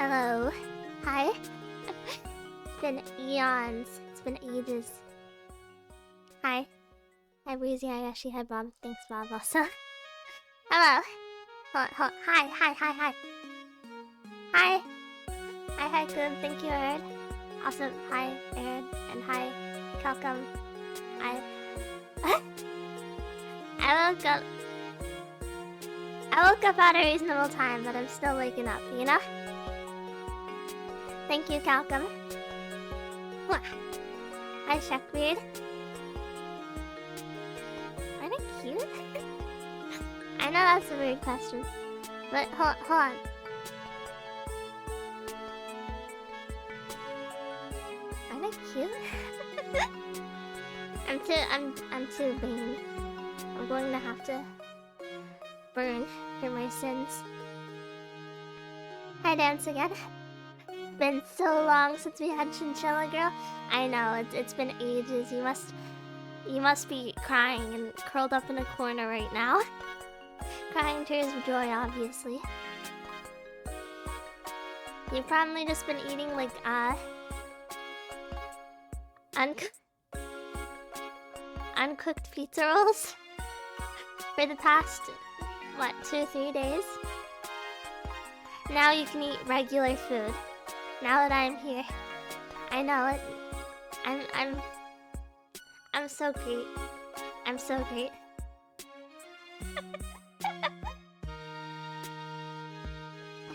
Hello. Hi. It's been eons. It's been ages. Hi. Hi, Breezy. Hi, Ashi. Hi, Bob. Thanks, Bob, also. Hello. Hold. Hi. Hi. Hi, good. Thank you, Aaron. Also, hi, Aaron. And hi, Kelcom. I woke up at a reasonable time, but I'm still waking up, you know? Thank you, Calcum. Hi, Shuckbeard. Aren't I cute? I know that's a weird question, but hold on. Aren't I cute? I'm too vain. I'm going to have to burn for my sins. Hi, Dance again. Been so long since we had Chinchilla Girl. I know, it's been ages. You must be crying and curled up in a corner right now. Crying tears of joy, obviously. You've probably just been eating like uncooked pizza rolls for the past, what, 2-3 days? Now you can eat regular food. Now that I'm here. I know it. I'm so great. I'm so great.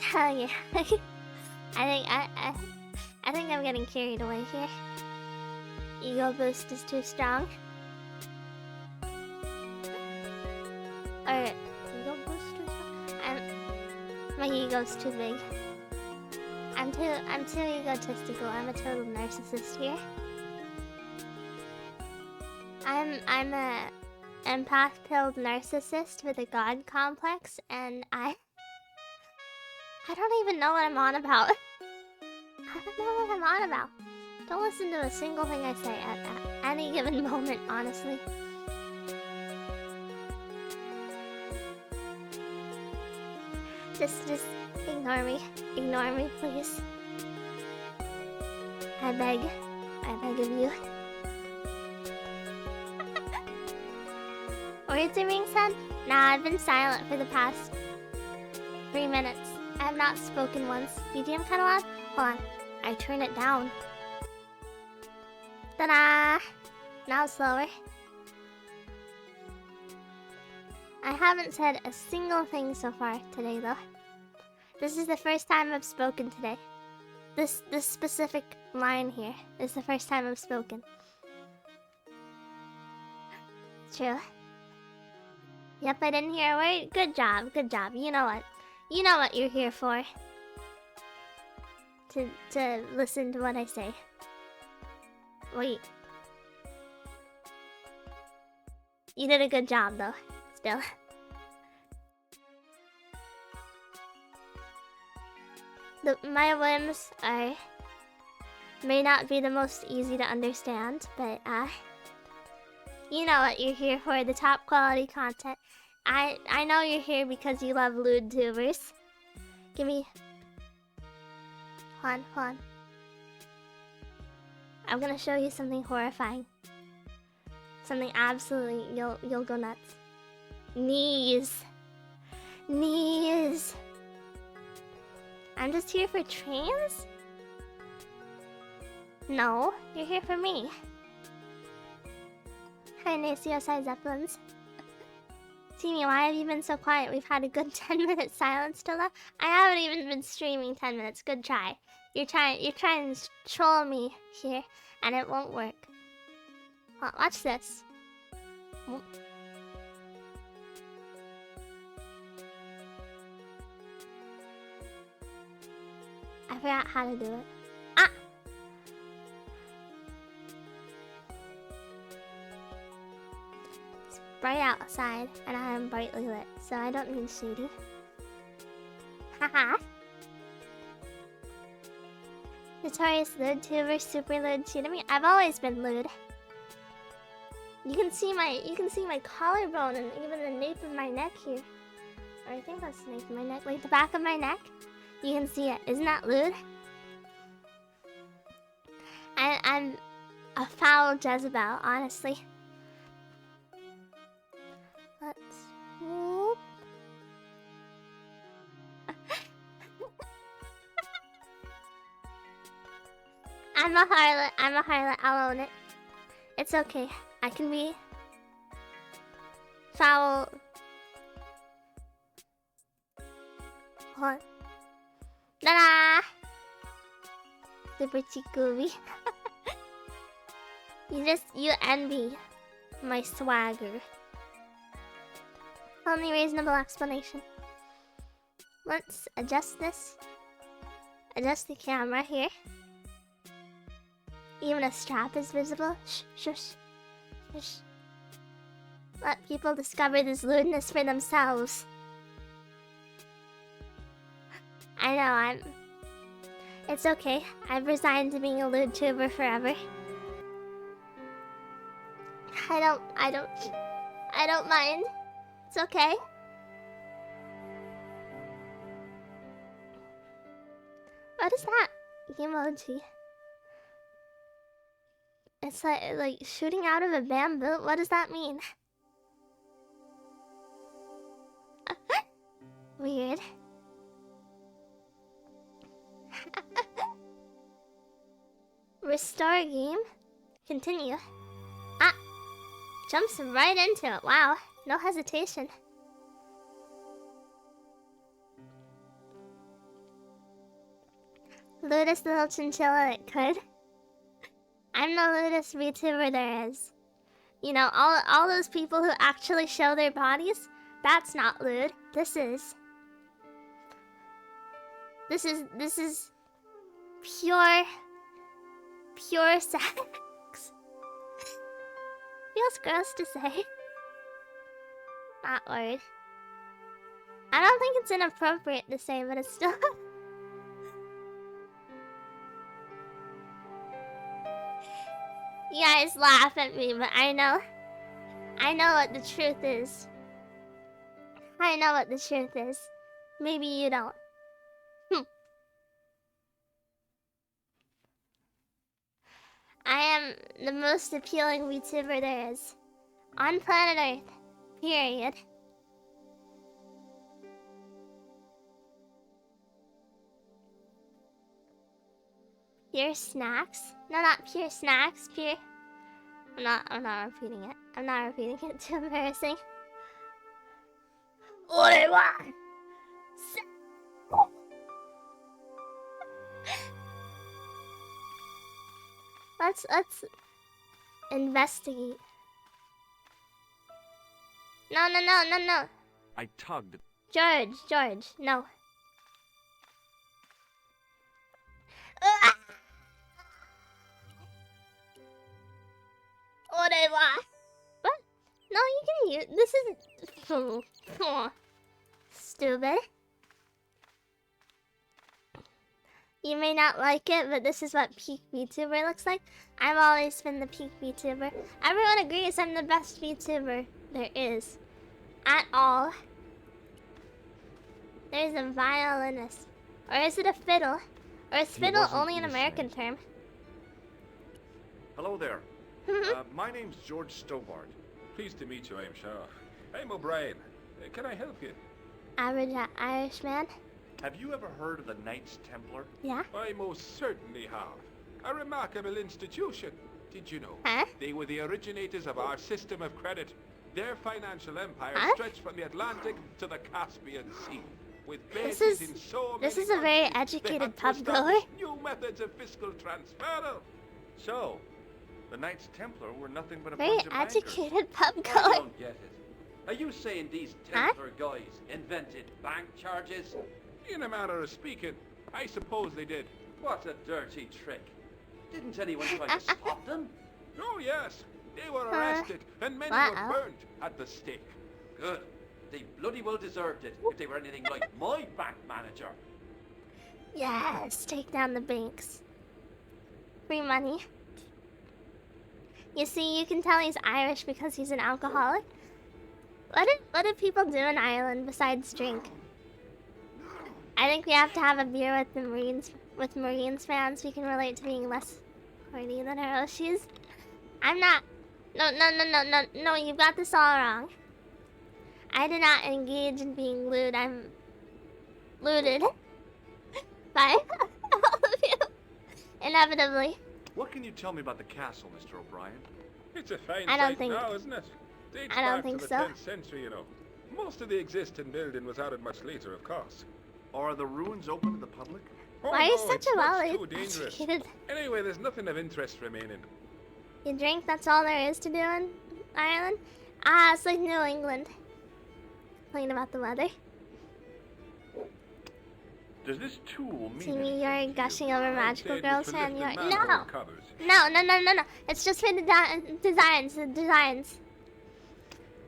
Hell yeah. I think I'm getting carried away here. Ego boost is too strong. Or ego boost too strong? My ego's too big. I'm too egotistical. I'm a total narcissist here. I'm a empath-pilled narcissist with a god complex, and I don't even know what I'm on about. I don't know what I'm on about. Don't listen to a single thing I say at any given moment, honestly. Just ignore me. Ignore me, please. I beg of you. Words are being said? Nah, I've been silent for the past 3 minutes. I have not spoken once. BGM kinda loud? Hold on. I turn it down. Ta-da! Now slower. I haven't said a single thing so far today, though. This is the first time I've spoken today. This specific line here is the first time I've spoken. True. Yep, I didn't hear a word. Good job, good job. You know what? You know what you're here for. To listen to what I say. Wait. You did a good job, though. Still. My whims may not be the most easy to understand, but you know what you're here for, the top quality content. I know you're here because you love lewd tubers. Give me... Hold on. I'm gonna show you something horrifying. Something absolutely, you'll go nuts. Knees. Knees. I'm just here for trains? No, you're here for me. Hi, Nacios. Hi, Zeppelins. Teamy, why have you been so quiet? We've had a good 10-minute silence till now. I haven't even been streaming 10 minutes. Good try. You're trying to troll me here, and it won't work. Well, watch this. I forgot how to do it. Ah! It's bright outside, and I am brightly lit, so I don't need shady. Haha! Notorious lewd tuber, super lewd cheated me. I've always been lewd. You can see my collarbone and even the nape of my neck here. Or I think that's the nape of my neck, like the back of my neck. You can see it. Isn't that lewd? I'm a foul Jezebel, honestly. Let's whoop. I'm a harlot. I'm a harlot. I'll own it. It's okay. I can be foul. What? Ta-da! Super Chikubi. You envy my swagger. Only reasonable explanation. Let's adjust this. Adjust the camera here. Even a strap is visible. Shh, shush, shush. Let people discover this lewdness for themselves. I know, It's okay. I've resigned to being a lewd tuber forever. I don't mind. It's okay. What is that emoji? It's like shooting out of a bamboo. What does that mean? Weird. Restore game. Continue. Ah! Jumps right into it. Wow. No hesitation. Lewdest little chinchilla it could. I'm the lewdest VTuber there is. You know, all those people who actually show their bodies, that's not lewd. This is pure sex. Feels gross to say. That word. I don't think it's inappropriate to say, but it's still. You guys laugh at me, but I know what the truth is. I know what the truth is. Maybe you don't. I am the most appealing VTuber there is. On planet Earth. Period. Pure snacks? No, not pure snacks. Pure. I'm not repeating it. I'm not repeating it. Too embarrassing. Let's investigate. No. I tugged. George, no. What? No, you can use. This is stupid. You may not like it, but this is what peak VTuber looks like. I've always been the peak VTuber. Everyone agrees I'm the best VTuber there is. At all. There's a violinist. Or is it a fiddle? Or is fiddle only an American term? Hello there. My name's George Stobart. Pleased to meet you, I'm sure. I'm O'Brien. Can I help you? Average Irishman? Have you ever heard of the Knights Templar? Yeah? I most certainly have. A remarkable institution. Did you know? Huh? They were the originators of our system of credit. Their financial empire stretched from the Atlantic to the Caspian Sea. With bases in so many This is a very countries, educated they pub had to goer. establish new methods of fiscal transfer. So, the Knights Templar were nothing but a Very bunch of bankers. educated pub I goer. don't get it. Are you saying these Templar guys invented bank charges? In a manner of speaking, I suppose they did. What a dirty trick. Didn't anyone try to stop them? Oh yes, they were arrested and many wow. were burnt at the stake. Good. They bloody well deserved it if they were anything like my bank manager. Yes, take down the banks. Free money. You see, you can tell he's Irish because he's an alcoholic. What do people do in Ireland besides drink? I think we have to have a beer with the Marines fans. We can relate to being less horny than Hiroshis. I'm not. No, you've got this all wrong. I do not engage in being lewd. I'm looted by all of you. Inevitably. What can you tell me about the castle, Mr. O'Brien? It's a fine I don't site think- now, isn't it? Dates I don't back think to the so. 10th century, you know. Most of the existing building was added much later, of course. Are the ruins open to the public? Oh, Why are you no, such it's a much well too dangerous. educated? Anyway, there's nothing of interest remaining. You drink, that's all there is to do in Ireland? Ah, it's like New England. Complain about the weather. Does this tool mean See me, anything you're to you? gushing over magical I'd say it was girls for and you're... lifting No! manhole covers. No. It's just for the designs, the designs.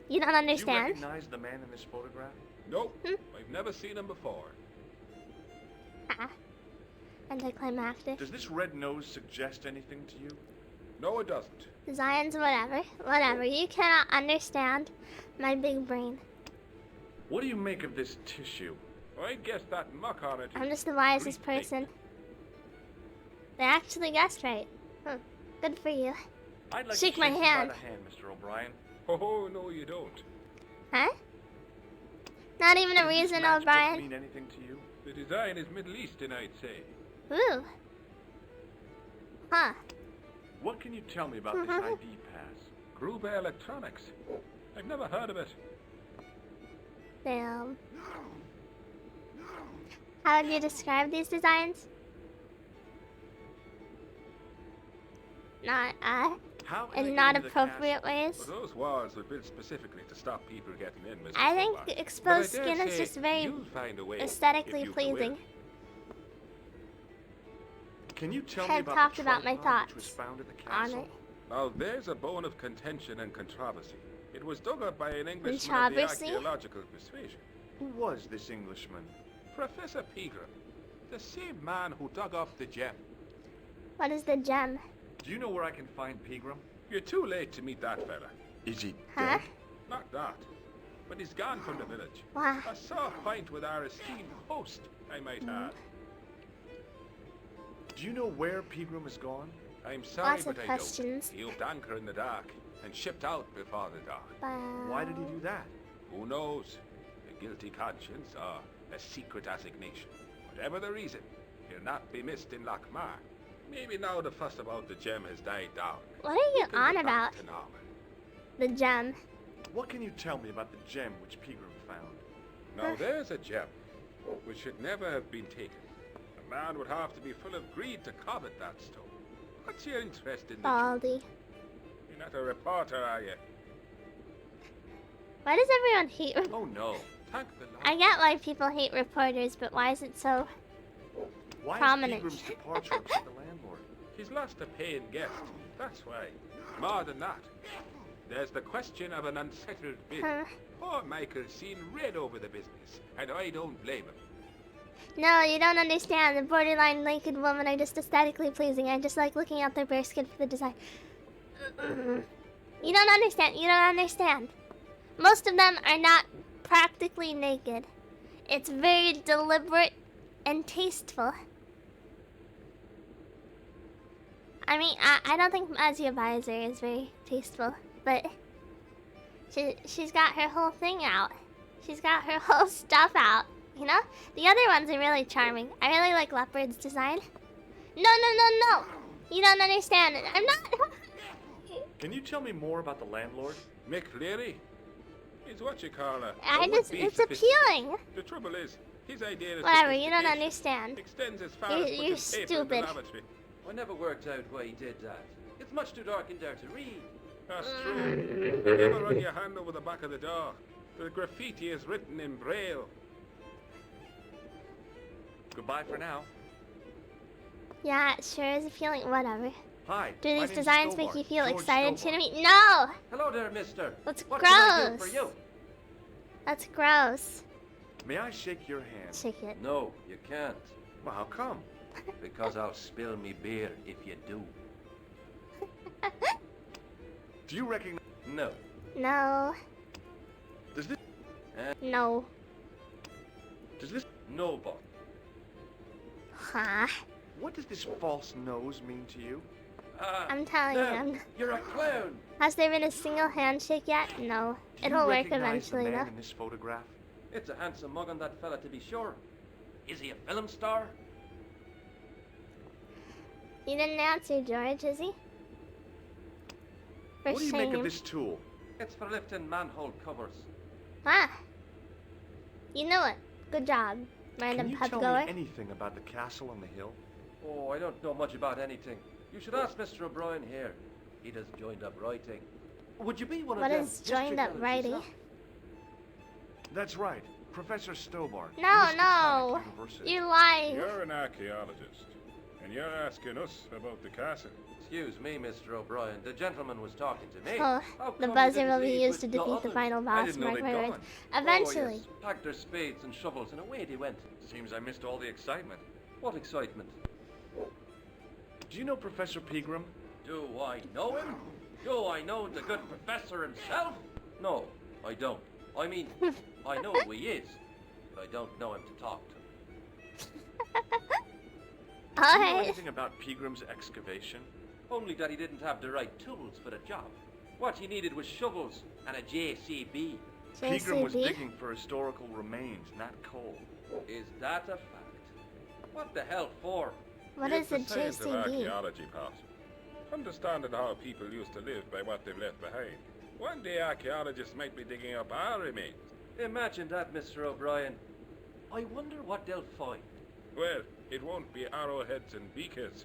You don't Do you understand? recognize the man in this photograph? Nope, Hmm? I've never seen him before. Ah. Anticlimactic. Does this red nose suggest anything to you? No, it doesn't. Designs, whatever. You cannot understand my big brain. What do you make of this tissue? I guess that muck on it. I'm just the wisest person. They actually guessed right. Good for you. I'd like Shake to my shake hand. you by the hand, Mr. O'Brien. Oh, no, you don't. Huh? Not even a Does this reason, matchbook O'Brien. mean anything to you? The design is Middle Eastern, I'd say. Ooh. Huh. What can you tell me about this ID pass? Gruber Electronics. I've never heard of it. Damn. How would you describe these designs? Not, How can I in get not into the appropriate castle? ways. But those walls were built specifically to stop people getting in, Mr. I think Sobak. exposed But I dare skin is say just very you'll find a way aesthetically if you will. pleasing. Can you tell Had me about talked the about my tripod which was thoughts found at the on castle? it. Now, there's a bone of contention and controversy. It was dug up by an Englishman of the Controversy? archaeological persuasion. Who was this Englishman? Professor Pegram, the same man who dug up the gem. What is the gem? Do you know where I can find Pegram? You're too late to meet that fella. Is he Huh? dead? Not that. But he's gone from the village. Wow. A soft pint with our esteemed host, I might add. Do you know where Pegram is gone? I'm sorry, Lots of but I questions. don't. He upped anchor in the dark and shipped out before the dawn. Why did he do that? Who knows? A guilty conscience or a secret assignation. Whatever the reason, he'll not be missed in Lochmar. Maybe now the fuss about the gem has died down. What are you Things on are about? back to normal. The gem. What can you tell me about the gem which Pegram found? Now there's a gem which should never have been taken. A man would have to be full of greed to covet that stone. What's your interest in the gem? Baldy. You're not a reporter, are you? Why does everyone hate... Oh no. Thank the Lord. I get why people hate reporters, but why is it so... Why Prominent. is Pegram's departure upset the landlord? He's lost a paying guest. That's why. More than that. There's the question of an unsettled bid. Huh. Poor Michael's seen red over the business, and I don't blame him. No, you don't understand. The borderline naked women are just aesthetically pleasing. I just like looking at their bare skin for the design. You don't understand. You don't understand. Most of them are not practically naked. It's very deliberate and tasteful. I mean, I don't think Mazia Bizer is very tasteful, but she's got her whole thing out. She's got her whole stuff out, you know? The other ones are really charming. I really like Leopard's design. No. You don't understand. I'm not... Can you tell me more about the landlord? Mick Leary? He's what you call a it's would-be appealing. sophisticated. The trouble is, his idea of Whatever, you don't sophistication understand. extends as far You're- as putting you're paper in the stupid. lavatory. I never worked out why he did that. It's much too dark in there to read. That's true. Have you ever run your hand over the back of the door? The graffiti is written in Braille. Goodbye for now. Yeah, it sure is appealing. Whatever. Hi. Do my these name's designs make Stobart, you feel George excited Stobart. to meet? No! Hello there, mister. That's What can I do gross. for you? That's gross. May I shake your hand? Shake it. No, you can't. Well, how come? Because I'll spill me beer if you do. Do you recognize? No. No. Does this? No. Does this? No, but Huh? What does this false nose mean to you? I'm telling you. You're a clown. Has there been a single handshake yet? No. Do It'll you work recognize eventually, the man though. in this photograph? It's a handsome mug on that fella, to be sure. Is he a film star? You didn't answer, George, is he? For What do you shame. make of this tool? It's for lifting manhole covers. Ah. You know it. Good job, random Can you pub tell goer. me anything about the castle on the hill? Oh, I don't know much about anything. You should ask Mr. O'Brien here. He does joined up writing. Would you be one What of them? is joined up district writing? editors, That's right, Professor Stobart. No, Mr. no. Tonic University. You're lying. You're an archaeologist, and you're asking us about the castle. Excuse me, Mr. O'Brien. The gentleman was talking to me. Oh, How the come buzzer you will didn't be leave used to with the defeat the others? final I boss, didn't know mark they'd my words. gone. Eventually. Oh, yes. Packed their spades and shovels and away they went. Seems I missed all the excitement. What excitement. Do you know Professor Pegram? Do I know him? Do I know the good professor himself? No, I don't. I mean, I know who he is, but I don't know him to talk to. Do you know Alright. anything about Pegram's excavation? Only that he didn't have the right tools for the job. What he needed was shovels and a JCB. Pegram was JCB? digging for historical remains, not coal. Is that a fact? What the hell for? What It's is a the science of JCB? archaeology, Pops. Understanding how people used to live by what they've left behind. One day archaeologists might be digging up our remains. Imagine that, Mr. O'Brien. I wonder what they'll find. Well, it won't be arrowheads and beakers.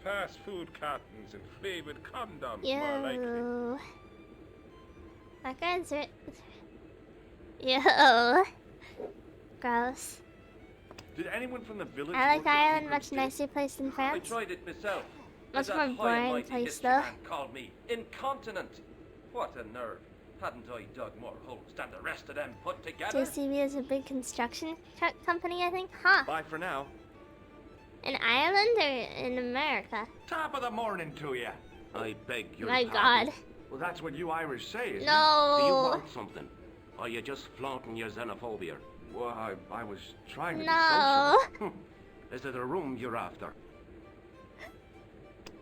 Fast food cartons and flavored condoms, more likely. Yo. That guy's Yo. Gross. Did anyone from the village I like work at Ireland, Pegram's much dig? nicer place than I France. tried it myself. Much But more that high and boring mighty place, history though. man called me incontinent. What a nerve. Hadn't I dug more holes than the rest of them put together? JCB is a big construction company, I think. Huh. Bye for now. In Ireland or in America? Top of the morning to you. I beg your My pardon. God. Well, that's what you Irish say, isn't it? Do you No. want something? Or are you just flaunting your xenophobia? Well, I was trying to be No. social. Is it a room you're after?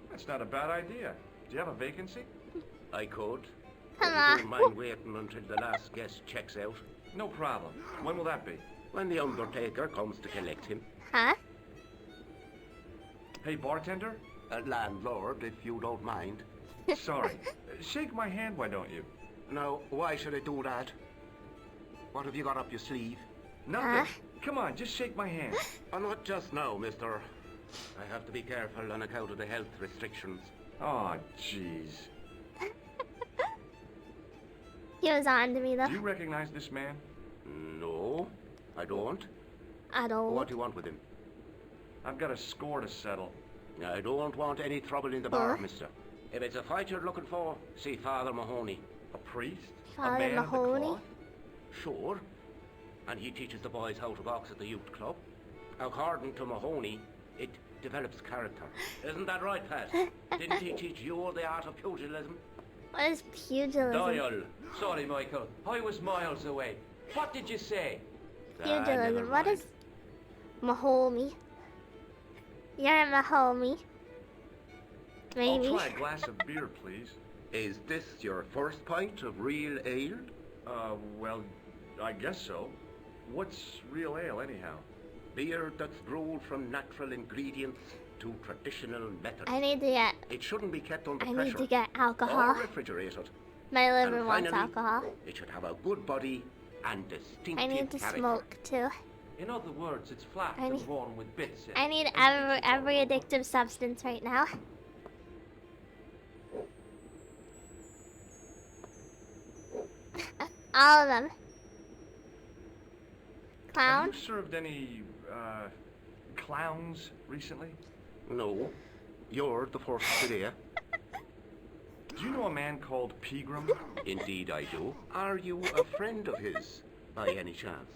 That's not a bad idea. Do you have a vacancy? I could. Come If you on. don't mind waiting until the last guest checks out. No problem. When will that be? When the undertaker comes to collect him. Huh? Hey, bartender? Landlord, if you don't mind. Sorry. Shake my hand, why don't you? Now, why should I do that? What have you got up your sleeve? Nothing. Come on, just shake my hand. Not just now, mister. I have to be careful on account of the health restrictions. Oh, jeez. He was on to me, though. Do you recognize this man? No, I don't. I don't. What do you want with him? I've got a score to settle. I don't want any trouble in the bar, Huh? mister. If it's a fight you're looking for, see Father Mahoney. A priest? Father a man of the Mahoney? cloth? Sure. And he teaches the boys how to box at the youth club. According to Mahoney, it develops character. Isn't that right, Pat? Didn't he teach you the art of pugilism? What is pugilism? Doyle. Sorry, Michael. I was miles away. What did you say? Pugilism. never What mind. is Mahomey? You're a Mahomey. Maybe. I'll try a glass of beer, please. Is this your first pint of real ale? Well, I guess so. What's real ale, anyhow? Beer that's brewed from natural ingredients to traditional methods. I need to get. It shouldn't be kept under I pressure. need to get Or alcohol. refrigerated. My liver And wants finally, alcohol. It should have a good body and distinctive I need to character. smoke too. In other words, it's flat I and need- worn with bits in. I need every addictive substance right now. All of them. Clown? Have you served any, clowns recently? No, you're the first today. Do you know a man called Pegram? Indeed I do. Are you a friend of his, by any chance?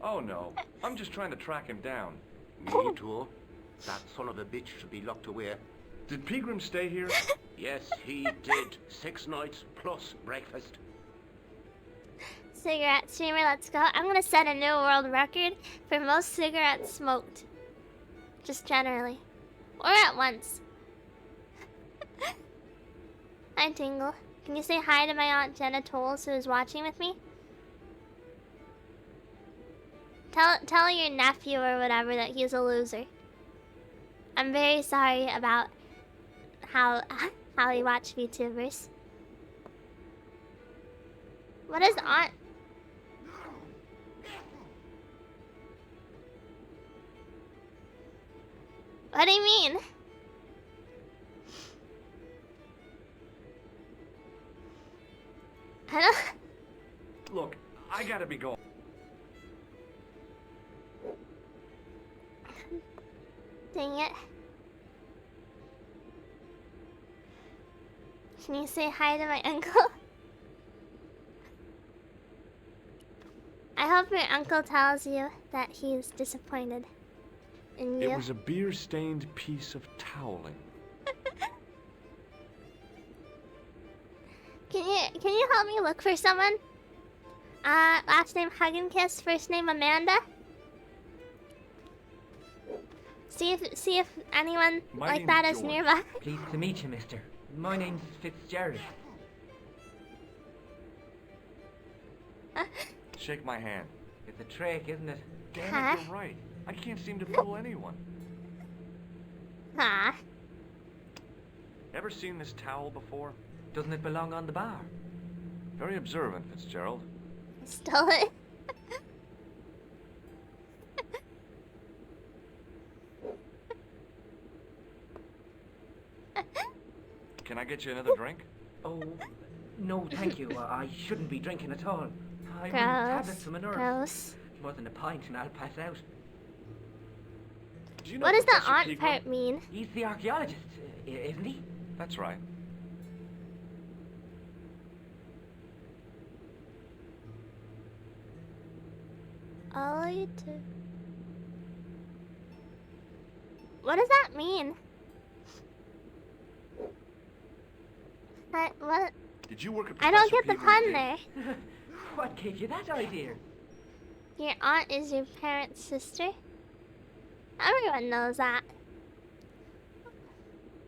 Oh, no. I'm just trying to track him down. Me too. That son of a bitch should be locked away. Did Pegram stay here? Yes, he did. 6 nights plus breakfast. Cigarette streamer, let's go. I'm gonna set a new world record for most cigarettes smoked. Just generally. Or at once. Hi, Tingle. Can you say hi to my Aunt Jenna Tolles, who is watching with me? Tell your nephew or whatever that he's a loser. I'm very sorry about how he watched VTubers. What is Aunt? What do you mean? I don't... Look, I gotta be going. Dang it. Can you say hi to my uncle? I hope your uncle tells you that he's disappointed in you. It was a beer-stained piece of toweling. Can you help me look for someone? Last name Hugginkiss, first name Amanda. See if anyone My like name's that is George. nearby. Pleased to meet you, mister. My name's Fitzgerald. Shake my hand. It's a trick, isn't it? Damn Huh? it, you're right. I can't seem to fool anyone. Huh? Ever seen this towel before? Doesn't it belong on the bar? Very observant, Fitzgerald. Stole it. Can I get you another drink? Oh, no, thank you. I shouldn't be drinking at all. I want tablets Gross. for my nerves. Gross. More than a pint and I'll pass out. Do you know What does the Professor aunt Pegram? part mean? He's the archaeologist, isn't he? That's right. All you do. What does that mean? What? Did you work at I don't Professor get the Pegram's pun gig? there. What gave you that idea? Your aunt is your parent's sister? Everyone knows that.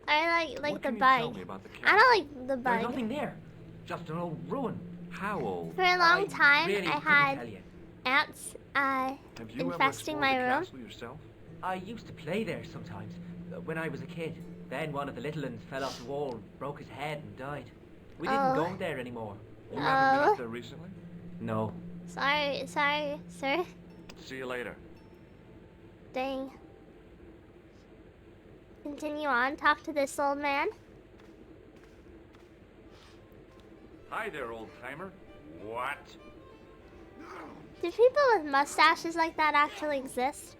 I like What the can you tell bug. me about the I cat? don't like the There's bug. nothing there. Just an old ruin. How old? For a long time, really I couldn't had tell you. ants Have you infesting ever my explored the room. castle yourself? I used to play there sometimes, when I was a kid. Then one of the little ones fell off the wall, broke his head and died. We didn't Oh. go there anymore. You haven't been Oh. up there recently? No. Sorry, sir. See you later. Dang. Continue on. Talk to this old man. Hi there, old timer. What? Do people with mustaches like that actually exist?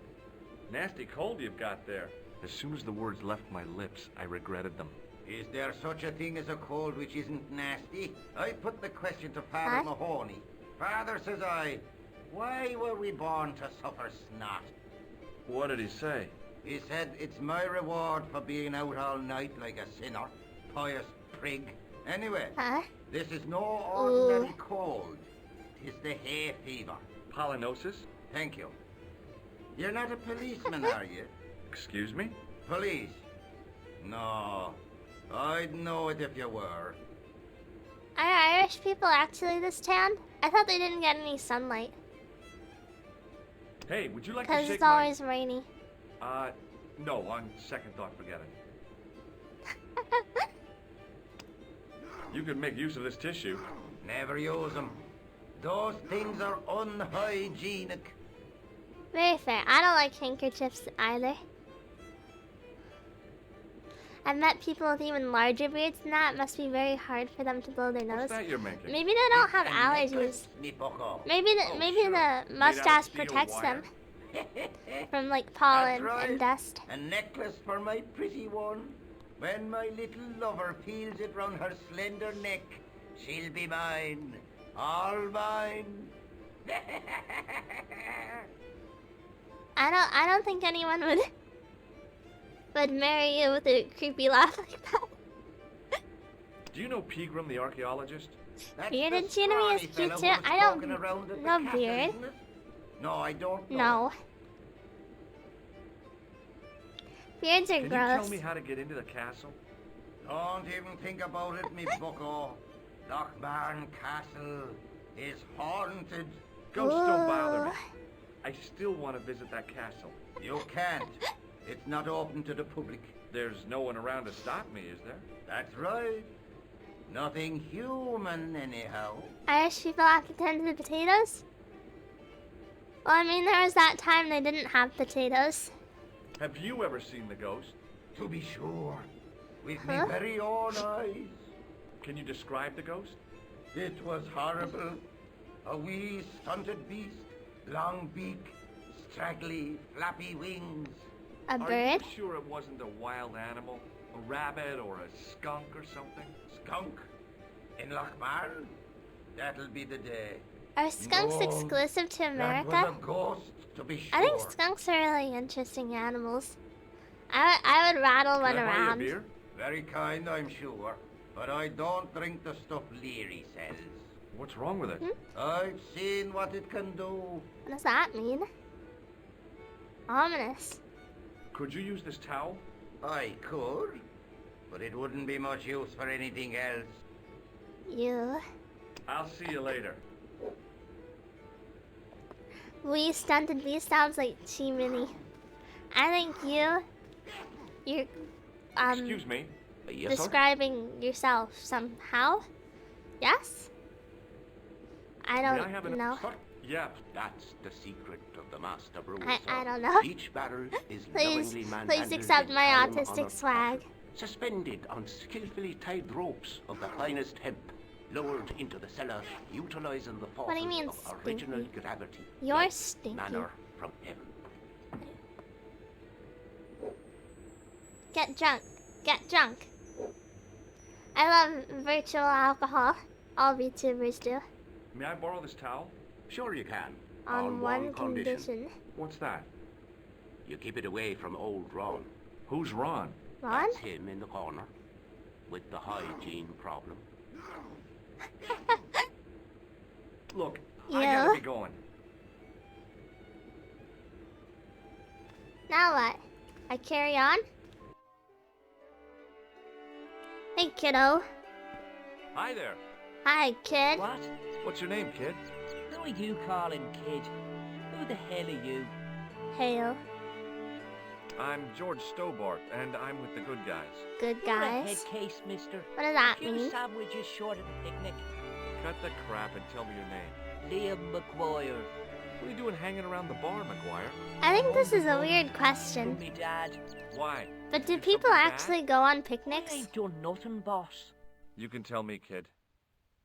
Nasty cold you've got there. As soon as the words left my lips, I regretted them. Is there such a thing as a cold which isn't nasty? I put the question to Father Huh? Mahoney. Father, says I, why were we born to suffer snot? What did he say? He said, it's my reward for being out all night like a sinner, pious prig. Anyway, Huh? this is no ordinary cold. 'Tis the hay fever. Pollinosis? Thank you. You're not a policeman, are you? Excuse me? Police? No. I'd know it if you were. Are Irish people actually this tan? I thought they didn't get any sunlight. Hey, would you like to Because shake it's always rainy. No, on second thought, forget it. You could make use of this tissue. Never use them. Those things are unhygienic. Very fair. I don't like handkerchiefs either. I've met people with even larger beards than that. It must be very hard for them to blow their What's nose. that you're making? Maybe they don't have And allergies. necklace, me bucko. Maybe Oh, maybe sure. the Made out of mustache steel protects wire. them from like pollen right. and dust. A necklace for my pretty one. When my little lover feels it round her slender neck, she'll be mine. All mine. I don't think anyone would marry you with a creepy laugh like that. Do you know Pegram, the archaeologist? That's Bearded the Chinemy is scrawny cute fellow too. who was I don't walking around at the no castle, beard. isn't it? No, I don't know. No. Beards are Can you gross. tell me how to get into the castle? Don't even think about it, me bucko. Lochmarn Castle is haunted. Ghosts don't bother Ooh. me. I still want to visit that castle. You can't. It's not open to the public. There's no one around to stop me, is there? That's right. Nothing human, anyhow. Irish people have to tend to the potatoes? Well, I mean, there was that time they didn't have potatoes. Have you ever seen the ghost? To be sure. With Huh? me very own eyes. Can you describe the ghost? It was horrible. A wee stunted beast, long beak, straggly, flappy wings. A Are bird? you sure it wasn't a wild animal? A rabbit or a skunk or something? Skunk? In Lochmarn? That'll be the day. Are skunks No, exclusive to That America? was a ghost, to be sure. I think skunks are really interesting animals. I would rattle one Can I buy you a around. beer? Very kind, I'm sure. But I don't drink the stuff Leary sells. What's wrong with it? I've seen what it can do. What does that mean? Ominous. Could you use this towel? I could, but it wouldn't be much use for anything else. You. I'll see you later. We stunted beast sounds like Chimini. I think you're Excuse me. Yes, sir? describing yourself somehow. Yes? I May I have don't an- know. Yeah. That's the secret of the master brewer. I sir. don't know. Each barrel is Please, lovingly please manhandled accept in my time autistic honored swag. fashion, suspended on skillfully tied ropes of the finest hemp, lowered into the cellar, utilizing the What do you forces mean, of original stinky? gravity. You're like stinky. manna from heaven. Get drunk. Get drunk. I love virtual alcohol. All VTubers do. May I borrow this towel? Sure you can. On one condition. What's that? You keep it away from old Ron. Who's Ron? Ron? That's him in the corner, with the hygiene problem. Look, I Yeah. gotta be going. Now what? I carry on? Hey, kiddo. Hi there. Hi, kid. What? What's your name, kid? Who are you calling kid? Who the hell are you? Hail. I'm George Stobart, and I'm with the good guys. Good You're a head guys. case, mister. What does that A few mean? sandwiches short of a picnic. Cut the crap and tell me your name. Liam McGuire. What are you doing hanging around the bar, McGuire? I think this is a weird question. Me dad. Why? But do Did people something bad? actually go on I picnics? ain't done nothing, boss. You can tell me, kid.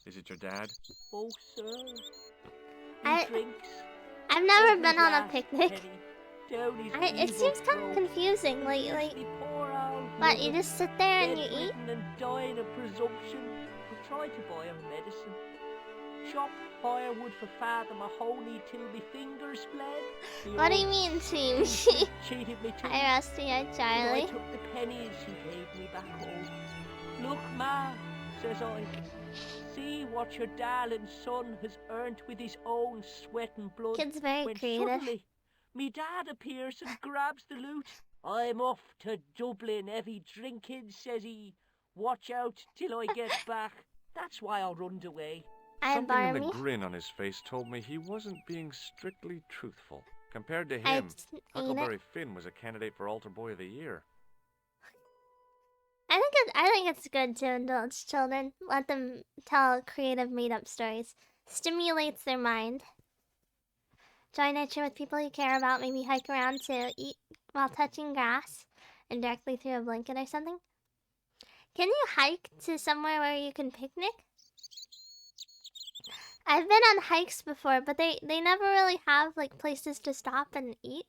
Is it your dad? Oh, sir. I- He drinks. I've never every been on a last picnic. penny. Down his It evil seems kind of throat. confusing. He used Like, to be poor old what? You mother, just sit there and you eat? bedridden and dying of presumption. I tried to buy her medicine. Chop firewood for Father Mahoney till me fingers bled. The What do you old mean, team? cheated me too. Hi, Rusty. Hi, So I Charlie. took the pennies she gave me back home. Look, Ma, says I. See what your darling son has earned with his own sweat and blood. Kid's very When creative. suddenly, me dad appears and grabs the loot. I'm off to Dublin, heavy drinking, says he. Watch out till I get back. That's why I runned away. I Something in Barmy. the grin on his face told me he wasn't being strictly truthful. Compared to I him, just ate it. Huckleberry Finn was a candidate for Altar Boy of the Year. I think it's good to indulge children. Let them tell creative, made-up stories. Stimulates their mind. Join nature with people you care about. Maybe hike around to eat while touching grass, and directly through a blanket or something. Can you hike to somewhere where you can picnic? I've been on hikes before, but they never really have like places to stop and eat.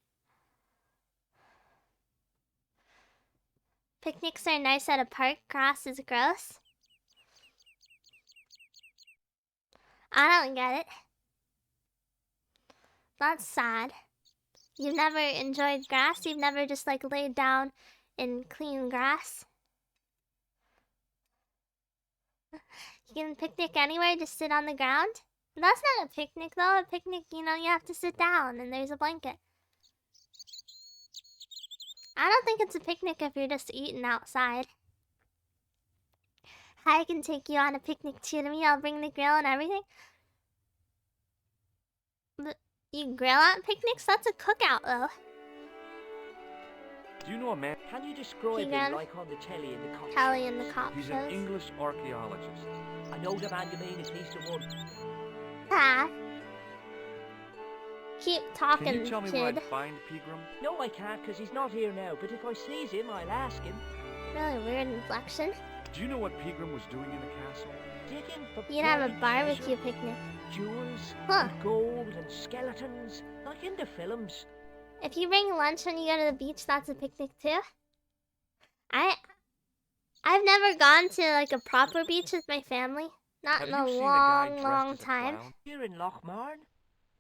Picnics are nice at a park. Grass is gross. I don't get it. That's sad. You've never enjoyed grass? You've never just like laid down in clean grass? You can picnic anywhere, just sit on the ground? That's not a picnic though. A picnic, you know, you have to sit down and there's a blanket. I don't think it's a picnic if you're just eating outside. I can take you on a picnic too. To me, I'll bring the grill and everything. But you grill at picnics? That's a cookout, though. Do you know a man? Can you describe him Keegan? like on the telly in the cop Kelly shows? in the cop He's an shows. English archaeologist. I know the man you mean, if he's the one. Ah. Keep Can talking, you tell me where kid. I'd find Pegram? No, I can't, because he's not here now. But if I sees him, I'll ask him. Really weird inflection. Do you know what Pegram was doing in the castle? Digging for You'd have a buried barbecue treasure, picnic. jewels, Huh. and gold, and skeletons, like in the films. If you bring lunch when you go to the beach, that's a picnic too. I've never gone to like a proper beach with my family. Not Have in you a seen long, a guy dressed long as a time. clown? Here in Lochmarn,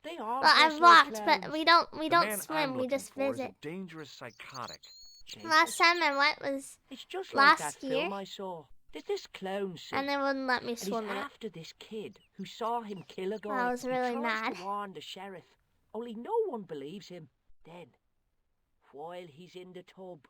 they all Well, dress I've like walked, but clowns. we The don't man swim. I'm We looking just for is visit. a dangerous psychotic. Last Jesus. time I went was, It's just last like that year. film I saw. There's this clown scene. and they wouldn't let me And he's swim in it. after this kid who saw him kill a guy. I was He really tries mad. to warn the sheriff, only no one believes him. Then, while he's in the tub,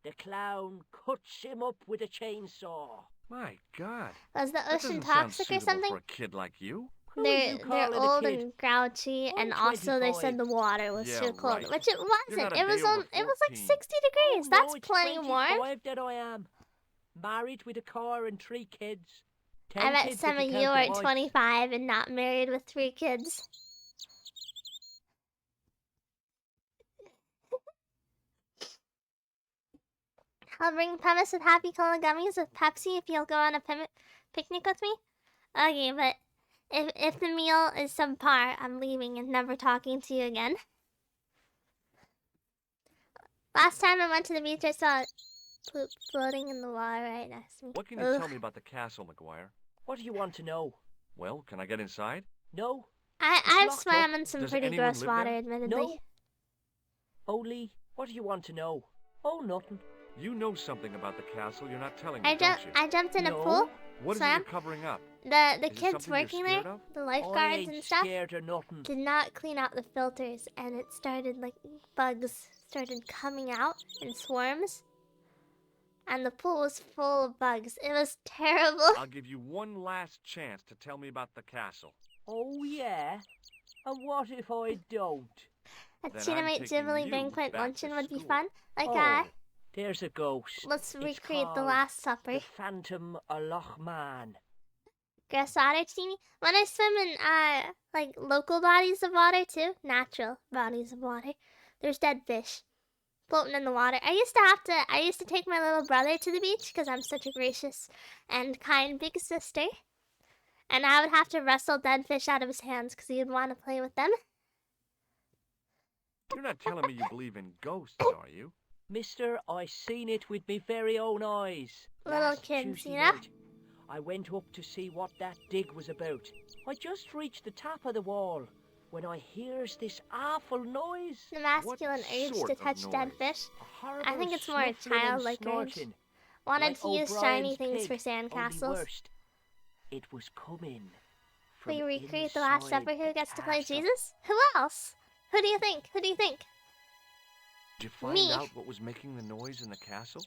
the clown cuts him up with a chainsaw. My God. Was the That ocean doesn't sound toxic or suitable something? for a kid like you. Who They're you calling a old kid? and grouchy, I'm and also they said 25. the water was Yeah, too cold, right. which it You're wasn't. not a It was day over it was like 14. 60 degrees. Oh, That's no, it's plenty warm. 25 that I am. Married with a car and 3 kids. 10 I bet kids some if of you you count are the wife. 25 and not married with 3 kids. I'll bring pumice with Happy Cola gummies with Pepsi if you'll go on a picnic with me. Okay, but if the meal is subpar, I'm leaving and never talking to you again. Last time I went to the beach, I saw poop floating in the water right next to me. What can you Ugh. tell me about the castle, McGuire? What do you want to know? Well, can I get inside? No? I've locked swam up. in some Does pretty anyone gross live water, there? admittedly. No? Only, what do you want to know? Oh, nothing. You know something about the castle you're not telling me, don't you? I jumped in a No. pool. What is it Sam? you're covering up? The Is it kids something you're working scared there, of? the I lifeguards ain't and stuff, scared of nothing. did not clean out the filters, and it started like bugs started coming out in swarms, and the pool was full of bugs. It was terrible. I'll give you one last chance to tell me about the castle. Oh, yeah? And what if I don't? A Then I'm Cinnamate taking Ghibli you banquet back to luncheon would be school. fun. Like, Oh, there's a ghost. let's It's recreate the called Last Supper. The Phantom of Lochman. Grass water, Teeny. When I swim in, like, local bodies of water, too, natural bodies of water, there's dead fish floating in the water. I used to take my little brother to the beach because I'm such a gracious and kind big sister. And I would have to wrestle dead fish out of his hands because he would want to play with them. You're not telling me you believe in ghosts, are you? Mister, I seen it with me very own eyes. Little Last kids, Tuesday you know? night. I went up to see what that dig was about. I just reached the top of the wall when I hears this awful noise. The masculine urge sort to of touch dead noise? fish. A horrible I think it's more a snuffling and childlike urge. snorting, Wanted like to use O'Brien's shiny things pig, for only sandcastles. worst. It was coming from We recreate the Last inside Supper. Who the gets to play castle. Jesus? Who else? Who do you think? Who do you think? Did you find Me. out what was making the noise in the castle?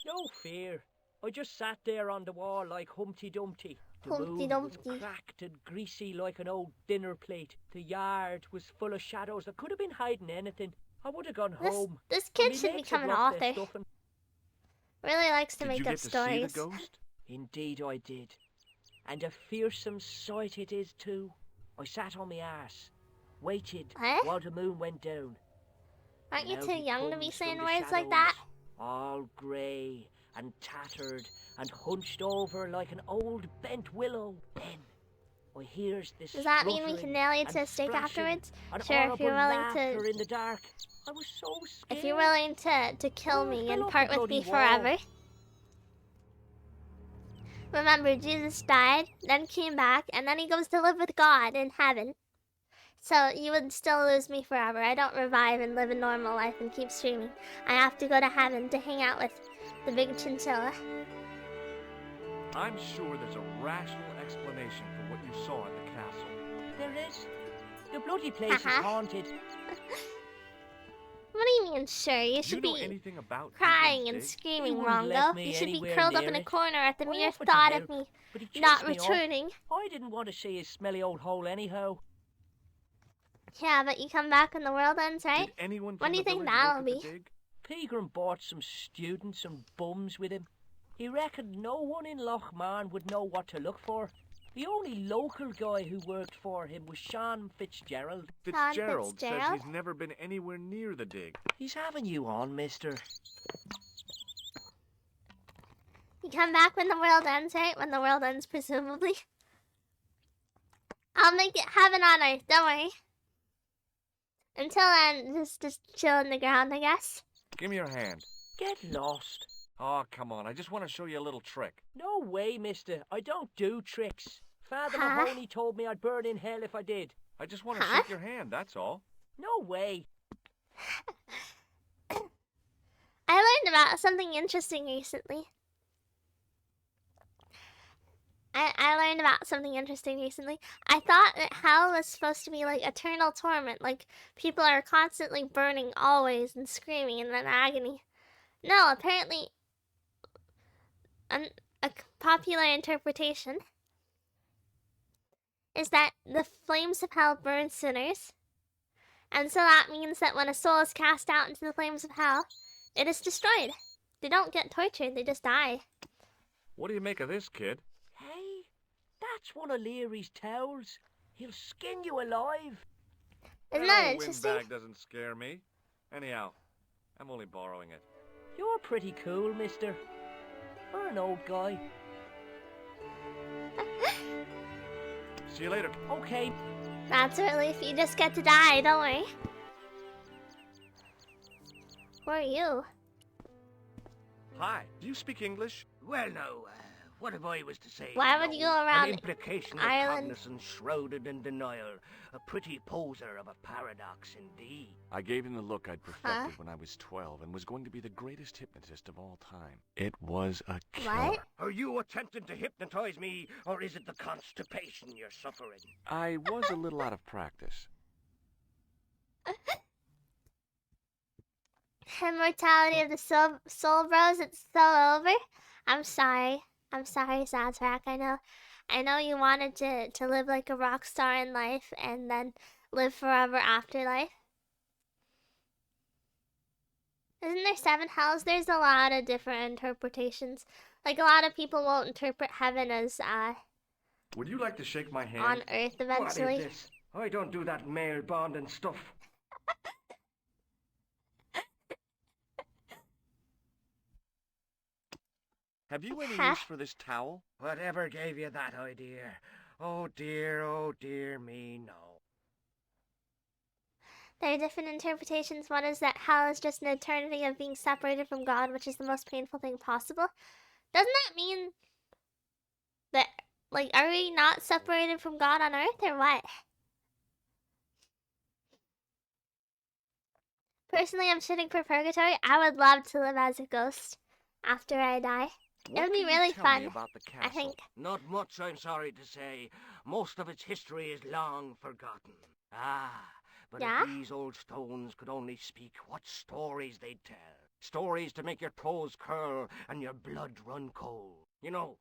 No fear. I just sat there on the wall like Humpty Dumpty. The Humpty moon Dumpty. was cracked and greasy like an old dinner plate. The yard was full of shadows. I could have been hiding anything. I would have gone home. This and kid me should legs become had an lost their author. stuffing. Really likes to Did make you up get to stories. see the ghost? Indeed I did. And a fearsome sight it is too. I sat on my arse, waited Huh? while the moon went down. Aren't you Now too he young to comes be from saying the words like that? shadows, all grey and tattered and hunched over like an old bent willow. Then I hears this Does that mean we spluttering can nail you to a and stake splashing afterwards? and Sure, if horrible you're willing laughter to. in the dark. I was so scared. If you're willing to kill Oh, I me fell and off part the with me bloody wall. forever. Remember, Jesus died, then came back, and then he goes to live with God in heaven. So you would still lose me forever. I don't revive and live a normal life and keep streaming. I have to go to heaven to hang out with the big chinchilla. I'm sure there's a rational explanation for what you saw at the castle. There is. The bloody place is Uh-huh. haunted. What do you mean, sure? You Do you should know be anything about crying Peagram's and dig? screaming, He wouldn't let Rongo. me You should be anywhere curled up near in a it. corner at the I mere offered to thought help, of me but he not chased me off. returning. I didn't want to see his smelly old hole anyhow. Yeah, but you come back when the world ends, right? Did anyone When from do you the think village that'll work at the be? dig? Pegram brought some students and bums with him. He reckoned no one in Lochmarn would know what to look for. The only local guy who worked for him was Sean Fitzgerald. Fitzgerald says Fitzgerald? he's never been anywhere near the dig. He's having you on, mister. You come back when the world ends, right? When the world ends, presumably. I'll make it heaven on earth, don't worry. Until then, just chill in the ground, I guess. Give me your hand. Get lost. Oh, come on. I just want to show you a little trick. No way, mister. I don't do tricks. Father Huh? Mahoney told me I'd burn in hell if I did. I just want to Huh? shake your hand, that's all. No way. I learned about something interesting recently. I learned about something interesting recently. I thought that hell was supposed to be like eternal torment, like people are constantly burning always and screaming in agony. No, apparently, a popular interpretation is that the flames of hell burn sinners, and so that means that when a soul is cast out into the flames of hell, it is destroyed. They don't get tortured, they just die. What do you make of this, kid? Hey, that's one of Leary's towels. He'll skin you alive. Isn't That that old interesting? windbag doesn't scare me. Anyhow, I'm only borrowing it. You're pretty cool, mister. For an old guy. See you later. Okay. That's a relief, you just get to die, don't worry. Who are you? Hi. Do you speak English? Well, now, what if I was to say? Why would you go around An implication Ireland? of cognizance shrouded in denial. A pretty poser of a paradox indeed. I gave him the look I'd perfected when I was 12 and was going to be the greatest hypnotist of all time. It was a killer. What? Are you attempting to hypnotize me, or is it the constipation you're suffering? I was a little out of practice. Immortality of the soul bros, it's so over. I'm sorry, Sazerac. I know you wanted to live like a rock star in life and then live forever after life. Isn't there 7 hells? There's a lot of different interpretations. Like, a lot of people won't interpret heaven as Would you like to shake my hand? on earth eventually. What is this? I don't do that male bonding stuff. Have you any Huh? use for this towel? Whatever gave you that idea? Oh dear me, no. There are different interpretations. One is that hell is just an eternity of being separated from God, which is the most painful thing possible. Doesn't that mean that, like, are we not separated from God on earth, or what? Personally, I'm shooting for purgatory. I would love to live as a ghost after I die. What It would be can you really tell fun, me about the castle? I think. Not much, I'm sorry to say. Most of its history is long forgotten. But Yeah? if these old stones could only speak, what stories they'd tell. Stories to make your toes curl and your blood run cold. You know,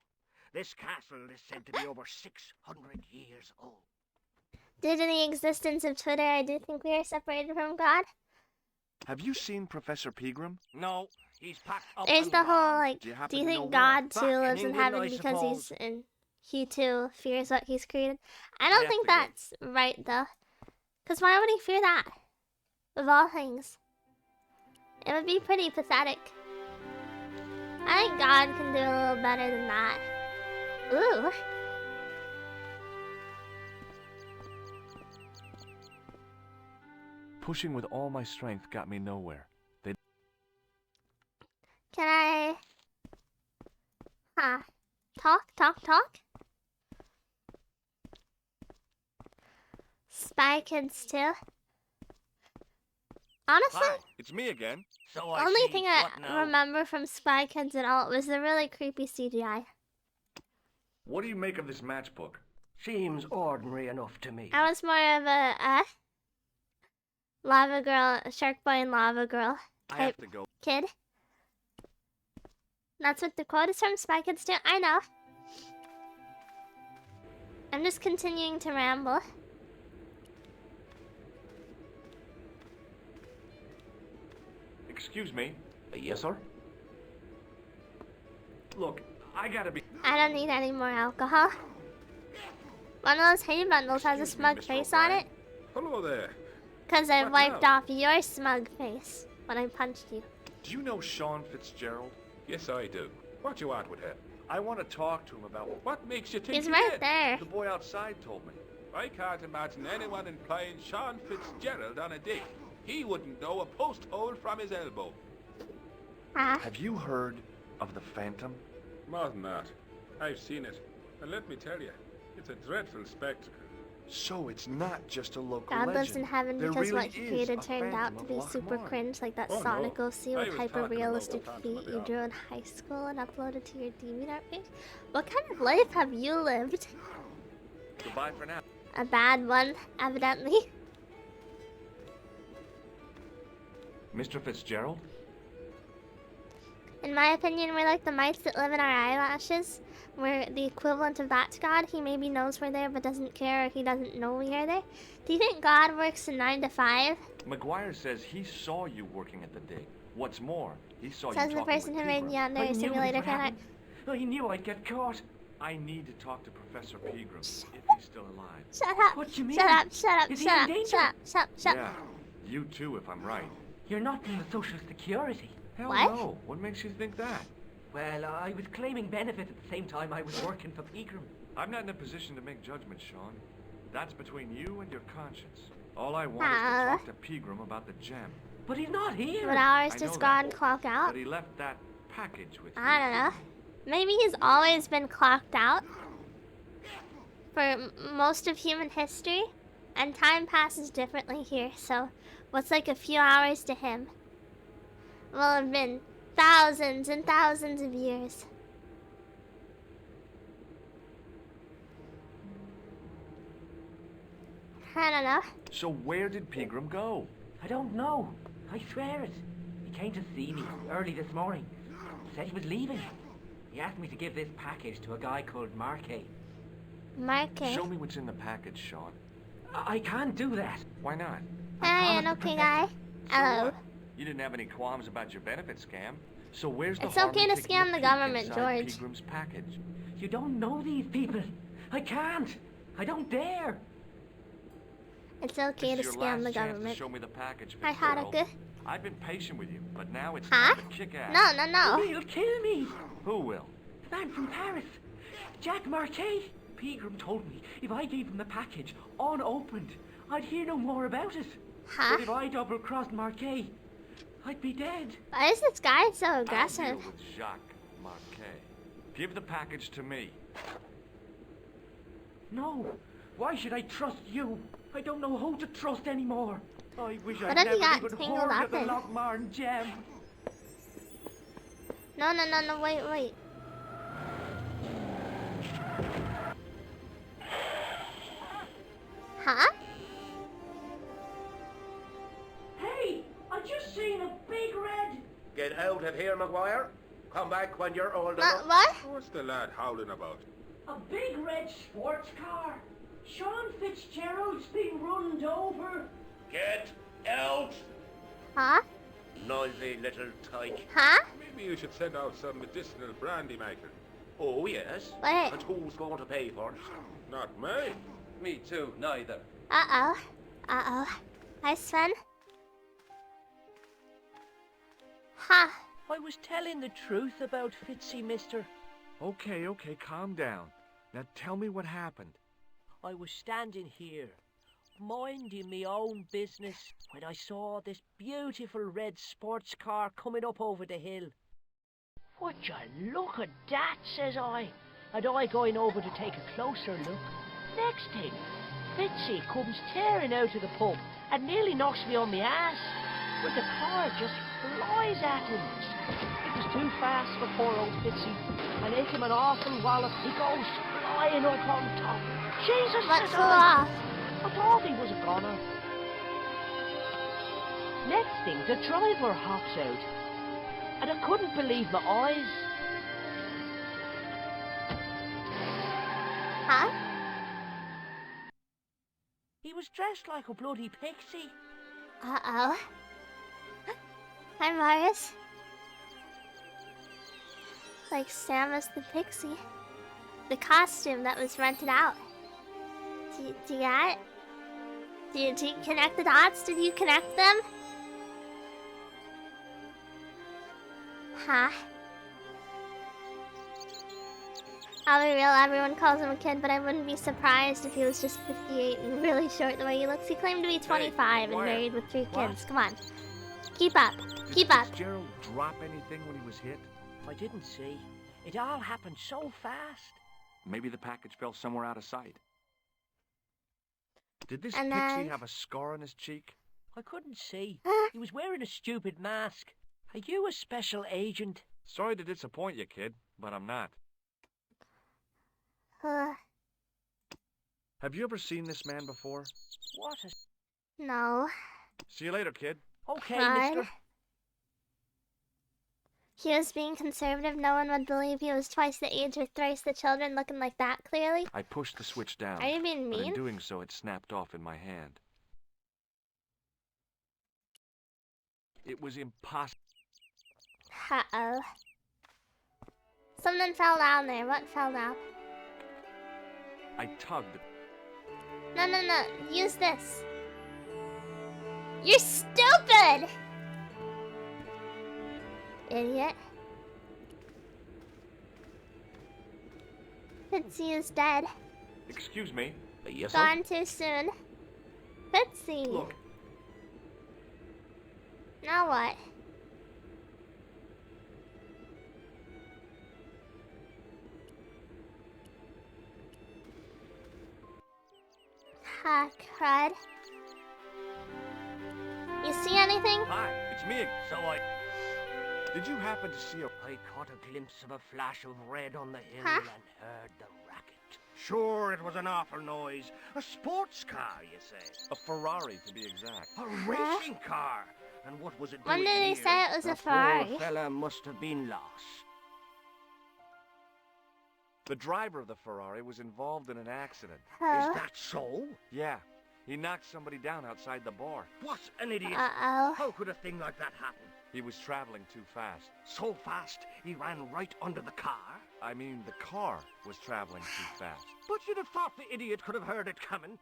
this castle is said to be over 600 years old. Due to the existence of Twitter, I do think we are separated from God. Have you seen Professor Pegram? No, he's packed up There's and the whole, gone. like, Do you happen do you to think know where? God too Back in lives in England, heaven I because he's suppose. in, he too fears what he's created? I I don't have think to go. that's right, though. Because why would he fear that? Of all things. It would be pretty pathetic. I think God can do a little better than that. Ooh. Pushing with all my strength got me nowhere. Can I... Huh. Talk? Spy Kids too? Honestly, Hi, it's me again. So I only see. thing What I now? remember from Spy Kids and all was the really creepy CGI. What do you make of this matchbook? Seems ordinary enough to me. I was more of a, Lava girl, shark boy and lava girl I type have to go. kid. That's what the quote is from. Spy Kids do. I know. I'm just continuing to ramble. Excuse me. Yes, sir? Look, I gotta be. I don't need any more alcohol. One of those hay bundles has a Excuse me, smug Mr. face on O'Brien. it. Hello there. Cause I What wiped now? off your smug face when I punched you. Do you know Sean Fitzgerald? Yes, I do. What you want with him? I want to talk to him about What makes you think He's he right did? there. the boy outside told me. I can't imagine anyone implying Sean Fitzgerald on a date. He wouldn't know a post hole from his elbow. Ah, Have you heard of the Phantom? More than that, I've seen it. And let me tell you, it's a dreadful spectacle. So it's not just a local God lives legend. in heaven There because really what he is created a turned out Phantom to of be super Lochmarn. cringe, like that Oh, Sonic no. OC I with was hyper talking realistic about the Phantom feet of the you Opera. drew in high school and uploaded to your DeviantArt page. What kind of life have you lived? Goodbye for now. A bad one, evidently. Mr. Fitzgerald? In my opinion, we're like the mites that live in our eyelashes. We're the equivalent of that to God. He maybe knows we're there but doesn't care, or he doesn't know we are there. Do you think God works a 9 to 5? McGuire says he saw you working at the dig. What's more, he saw Says you the talking person with who made Pegram. the under I knew this simulator would fan. happen. I knew I'd get caught. I need to talk to Professor Pegram, if he's still alive. Shut up! What do you mean? Shut up! Shut up! Is he Shut in up! danger? Shut up! Shut up! Shut up! Yeah, you too, if I'm right. You're not in the Social Security. Hell What? no. What makes you think that? Well, I was claiming benefit at the same time I was working for Pegram. I'm not in a position to make judgments, Sean. That's between you and your conscience. All I want is Ah. to talk to Pegram about the gem. But he's not here. What hours I does know God that. clock out? But he left that package with you. I don't know. Maybe he's always been clocked out for most of human history, and time passes differently here, so what's like a few hours to him will have been thousands and thousands of years. I don't know. So where did Pegram go? I don't know. I swear it. He came to see me early this morning. Said he was leaving. He asked me to give this package to a guy called Marquet. Marcus. Show me what's in the package, Sean. I can't do that. Why not? Hi, an promised the okay guy. So Hello. what? You didn't have any qualms about your benefit scam. So where's the It's harm okay in to taking a scam the peek government, inside George. Pegram's package? You don't know these people. I can't. I don't dare. It's okay to This is your scam last the chance to government. show me the package, Hi, Fitzgerald. Haruka. I've been patient with you, but now it's Huh? time to kick ass. No, no, no. He'll kill me. Who will? The man from Paris. Jack Marquet. Pegram told me if I gave him the package unopened, I'd hear no more about it. Huh? But if I double-crossed Marquet, I'd be dead. Why is this guy so I'll aggressive? deal with Jacques Marquet. Give the package to me. No. Why should I trust you? I don't know who to trust anymore. I wish What I'd have you never got even tangled heard up of the in? Lochmarn gem. No, no, no, no, wait, wait. Huh? Hey, I just seen a big red. Get out of here, McGuire. Come back when you're old What? What's the lad howling about? A big red sports car. Sean Fitzgerald's been runned over. Get out! Huh? Noisy little tyke. Huh? Maybe you should send out some medicinal brandy, Michael. Oh, yes. Wait. But who's going to pay for it? Not me. Me too, neither. Uh-oh. Uh-oh. Hi, Sven. Huh. I was telling the truth about Fitzy, mister. Okay, calm down. Now tell me what happened. I was standing here, minding me own business, when I saw this beautiful red sports car coming up over the hill. Would you look at that, says I, and I going over to take a closer look. Next thing, Fitzy comes tearing out of the pub and nearly knocks me on my ass, but the car just flies at him. It was too fast for poor old Fitzy, and hit him an awful wallop. He goes flying up on top. Jesus, Let's says go I. off. I thought he was a goner. Next thing, the driver hops out. And I couldn't believe my eyes. Huh? He was dressed like a bloody pixie. Uh-oh. Hi, Marius. Like Samus the Pixie. The costume that was rented out. Do you get it? Do you connect the dots? Did you connect them? Huh? I'll be real, everyone calls him a kid, but I wouldn't be surprised if he was just 58 and really short the way he looks. He claimed to be 25 and Wyatt. married with 3 What? kids. Come on. Keep up. Did Keep up. Fitzgerald drop anything when he was hit? I didn't see. It all happened so fast. Maybe the package fell somewhere out of sight. Did this And pixie then- have a scar on his cheek? I couldn't see. He was wearing a stupid mask. Are you a special agent? Sorry to disappoint you, kid, but I'm not. Have you ever seen this man before? What a... No. See you later, kid. Okay, Fine. mister. He was being conservative. No one would believe he was twice the age or thrice the children looking like that, clearly. I pushed the switch down. Are you being But in mean? doing so, it snapped off in my hand. It was impossible. Uh-oh. Something fell down there. What fell down? I tugged. No. Use this. You're stupid! Idiot. Fitzy is dead. Excuse me. Yes, sir? Gone too soon. Fitzy. Look, Now what? Ha, crud. You see anything? hi. It's me. So Did you happen to see a... I caught a glimpse of a flash of red on the hill Huh? and heard the racket. Sure, it was an awful noise. A sports car, you say? A Ferrari, to be exact. A racing car. And what was it When doing did he here? say it was a The Ferrari? poor fella must have been lost. The driver of the Ferrari was involved in an accident. Huh? Is that so? Yeah. He knocked somebody down outside the bar. What an idiot. Uh-oh. How could a thing like that happen? He was traveling too fast. So fast, he ran right under the car? I mean, the car was traveling too fast. But you'd have thought the idiot could have heard it coming.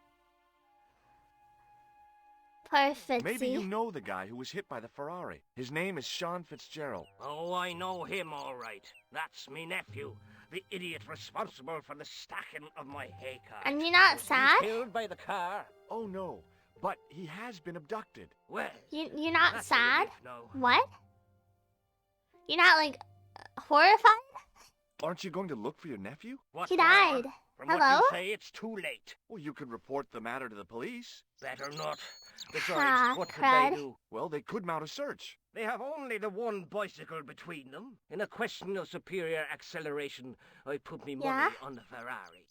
Poor Fitzy. Maybe you know the guy who was hit by the Ferrari. His name is Sean Fitzgerald. Oh, I know him all right. That's me nephew, the idiot responsible for the stacking of my hay cart. And you're not Was he sad? killed by the car? Oh, no. But he has been abducted. Well, You're not that's a sad? relief now. What? You're not, like, horrified? Aren't you going to look for your nephew? What He for? died. From Hello? what you say, it's too late. Well, you could report the matter to the police. Better not. Ah, Besides, what could crud. they do? Well, they could mount a search. They have only the one bicycle between them. In a question of superior acceleration, I put me money Yeah? on the Ferrari.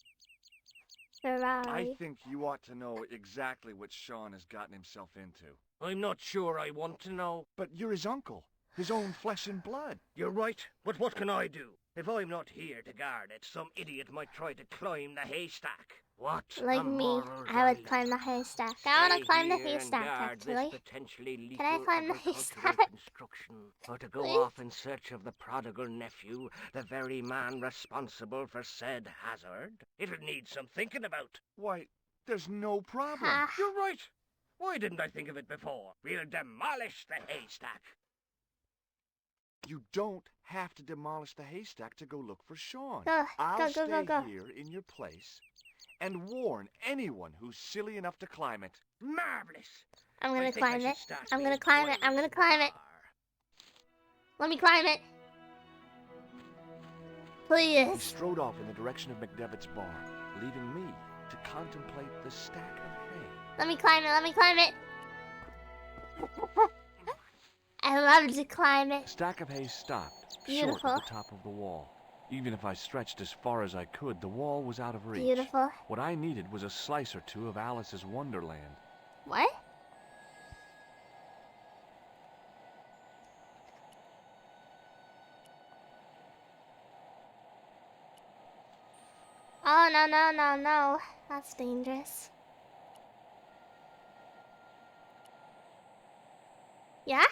Ferrari. I think you ought to know exactly what Sean has gotten himself into. I'm not sure I want to know. But you're his uncle. His own flesh and blood. You're right, but what can I do? If I'm not here to guard it, some idiot might try to climb the haystack. What? Like a me, moral I would dilemma. climb the haystack. I want Stay to climb the here and haystack, guard this actually. potentially lethal Can I climb the agricultural haystack? construction, or to go Please? off in search of the prodigal nephew, the very man responsible for said hazard? It'll need some thinking about. Why, there's no problem. Ah, You're right. Why didn't I think of it before? We'll demolish the haystack. You don't have to demolish the haystack to go look for Sean. Go, I'll go, stay go. here in your place and warn anyone who's silly enough to climb it. Marvelous. I'm I gonna think I climb should it. start I'm me gonna as climb it. quiet I'm gonna as climb you it. are. Let me climb it. He Please. strode off in the direction of McDevitt's bar, leaving me to contemplate the stack of hay. Let me climb it. Let me climb it. I love to climb The it. stack of hay stopped, Beautiful. short of the top of the wall. Even if I stretched as far as I could, the wall was out of reach. Beautiful. What I needed was a slice or two of Alice's Wonderland. What? Oh, no, no, no, no. That's dangerous. Yeah?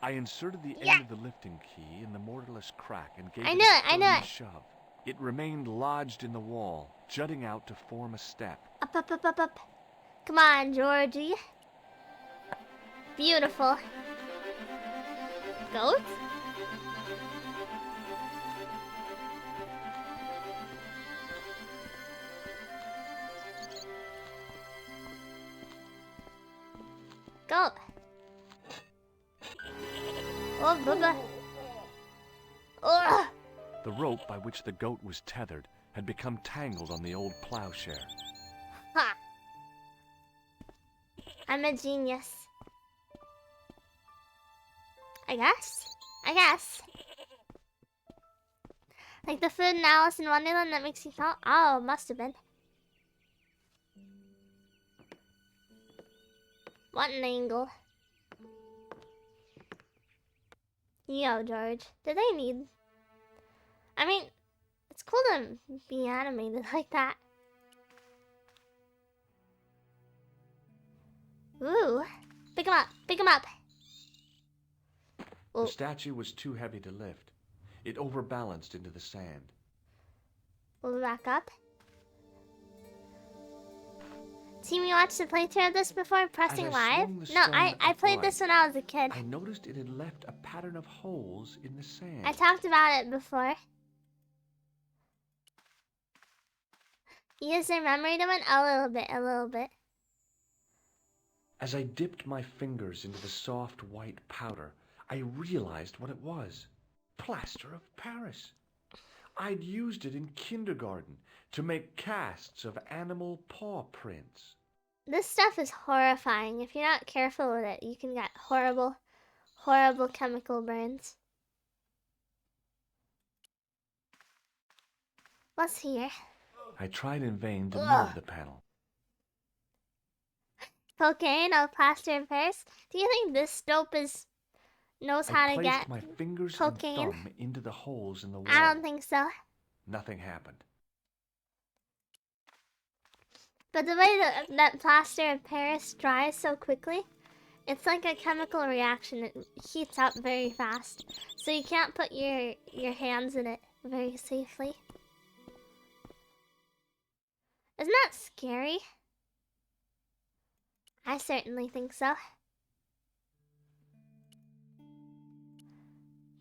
I inserted the Yeah. end of the lifting key in the mortarless crack and gave I it knew a it, I knew firm it. shove. It remained lodged in the wall, jutting out to form a step. Up, up, up, up, up. Come on, Georgie. Beautiful. Goat? Goat. Oh, Bubba. Ugh. The rope by which the goat was tethered had become tangled on the old plowshare. Ha. I'm a genius. I guess. Like the food in Alice in Wonderland that makes you fall? Oh, must have been. What an angle. Yo, George. Do they need... I mean, it's cool to be animated like that. Ooh. Pick him up. Pick him up. The statue was too heavy to lift. It overbalanced into the sand. We'll be back up. Team, you watched the playthrough of this before pressing As I live? swung the No, stone I played upright, this when I was a kid. I noticed it had left a pattern of holes in the sand. I talked about it before. Use their memory to win a little bit. As I dipped my fingers into the soft white powder, I realized what it was. Plaster of Paris. I'd used it in kindergarten to make casts of animal paw prints. This stuff is horrifying. If you're not careful with it, you can get horrible, horrible chemical burns. What's here? I tried in vain to move the panel. Cocaine or plaster of Paris? Do you think this dope knows how I to placed get my fingers cocaine? and thumb into the holes in the wall. I don't think so. Nothing happened. But the way that plaster of Paris dries so quickly, it's like a chemical reaction. It heats up very fast. So you can't put your hands in it very safely. Isn't that scary? I certainly think so.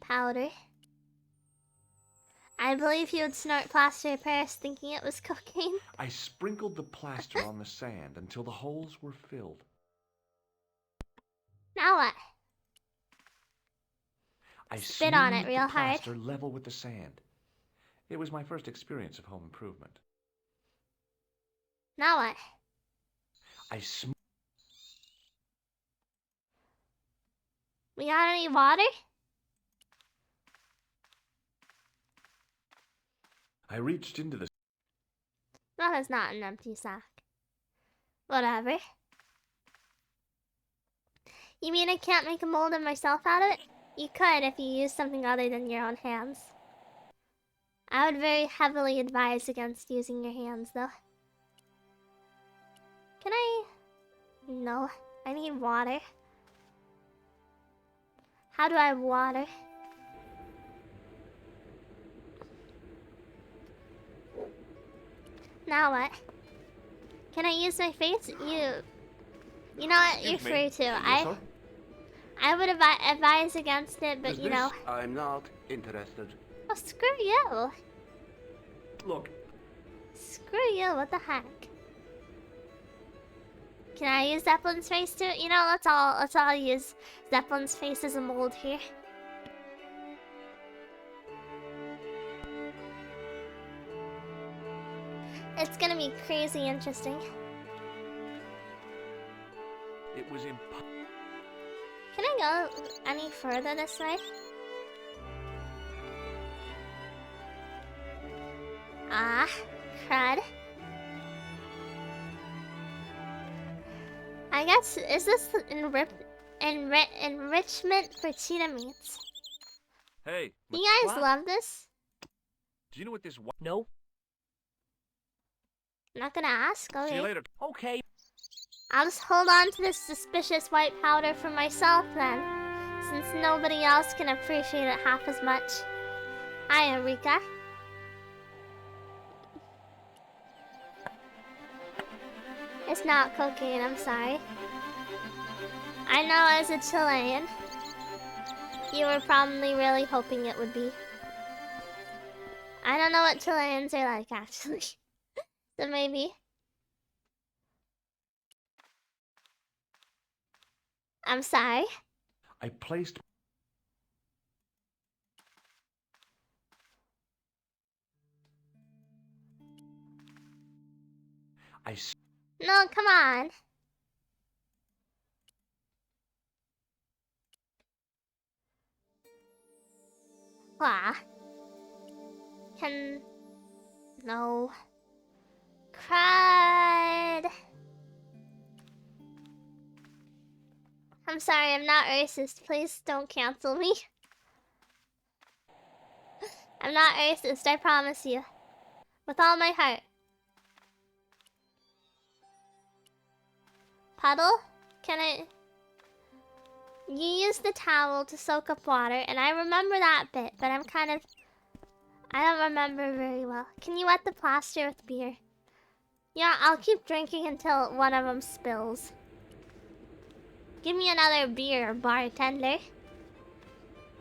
Powder. I believe he would snort plaster of Paris thinking it was cocaine. I sprinkled the plaster on the sand until the holes were filled. Now what? I Spit on it smoothed real the hard. plaster level with the sand. It was my first experience of home improvement. Now what? We got any water? I reached into the That is not an empty sack. Whatever. You mean I can't make a mold of myself out of it? You could if you used something other than your own hands. I would very heavily advise against using your hands, though. Can I... No, I need water. How do I have water? Now what? Can I use my face? You know what? You're free to. I would advise against it, but you know. I'm not interested. Oh, screw you. Look, Screw you. What the heck? Can I use Zeppelin's face too? You know, let's all use Zeppelin's face as a mold here. It's gonna be crazy interesting. It was impossible. Can I go any further this way? Ah, crud. I guess, is this enrichment for cheetah meats? Hey, You guys love this? do you know what this No. Not gonna ask? See you Okay. later. Okay. I'll just hold on to this suspicious white powder for myself then, since nobody else can appreciate it half as much. Hi, Eureka. It's not cocaine, I'm sorry. I know as a Chilean, you were probably really hoping it would be. I don't know what Chileans are like, actually. So maybe. I'm sorry. I placed... No, come on. Wah. No. Crud. I'm sorry, I'm not racist. Please don't cancel me. I'm not racist, I promise you. With all my heart. Puddle? Can I... You use the towel to soak up water, and I remember that bit, but I don't remember very well. Can you wet the plaster with beer? Yeah, I'll keep drinking until one of them spills. Give me another beer, bartender.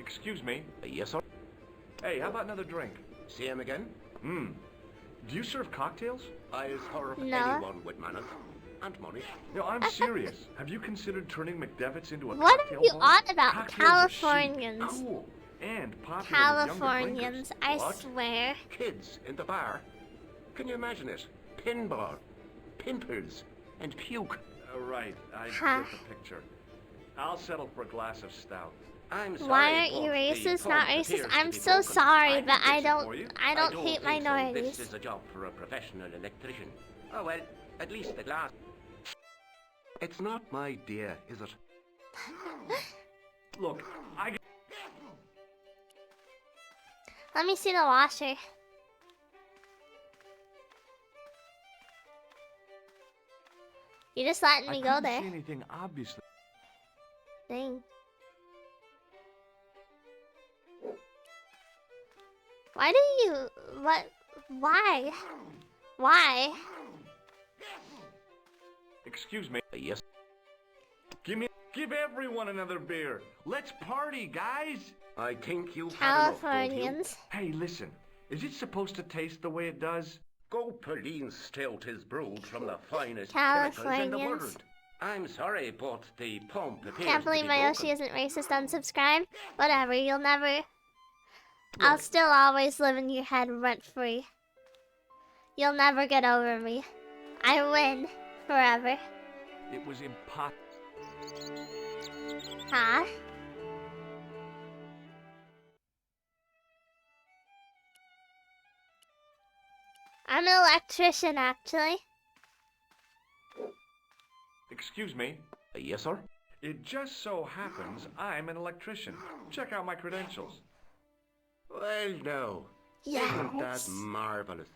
Excuse me. Yes, sir. Hey, how about another drink? See him again? Do you serve cocktails? I'll serve No. anyone with manners and money. No, I'm serious. Have you considered turning McDevitt's into a What are cocktail you bar? on about? Cocktails are chic, Californians. cool, and popular with younger Californians, drinkers. I What? swear. Kids in the bar. Can you imagine it? Pinball, pimples, and puke. Right, I Huh. get the picture. I'll settle for a glass of stout. I'm sorry. Why aren't but you the racist? pump Not appears racist? to I'm be so broken. sorry, I but can I fix it don't for you. I don't hate think so. minorities. This is a job for a professional electrician. Oh well, at least the glass. It's not my dear, is it? Look, Let me see the washer. You're just letting I me couldn't go there. see anything obviously. Dang. Why do you... What? Why? Why? Excuse me. Yes. Give everyone another beer. Let's party, guys. I think you've had enough, don't you? Californians. Hey, listen. Is it supposed to taste the way it does? Gopaline stout is brewed from the finest chemicals in the Californians. world. I'm sorry, but the pump appears Can't to be believe my broken. Yoshi isn't racist. Unsubscribe. Whatever, you'll never... I'll still always live in your head rent-free. You'll never get over me. I win. Forever. It was impossible. Huh? I'm an electrician, actually. Excuse me. Yes, sir? It just so happens I'm an electrician. Check out my credentials. Well, no. Isn't that Yes. marvellous?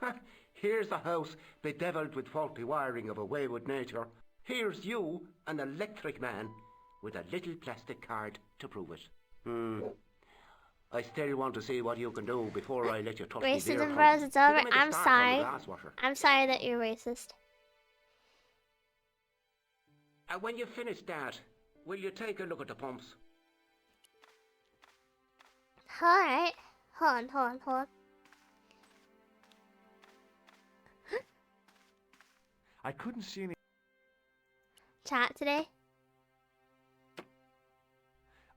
Ha, here's a house bedevilled with faulty wiring of a wayward nature. Here's you, an electric man, with a little plastic card to prove it. I still want to see what you can do before I let you touch me beer Racism pump. bros, it's over. Give me the I'm start on the sorry. glass washer. I'm sorry that you're racist. When you finish that, will you take a look at the pumps? Alright. Hold on. I couldn't see any. Chat today?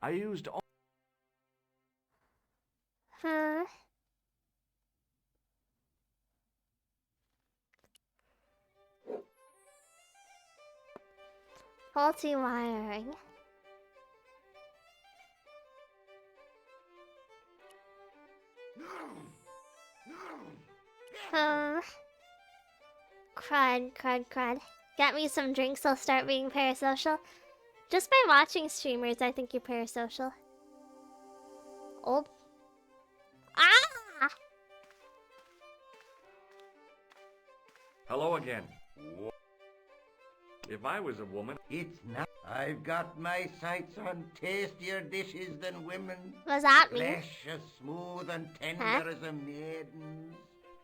I used all. Faulty wiring. Crud. Get me some drinks, I'll start being parasocial. Just by watching streamers, I think you're parasocial. Old. Ah! Hello again. If I was a woman, It's not. I've got my sights on tastier dishes than women. What's that mean? Flesh as smooth and tender Huh? as a maiden's.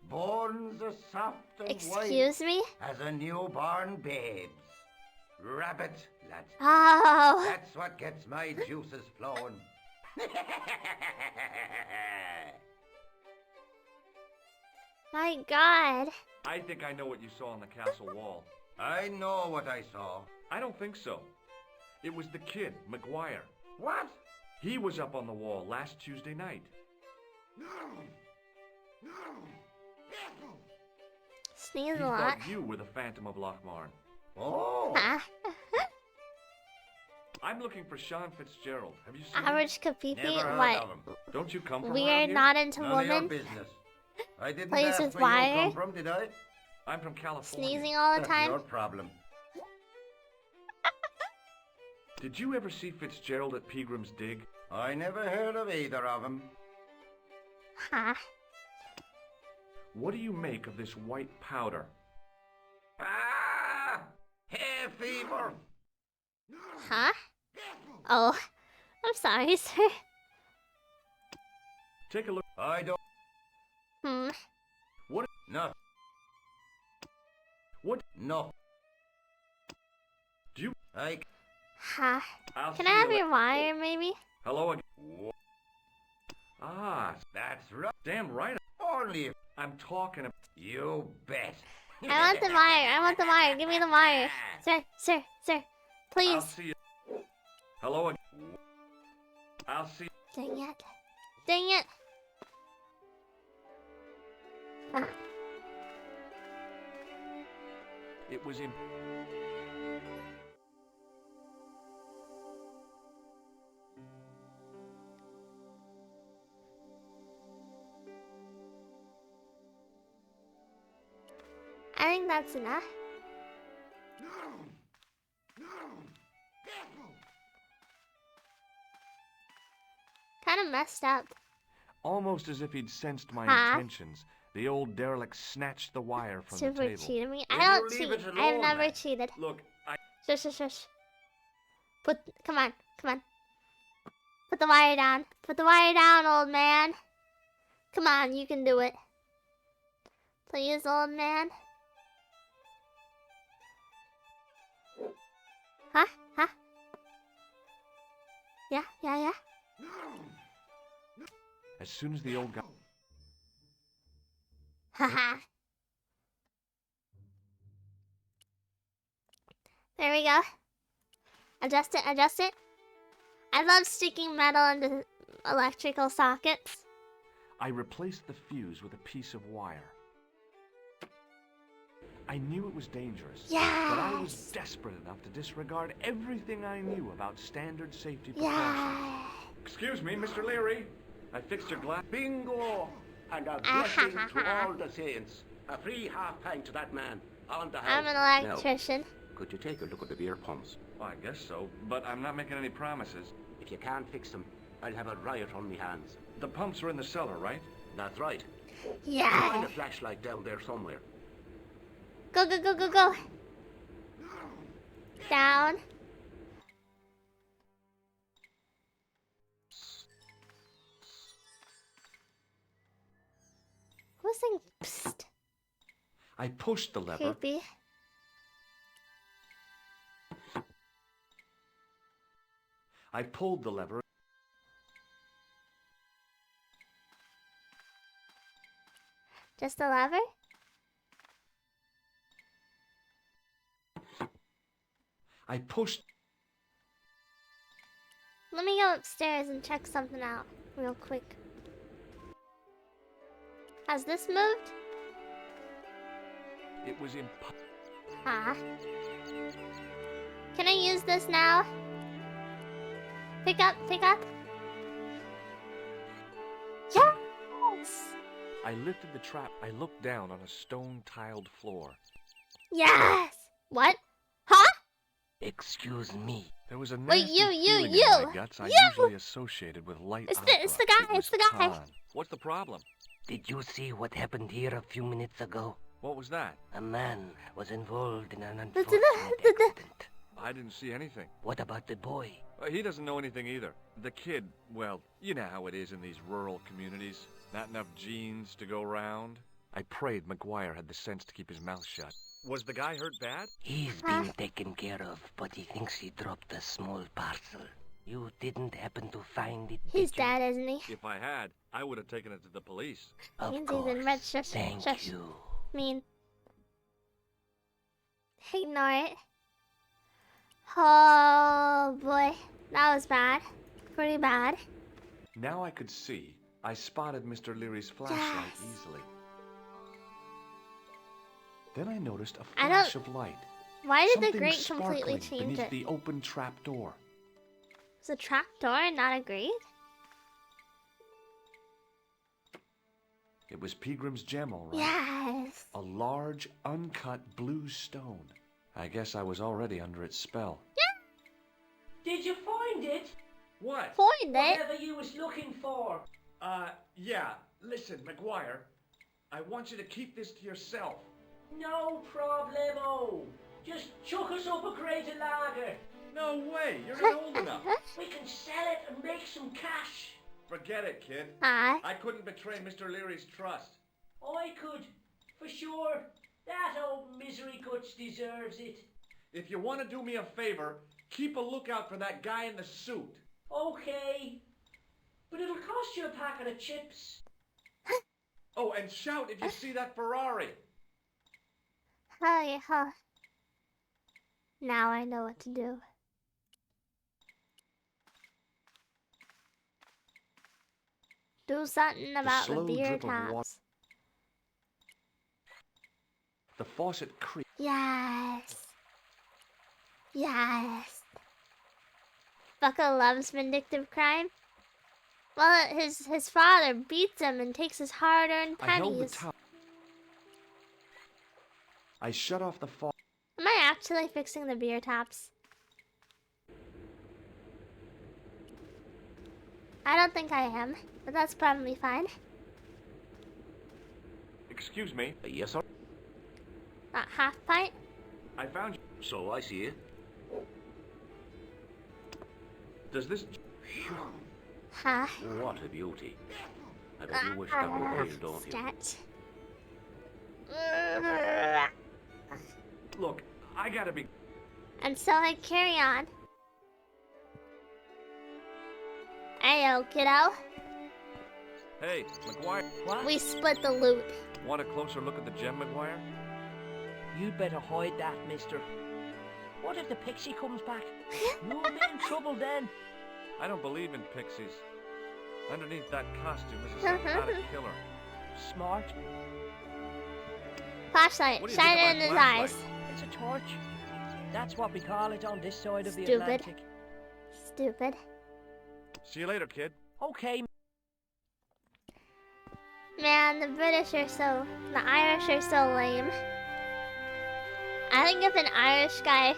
Bones as soft and Excuse me? white as a newborn babe's. Rabbit, lads. Oh. That's what gets my juices flowing. My God. I think I know what you saw on the castle wall. I know what I saw. I don't think so. It was the kid, McGuire. What? He was up on the wall last Tuesday night. Sneeze He a lot. thought you were the Phantom of Lochmarn. Oh. Huh? I'm looking for Sean Fitzgerald. Have you seen him? Average Kapipi? Never heard What? of him. Don't you come from We're around here? not into None of your women? business. I didn't Plays ask with where you wire? come from, did I? I'm from California. Sneezing all the That's time? your problem. Did you ever see Fitzgerald at Peagram's Dig? I never heard of either of them. Huh? What do you make of this white powder? Ah! Hay fever! Huh? Oh. I'm sorry, sir. Take a look. I don't. Hmm. No. What? No. Do you? I. Huh? I'll Can see I have you your wire, maybe? Hello again. Ah, That's right. damn right. Only if I'm talking about. you bet. I want the wire. I want the wire. Give me the wire. Sir, sir, sir. I'll Please. see you. Hello again. I'll see. Dang it. Dang it. Ah. It was in. I think that's enough. Kind of messed up. Almost as if he'd sensed my Huh? intentions, the old derelict snatched the wire from the Super table. cheated me. Will I don't you cheat. leave it I have alone, never man? cheated. Look, Shush, shush, shush. Come on, come on. Put the wire down. Put the wire down, old man. Come on, you can do it. Please, old man. Huh? Huh? Yeah, yeah, yeah. as soon as the old guy. Haha. There we go. Adjust it, adjust it. I love sticking metal into electrical sockets. I replaced the fuse with a piece of wire. I knew it was dangerous, but I was Yes. desperate enough to disregard everything I knew about standard safety precautions. Yeah. Excuse me, Mr. Leary. I fixed your glass. Bingo! And a blessing to all the saints. A free half pint to that man. On the house. I'm an Now, electrician. could you take a look at the beer pumps? Well, I guess so, but I'm not making any promises. If you can't fix them, I'll have a riot on me hands. The pumps are in the cellar, right? That's right. Find Yeah. a flashlight down there somewhere. Go, go, go, go, go. Down. Who's saying psst? I pushed the lever. Creepy. I pulled the lever. Just a lever? I pushed. Let me go upstairs and check something out real quick. Has this moved? It was in. Ah. Can I use this now? Pick up, pick up. Yes! I lifted the trap. I looked down on a stone-tiled floor. Yes! What? Huh? Excuse me. There was a Wait, nasty you, feeling you! in my guts I You! usually associated with light It's opera. the guy, It it's was the guy. Khan. What's the problem? Did you see what happened here a few minutes ago? What was that? A man was involved in an That's unfortunate the- accident. I didn't see anything. What about the boy? He doesn't know anything either. The kid, well, you know how it is in these rural communities. Not enough genes to go round. I prayed McGuire had the sense to keep his mouth shut. Was the guy hurt bad? He's been taken care of, but he thinks he dropped a small parcel. You didn't happen to find it, He's did you? dead, isn't he? If I had, I would have taken it to the police. Of Means he's course. in red. Shush, Thank shush. you. Mean. Ignore it. Oh boy, that was bad. Pretty bad. Now I could see. I spotted Mr. Leary's flashlight Yes. easily. Then I noticed a I flash don't- of light. Why did the Something grate completely sparkling change beneath it? the open trap door. It's a trapdoor, not a grate? It was Peagram's gem, all right. Yes. A large, uncut blue stone. I guess I was already under its spell. Did you find it? What? Find it. Whatever you was looking for. Yeah. Listen, McGuire. I want you to keep this to yourself. No problemo. Just chuck us up a crate of lager. No way. You're not old enough. We can sell it and make some cash. Forget it, kid. Hi. I couldn't betray Mr. Leary's trust. I could, for sure. That old misery guts deserves it. If you want to do me a favor, keep a lookout for that guy in the suit. Okay. But it'll cost you a packet of chips. Oh, and shout if you see that Ferrari. Oh yeah. Huh. Now I know what to do. Do something about the slow beer drip of water. tops. The faucet creaked. Yes. Yes. Bucka loves vindictive crime. Well, his father beats him and takes his hard-earned I held the pennies. towel. I shut off the faucet. Am I actually fixing the beer tops? I don't think I am, but that's probably fine. Excuse me. Yes, sir. Not half pint? I found you. So I see it. Does this... Huh? What a beauty. I bet you wish that were real, don't you? Stat. Look, I gotta be... And so I carry on. Ayo, kiddo. Hey, McGuire. What? We split the loot. Want a closer look at the gem, McGuire? You'd better hide that, mister. What if the pixie comes back? You'll be in trouble then. I don't believe in pixies. Underneath that costume is a psychotic killer. Smart. Flashlight. What do you Shine think it in of his my eyes. flashlight? It's a torch. That's what we call it on this side of the Stupid. Atlantic. Stupid. See you later, kid. Okay, Man, the British are so... The Irish are so lame. I think if an Irish guy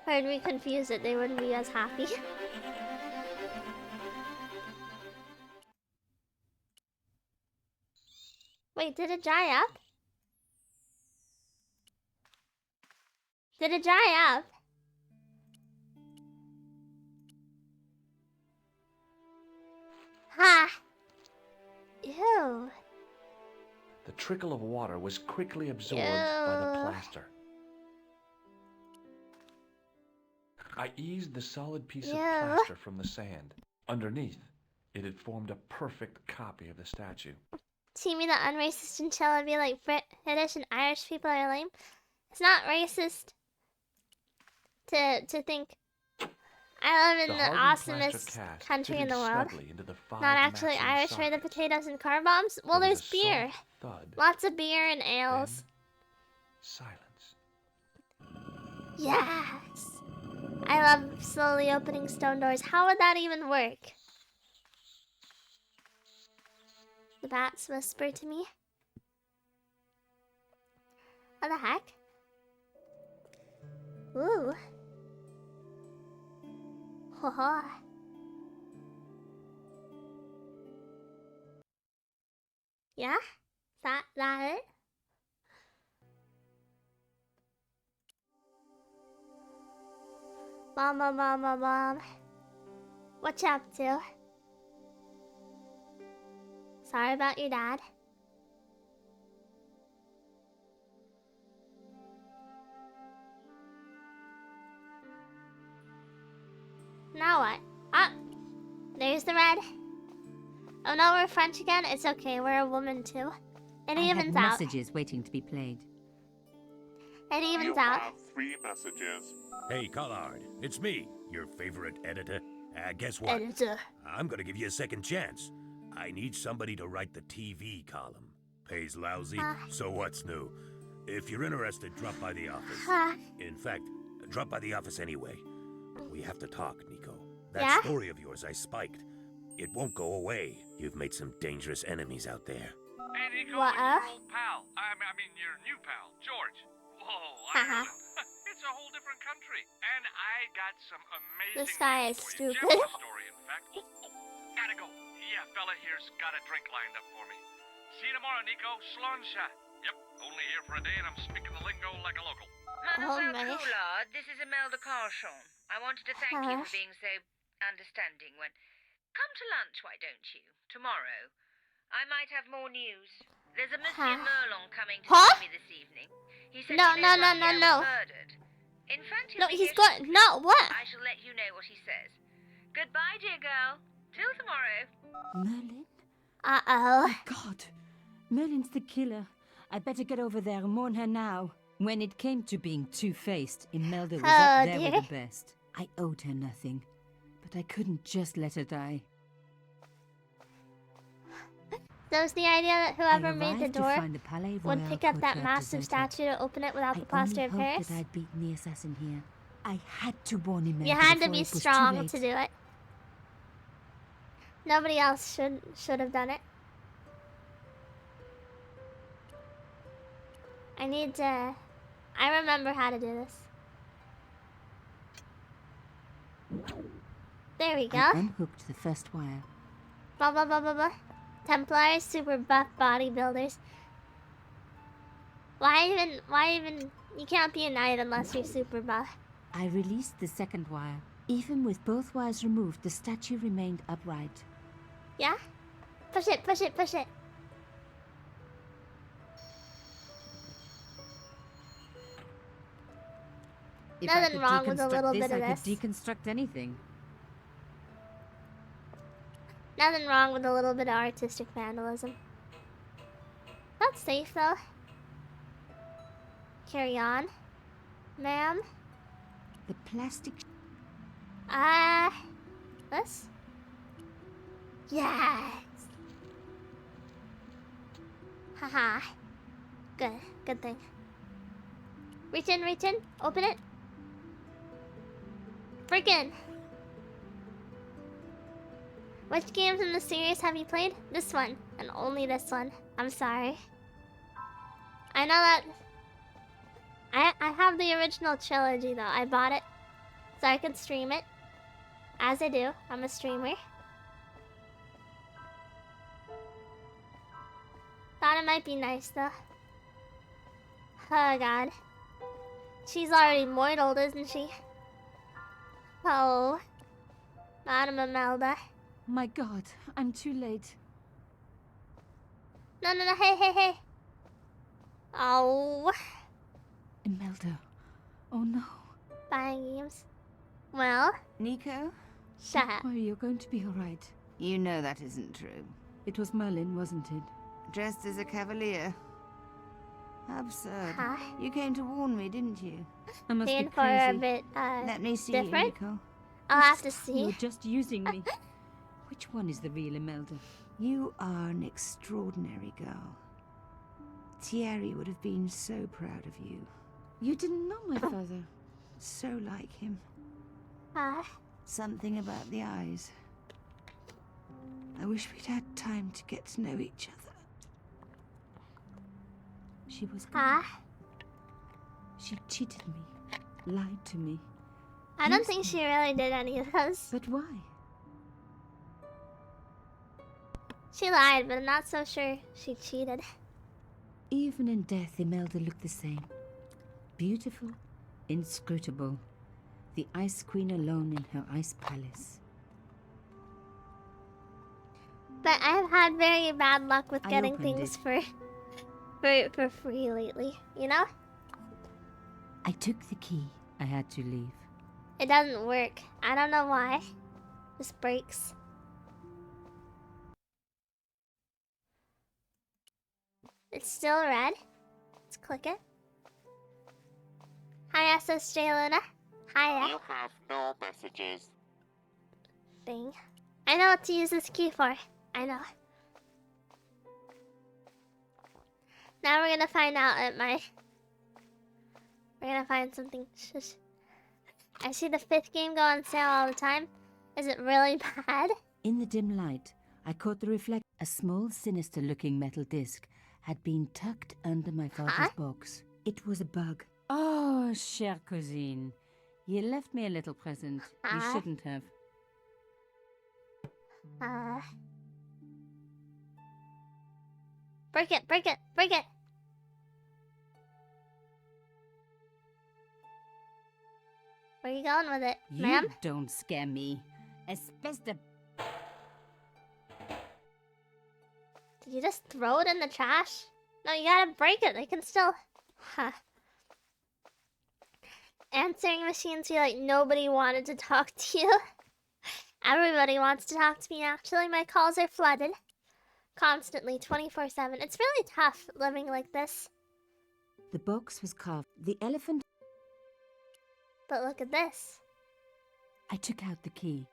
heard me confuse it, they wouldn't be as happy. Wait, did it dry up? Did it dry up? Ha! Ew. The trickle of water was quickly absorbed by the Ew. plaster. I eased the solid piece of Ew. plaster from the sand. Underneath, it had formed a perfect copy of the statue. See me the unracist chinchilla be like British and Irish people are lame? It's not racist to think I live in the hardened plaster awesomest cast country in fitted the world. snugly into the 5 Not actually matching Irish for the sockets. potatoes and car bombs. Well, There was there's a beer. soft thud, Lots of beer and then ales. silence. Yes. I love slowly opening stone doors. How would that even work? The bats whisper to me. What the heck? Ooh. Ho ho. Yeah? That it? Mom. What you up to? Sorry about your dad. Now what? Ah! There's the red. Oh no, we're French again? It's okay, we're a woman too. It evens out. Messages waiting to be played. It evens You out. have 3 messages. Hey, Collard, it's me, your favorite editor. Guess what? Editor. I'm gonna give you a second chance. I need somebody to write the TV column. Pays lousy, so what's new? If you're interested, drop by the office. In fact, drop by the office anyway. We have to talk, Nico. That story of yours I spiked. It won't go away. You've made some dangerous enemies out there. Hey, Nico, it's your old pal. I mean, your new pal, George. Whoa, Ireland. It's a whole different country. And I got some amazing This guy is news for you. stupid. Gemma's story, in fact. Gotta go. Yeah, fella here's got a drink lined up for me. See you tomorrow, Nico. Slonsha. Yep, only here for a day and I'm speaking the lingo like a local. Mademoiselle Coulard, this is Imelda Carchon. I wanted to thank you for being so understanding when... Come to lunch, why don't you? Tomorrow. I might have more news. There's a Monsieur Merlon coming to see me this evening. He said No. murdered. In fact, No, he's got... No, what? I shall let you know what he says. Goodbye, dear girl. Till tomorrow. Merlin? Uh-oh. Oh, God. Merlin's the killer. I better get over there and warn her now. When it came to being two-faced, Imelda was up there with the best. I owed her nothing, but I couldn't just let her die. So it's the idea that whoever made the arrived to door find the Palais would Royal pick up that courtyard massive deserted. statue to open it without the I plaster only of hoped Paris. that I'd beaten the assassin here. I had to warn Imelda You had to before be it was too strong late. to do it. Nobody else should have done it. I remember how to do this. There we go. I unhooked the first wire. Blah. Templars, super buff bodybuilders. Why even, you can't be a knight unless you're super buff. I released the second wire. Even with both wires removed, the statue remained upright. Yeah? Push it. If Nothing I could wrong with a deconstruct little this, bit of I could this. deconstruct anything. Nothing wrong with a little bit of artistic vandalism. That's safe though. Carry on. Ma'am? The plastic... This? Yes! Haha. Good thing. Reach in, open it. Freaking! Which games in the series have you played? This one, and only this one. I'm sorry. I know that... I have the original trilogy though. I bought it so I could stream it. As I do. I'm a streamer. Thought it might be nice though. Oh god. She's already mortal, isn't she? Oh. Madam Imelda. My God, I'm too late. No, hey. Oh. Imelda. Oh no. Buying games. Well, Nico? shut up. Are you going to be alright? You know that isn't true. It was Merlin, wasn't it? Dressed as a cavalier. Absurd. Huh? You came to warn me, didn't you? I must Being be for a crazy. bit, Let me see different? you, Nico. I'll have to see. You're just using me. Which one is the real Imelda? You are an extraordinary girl. Thierry would have been so proud of you. You didn't know my father. So like him. Huh? Something about the eyes. I wish we'd had time to get to know each other. She was Huh? She cheated me, lied to me. I don't think she really did any of those. But why? She lied, but I'm not so sure she cheated. Even in death, Imelda looked the same. Beautiful, inscrutable. The Ice Queen alone in her ice palace. But I've had very bad luck with getting things for free lately, you know? I took the key. I had to leave. It doesn't work. I don't know why. Just breaks. It's still red. Let's click it. Hi, SSJ Luna. Hiya. You have no messages. Thing. I know what to use this key for. I know. Now we're gonna find out at my... We're gonna find something. Shush. I see the 5th game go on sale all the time. Is it really bad? In the dim light, I caught the reflect. A small, sinister-looking metal disc had been tucked under my father's box. It was a bug. Oh, chère cousine. You left me a little present. You shouldn't have. Break it, break it, break it! Where are you going with it, ma'am? You don't scare me. Espèce de... Did you just throw it in the trash? No, you gotta break it. They can still... Huh. Answering machines feel like nobody wanted to talk to you. Everybody wants to talk to me, actually. My calls are flooded. Constantly, 24/7. It's really tough living like this. The box was carved. The elephant... But look at this. I took out the key.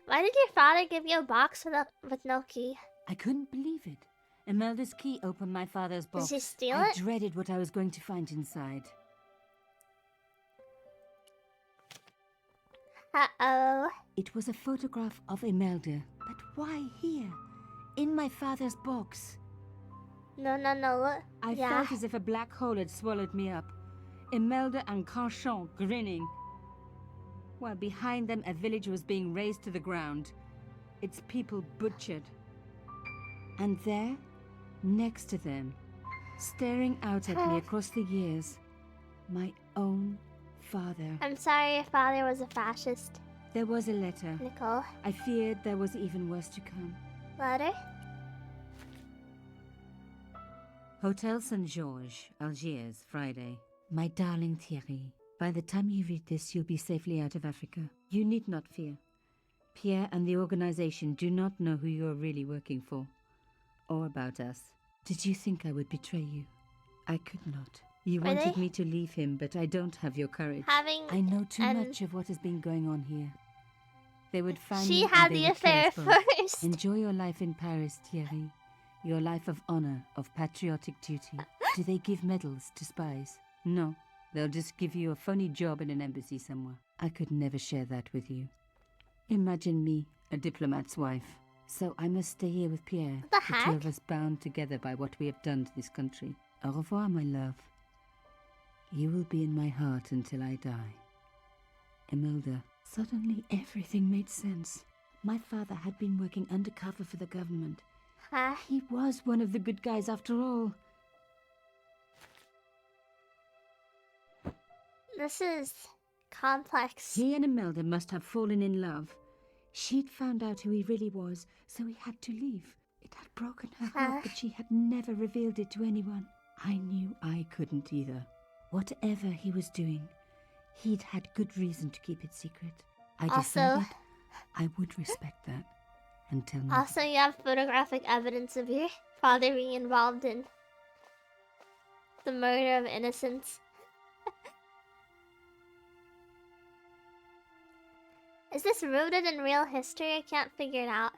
Why did your father give you a box with no key? I couldn't believe it. Imelda's key opened my father's box. Did she steal I it? dreaded what I was going to find inside. Uh-oh. It was a photograph of Imelda. But why here? In my father's box. No, look. I felt as if a black hole had swallowed me up. Imelda and Carchon grinning. While behind them a village was being razed to the ground. Its people butchered. And there, next to them, staring out at me across the years, my own father. I'm sorry your father was a fascist. There was a letter. Nicole. I feared there was even worse to come. Letter? Hotel St. Georges, Algiers, Friday. My darling Thierry, by the time you read this, you'll be safely out of Africa. You need not fear. Pierre and the organization do not know who you're really working for. Or about us. Did you think I would betray you? I could not. You wanted me to leave him, but I don't have your courage. I know too much of what has been going on here. They would find me. She had the affair first. Enjoy your life in Paris, Thierry. Your life of honor, of patriotic duty. Do they give medals to spies? No. They'll just give you a phony job in an embassy somewhere. I could never share that with you. Imagine me, a diplomat's wife. So I must stay here with Pierre. The two of us bound together by what we have done to this country. Au revoir, my love. You will be in my heart until I die. Imelda, suddenly everything made sense. My father had been working undercover for the government. He was one of the good guys after all. This is complex. He and Imelda must have fallen in love. She'd found out who he really was, so he had to leave. It had broken her heart, but she had never revealed it to anyone. I knew I couldn't either. Whatever he was doing, he'd had good reason to keep it secret. I decided I would respect that until now. Also, you have photographic evidence of your father being involved in the murder of innocents. Is this rooted in real history? I can't figure it out.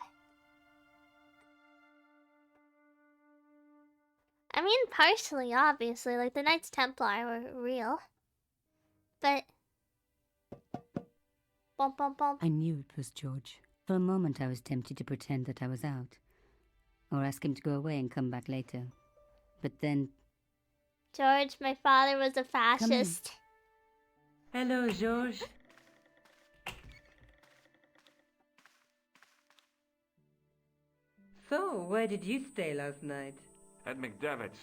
I mean, partially, obviously. Like, the Knights Templar were real. But... Bum, bum, bum. I knew it was George. For a moment I was tempted to pretend that I was out. Or ask him to go away and come back later. But then... George, my father was a fascist. Hello, George. So, where did you stay last night? At McDevitt's.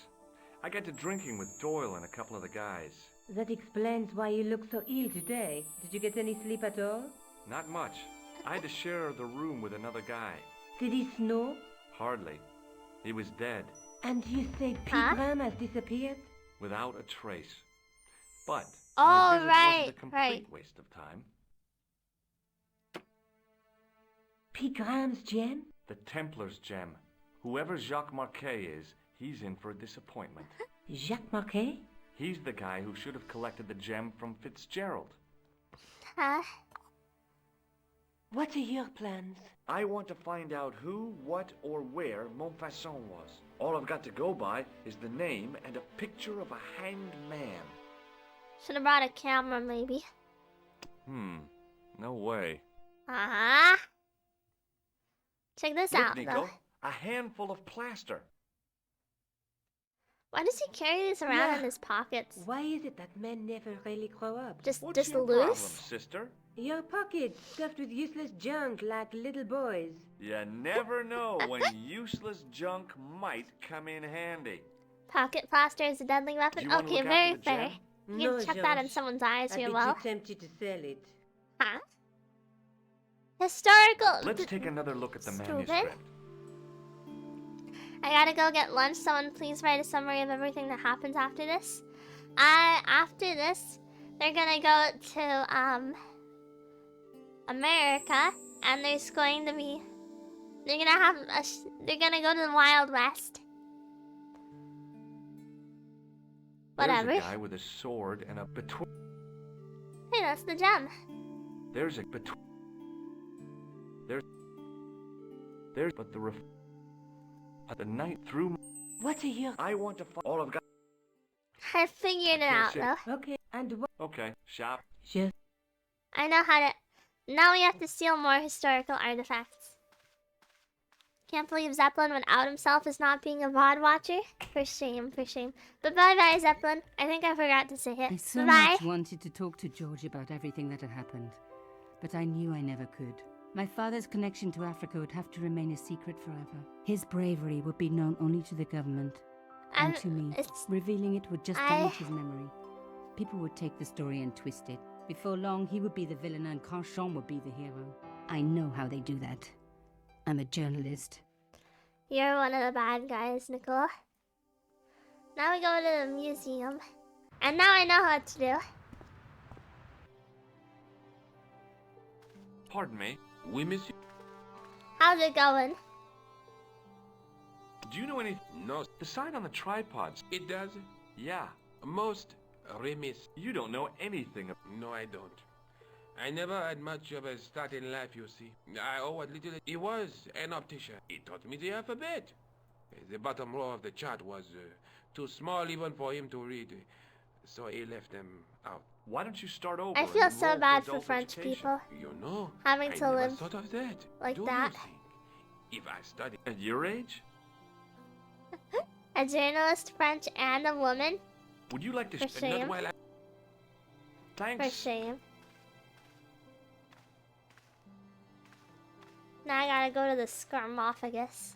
I got to drinking with Doyle and a couple of the guys. That explains why you look so ill today. Did you get any sleep at all? Not much. I had to share the room with another guy. Did he snore? Hardly. He was dead. And you say Pete Graham has disappeared? Without a trace. But Oh, my visit right, wasn't a complete waste of time. Pete Graham's gem? The Templar's gem. Whoever Jacques Marquet is, he's in for a disappointment. Jacques Marquet? He's the guy who should have collected the gem from Fitzgerald. Huh? What are your plans? I want to find out who, what, or where Montfaucon was. All I've got to go by is the name and a picture of a hanged man. Should have brought a camera, maybe. No way. Check this Look, out, Nico, though. a handful of plaster. Why does he carry these around in his pockets? Why is it that men never really grow up? Just What's your loose? problem, sister? Your pockets stuffed with useless junk like little boys. You never know when useless junk might come in handy. Pocket plaster is a deadly weapon? You wanna Okay, look very after the fair. gem? You No, can chuck that in George. someone's eyes I'd real be well. too tempted to sell it. Huh? Historical. Let's take another look at the Stupid. manuscript. I gotta go get lunch. Someone please write a summary of everything that happens after this. After this, they're gonna go to, America, and there's going to be, they're gonna go to the Wild West. Whatever. There's a guy with a sword and a Hey, that's the gem. There's a There's but the night through. What are your... I want to find all I've got. I figured it out, sit. though. Okay, and what... Okay, shop. Sure. I know how to... Now we have to steal more historical artifacts. Can't believe Zeppelin would out himself as not being a VOD watcher. For shame, for shame. But bye-bye, Zeppelin. I think I forgot to say it. I so Bye-bye. much wanted to talk to George about everything that had happened, but I knew I never could. My father's connection to Africa would have to remain a secret forever. His bravery would be known only to the government and to me. Revealing it would just damage his memory. People would take the story and twist it. Before long, he would be the villain and Carchon would be the hero. I know how they do that. I'm a journalist. You're one of the bad guys, Nicole. Now we go to the museum. And now I know what to do. Pardon me. We miss you. How's it going? Do you know anything? No. The sign on the tripods. It does? Yeah. Most remiss. You don't know anything. No, I don't. I never had much of a start in life, you see. I owe what little... He was an optician. He taught me the alphabet. The bottom row of the chart was too small even for him to read. So he left them out. Why don't you start over? I and feel so enroll bad for adult French education? people. You know, Having I to never live thought of that. like Do that. You think? If I studied... At your age? A journalist, French, and a woman? Would you like to... For shame. Not while I... Thanks. For shame. Now I gotta go to the Scarmophagus.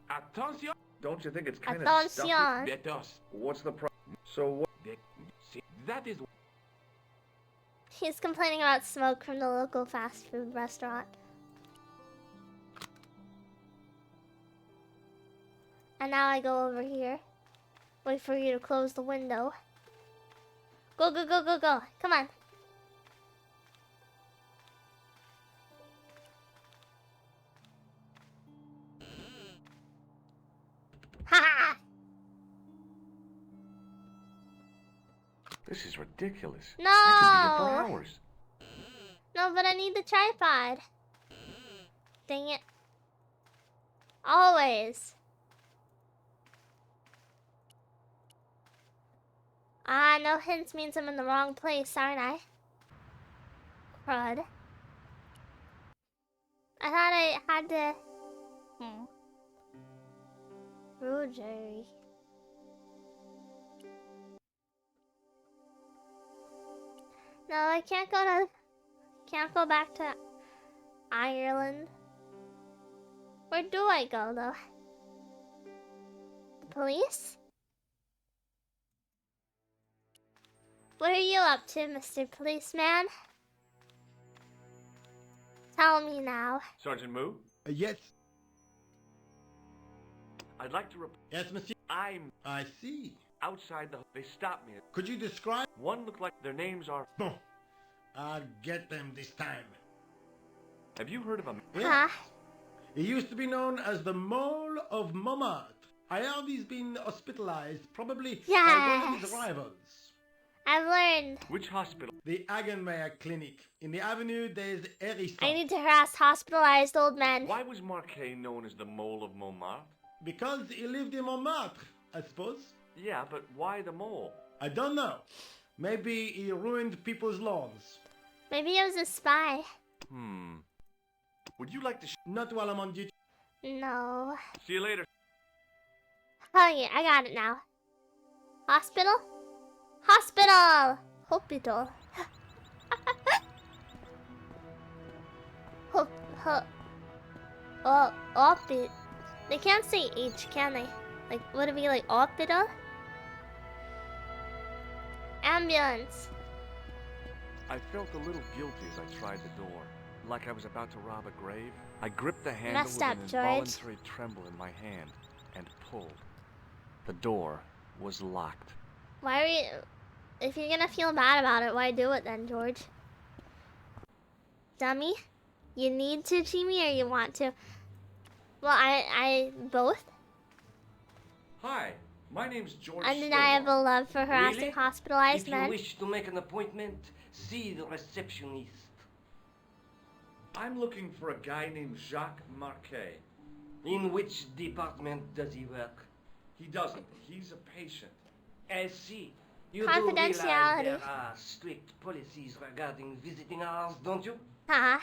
Attention! Don't you think it's kind of Attention. stuffy? Let us. What's the problem? So what? See, that is... He's complaining about smoke from the local fast food restaurant. And now I go over here. Wait for you to close the window. Go, go, go, go, go. Come on. Ha! This is ridiculous. No! I could be here for hours. No, but I need the tripod. Dang it. Always. Ah, no hints means I'm in the wrong place, aren't I? Crud. I thought I had to... Rude Jerry. No, I can't go back to Ireland. Where do I go though? The police? What are you up to, Mr. Policeman? Tell me now. Sergeant Moo? Yes. I'd like to Yes, monsieur. I see. outside the... They stopped me. Could you describe? One looked like their names are... Bon. I'll get them this time. Have you heard of them? Yes. He used to be known as the Mole of Montmartre. I heard he's been hospitalized, probably by one of his rivals. I've learned. Which hospital? The Hagenmeyer Clinic. In the avenue, there's Hérisson. I need to harass hospitalized old men. Why was Marquet known as the Mole of Montmartre? Because he lived in Montmartre, I suppose. Yeah, but why the mole? I don't know. Maybe he ruined people's lawns. Maybe he was a spy. Would you like to... Not while I'm on duty. No. See you later. Oh yeah, I got it now. Hospital? Hospital! Hospital. Hospital. They can't say H, can they? Like, would it be like hospital? Ambulance. I felt a little guilty as I tried the door, like I was about to rob a grave. I gripped the handle Messed with up, an George. involuntary tremble in my hand and pulled. The door was locked. Why are you... If you're gonna feel bad about it, why do it then, George? Dummy? You need to cheat me or you want to? Well, I both. Hi, my name's George Undeniable love for harassing Really? hospitalized If you men. wish to make an appointment, see the receptionist. I'm looking for a guy named Jacques Marquet. In which department does he work? He doesn't. He's a patient. I see. You do realize Confidentiality. there are strict policies regarding visiting hours, don't you? Huh?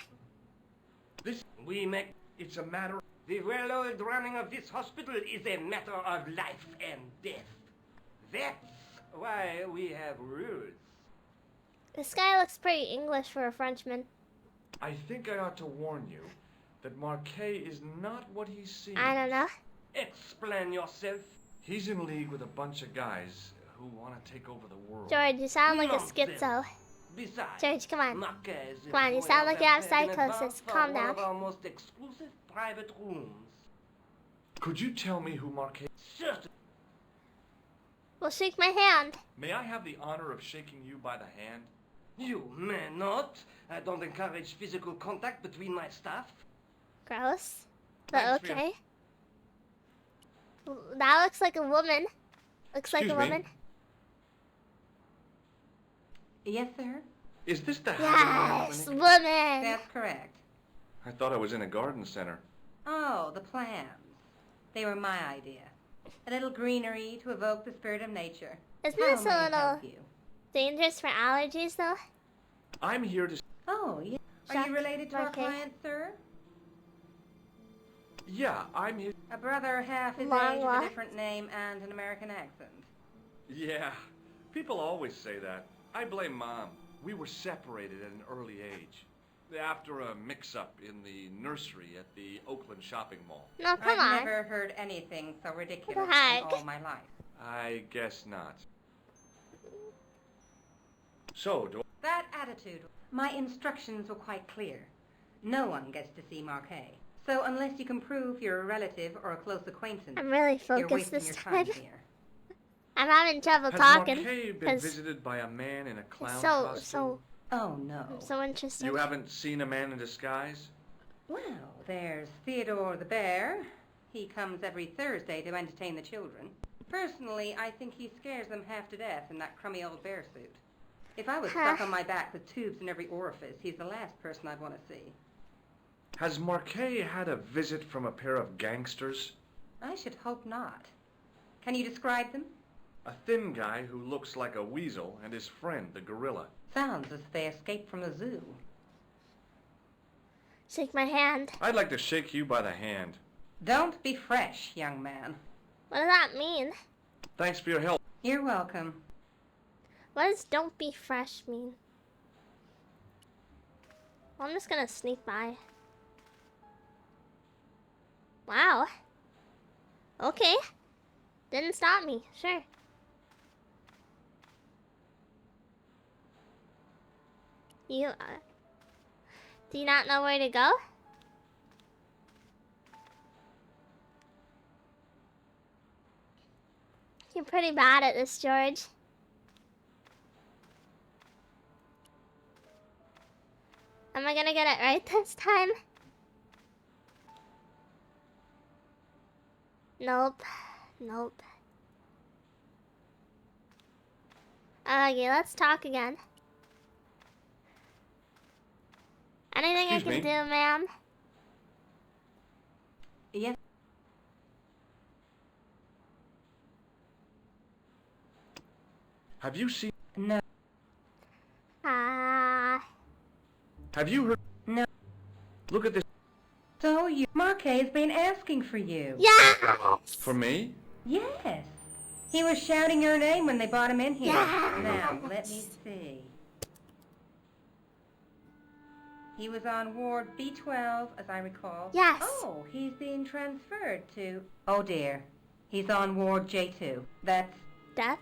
We make... It's a matter... The well-oiled running of this hospital is a matter of life and death. That's why we have rules. This guy looks pretty English for a Frenchman. I think I ought to warn you that Marquet is not what he seems. I don't know. Explain yourself. He's in league with a bunch of guys who want to take over the world. George, you sound like a Nonsense. schizo. Besides, George, come on. Marquez Come on, you sound like you have psychosis. Calm One down. of our most exclusive private rooms. Could you tell me who Marquet... Certainly. Well, shake my hand. May I have the honor of shaking you by the hand? You may not. I don't encourage physical contact between my staff. Gross. But Thanks for your- okay. That looks like a woman. Looks like a Excuse me? woman. Yes, sir? Is this the Yes, Hagenmeyer Clinic? woman. That's correct. I thought I was in a garden center. Oh, the plans. They were my idea. A little greenery to evoke the spirit of nature. Isn't How this may I a little help you? dangerous for allergies, though? I'm here to... Oh, yeah. Are Jacques you related to our Marquet. client, sir? Yeah, I'm here... A brother half his Long age with walk. a different name and an American accent. Yeah, people always say that. I blame Mom. We were separated at an early age. After a mix-up in the nursery at the Oakland shopping mall. No, come I've on. never heard anything so ridiculous in heck? all my life. I guess not. So, do That attitude. My instructions were quite clear. No one gets to see Marquet. So unless you can prove you're a relative or a close acquaintance, I'm really you're focused wasting this your time. time here. I'm having trouble Has talking. Marquet been 'cause visited by a man in a clown so, costume? so, Oh, no. I'm so interested. You haven't seen a man in disguise? Well, there's Theodore the Bear. He comes every Thursday to entertain the children. Personally, I think he scares them half to death in that crummy old bear suit. If I was stuck on my back with tubes in every orifice, he's the last person I'd want to see. Has Marquet had a visit from a pair of gangsters? I should hope not. Can you describe them? A thin guy who looks like a weasel and his friend, the gorilla. Sounds as if they escaped from the zoo. Shake my hand. I'd like to shake you by the hand. Don't be fresh, young man. What does that mean? Thanks for your help. You're welcome. What does don't be fresh mean? Well, I'm just gonna sneak by. Wow. Okay. Didn't stop me, sure. You, do you not know where to go? You're pretty bad at this, George. Am I gonna get it right this time? Nope. Nope. Okay, let's talk again. Anything I can do, ma'am? Yes. Have you seen... No. Have you heard... No. Look at this. So, Marquet's been asking for you. Yes! For me? Yes. He was shouting your name when they brought him in here. Yes! Now, let me see. He was on Ward B12, as I recall. Yes. Oh, he's being transferred to... Oh, dear. He's on Ward J2. That's... Death?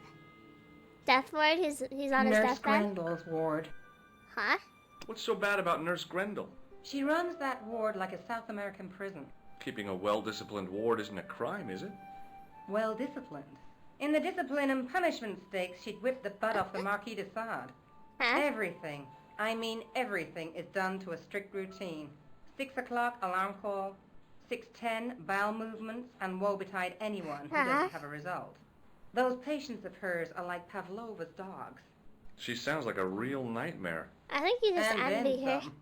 Death ward? He's on his Nurse deathbed? Grendel's ward. Huh? What's so bad about Nurse Grendel? She runs that ward like a South American prison. Keeping a well-disciplined ward isn't a crime, is it? Well disciplined. In the discipline and punishment stakes, she'd whip the butt off the Marquis de Sade. Huh? Everything, I mean everything, is done to a strict routine. 6 o'clock alarm call, 6:10 bowel movements, and woe betide anyone who doesn't have a result. Those patients of hers are like Pavlova's dogs. She sounds like a real nightmare. I think you just And envy then her. some.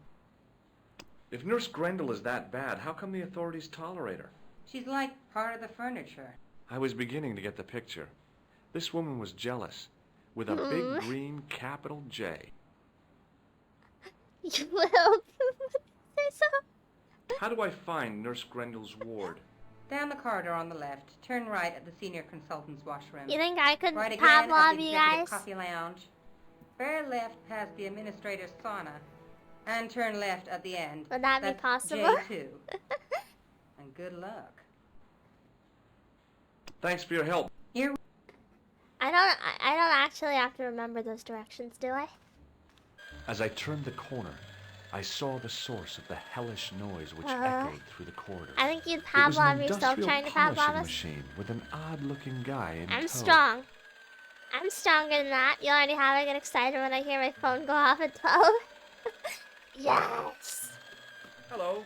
If Nurse Grendel is that bad, how come the authorities tolerate her? She's like part of the furniture. I was beginning to get the picture. This woman was jealous, with a big green capital J. You will. Say so. How do I find Nurse Grendel's ward? Down the corridor on the left, turn right at the senior consultant's washroom. You think I could Right again at Pavlov the you executive guys? coffee lounge. Bear left past the administrator's sauna, and turn left at the end. Would that be That's possible? J2. And good luck. Thanks for your help. You're... I don't actually have to remember those directions, do I? As I turned the corner, I saw the source of the hellish noise which echoed through the corridor. I think you'd It was an Pavlov yourself industrial trying to polishing Pavlov us. machine with an odd-looking guy in I'm tow. strong. I'm stronger than that. You already have. I get excited when I hear my phone go off at 12. Yes. Hello.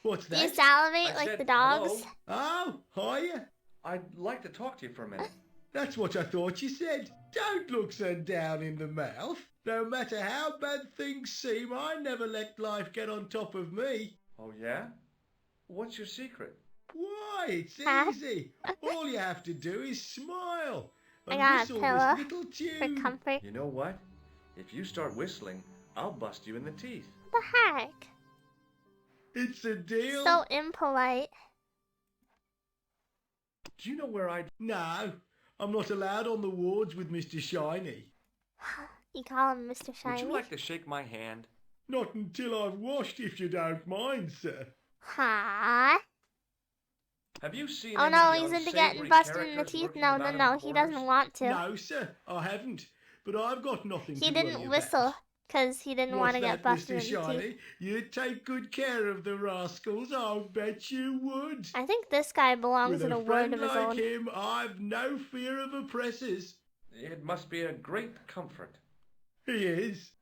What's Do that? you salivate like the dogs? Oh, hiya. I'd like to talk to you for a minute. That's what I thought you said. Don't look so down in the mouth. No matter how bad things seem, I never let life get on top of me. Oh, yeah? What's your secret? Why, it's easy. All you have to do is smile. I And got a whistle pillow this little for tune. comfort. You know what? If you start whistling, I'll bust you in the teeth. What the heck? It's a deal. So impolite. Do you know where I'd... No, I'm not allowed on the wards with Mr. Shiny. You call him Mr. Would Shiny? you like to shake my hand? Not until I've washed, if you don't mind, sir. Huh? Have you seen Oh any no, of the he's into unsavory getting busted in the characters teeth. lurking No, about in no, the he corners? doesn't want to. No, sir, I haven't. But I've got nothing He to didn't worry whistle about. because he didn't want to What's get that, busted Mr. in the Shiny? teeth. You'd take good care of the rascals, I'll bet you would. I think this guy belongs With in a a ward friend of his like own. him, I've no fear of oppressors. It must be a great comfort. He is.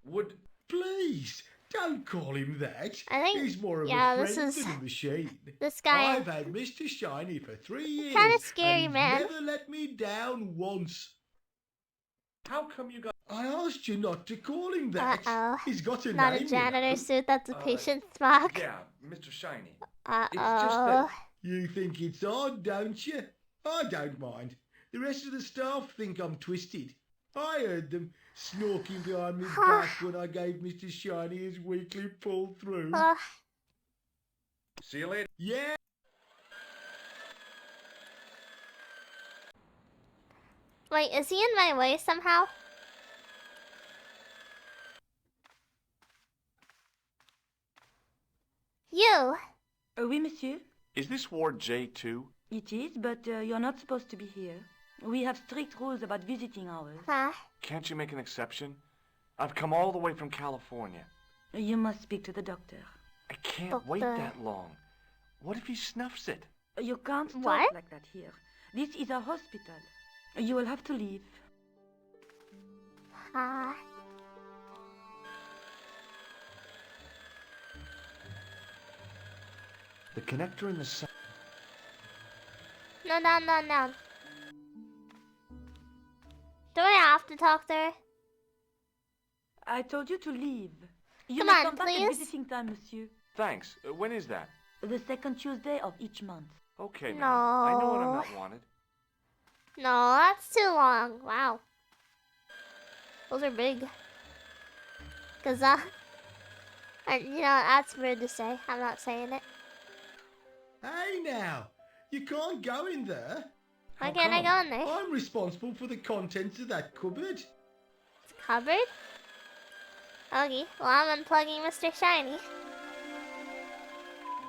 Would... Please, don't call him that. I think- He's more of yeah, a this friend is- than a machine. This guy- I've had Mr. Shiny for 3 years. Kinda scary, and man. He's never let me down once. How come you got... I asked you not to call him that. Uh-oh. He's got a Not name. a you janitor know. suit, that's a patient smock. Yeah, Mr. Shiny. Uh-oh. You think it's odd, don't you? I don't mind. The rest of the staff think I'm twisted. I heard them snorking behind me back when I gave Mr. Shiny his weekly pull through. See you later. Yeah. Wait, is he in my way somehow? You! Oui, monsieur. Is this Ward J2? It is, but you're not supposed to be here. We have strict rules about visiting hours. Huh? Can't you make an exception? I've come all the way from California. You must speak to the doctor. I can't wait that long. What if he snuffs it? You can't talk What? like that here. This is a hospital. You will have to leave. The connector in the sun. No, down. Do I have to talk to her? I told you to leave. You Come may on, come back at please. visiting time, monsieur. Thanks. When is that? The second Tuesday of each month. Okay, man. I know when I'm No. not wanted. No, that's too long. Wow. Those are big. Cause you know, that's weird to say. I'm not saying it. Hey now, you can't go in there. Why can't I go in there? I'm responsible for the contents of that cupboard. Cupboard? Okay, well I'm unplugging Mr. Shiny.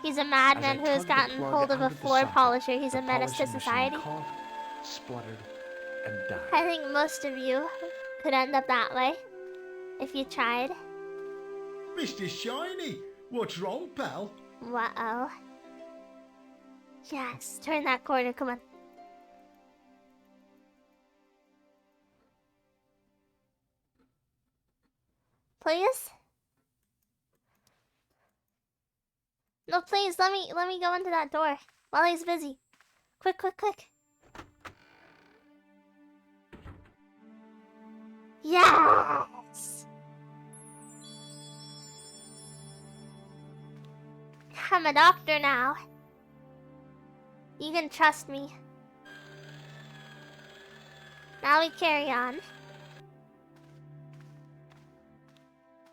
He's a madman who has gotten hold of a floor polisher. He's a menace to society. Coughed, spluttered, and died. I think most of you could end up that way if you tried. Mr. Shiny, what's wrong, pal? Uh-oh. Yes, turn that corner, come on. Please? No, please, let me go into that door while he's busy. Quick. Yes! I'm a doctor now. You can trust me. Now we carry on.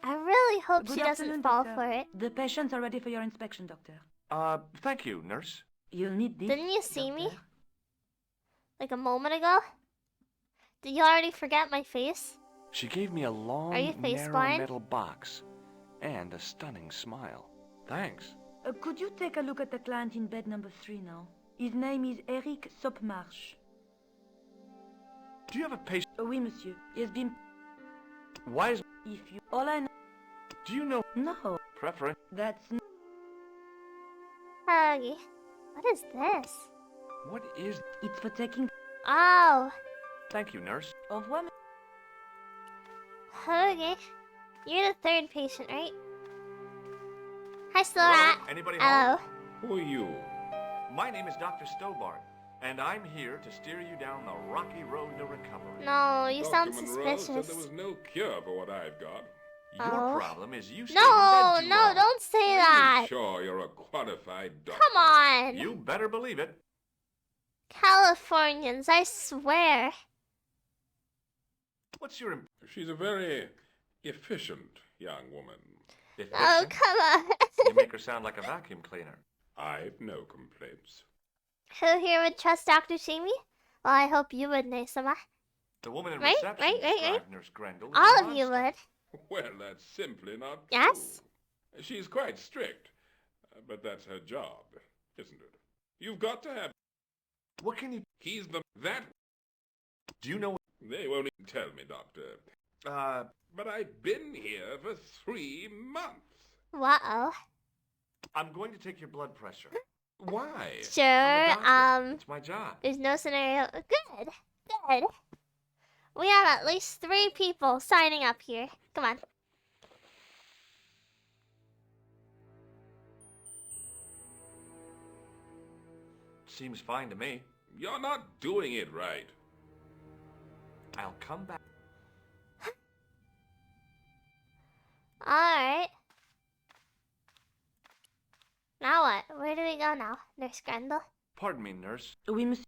I really hope Good she doesn't afternoon, fall doctor. for it. The patients are ready for your inspection, doctor. Thank you, nurse. You'll need this. Didn't you see me? Like a moment ago? Did you already forget my face? She gave me a long, Are you face narrow blind? metal box and a stunning smile. Thanks. Could you take a look at the client in bed number 3 now? His name is Eric Sopmarche. Do you have a patient? Oui, monsieur. He has been... Why is... If you... All I know... Do you know... No. Preference? That's... Huggy. What is this? What is... It's for taking... Oh. Thank you, nurse. Au revoir. Okay. You're the third patient, right? Hi, Hello? Slorat. Anybody Hello. home? Who are you? My name is Dr. Stobart, and I'm here to steer you down the rocky road to recovery. No, you sound Dr. Monroe said suspicious. there was no cure for what I've got. Your problem is you stayed No, in bed too no, long. don't say that. Sure, you're a qualified doctor. Come on. You better believe it. Californians, I swear. What's your... She's a very efficient young woman. Oh, come on. You make her sound like a vacuum cleaner. I've no complaints. Who here would trust Dr. Shamey? Well, I hope you would, Naisama. The woman in Right, reception right. described Nurse Grendel as All a of you would. Well, that's simply not Yes? true. She's quite strict, but that's her job, isn't it? You've got to have... What can you... He's the... That... Do you know... They won't even tell me, Doctor. But I've been here for 3 months. Uh-oh. I'm going to take your blood pressure. Why? Sure, It's my job. there's no scenario. Good. We have at least 3 people signing up here. Come on. Seems fine to me. You're not doing it right. I'll come back. Alright. Now what? Where do we go now, Nurse Grendel? Pardon me, nurse. Oui, monsieur.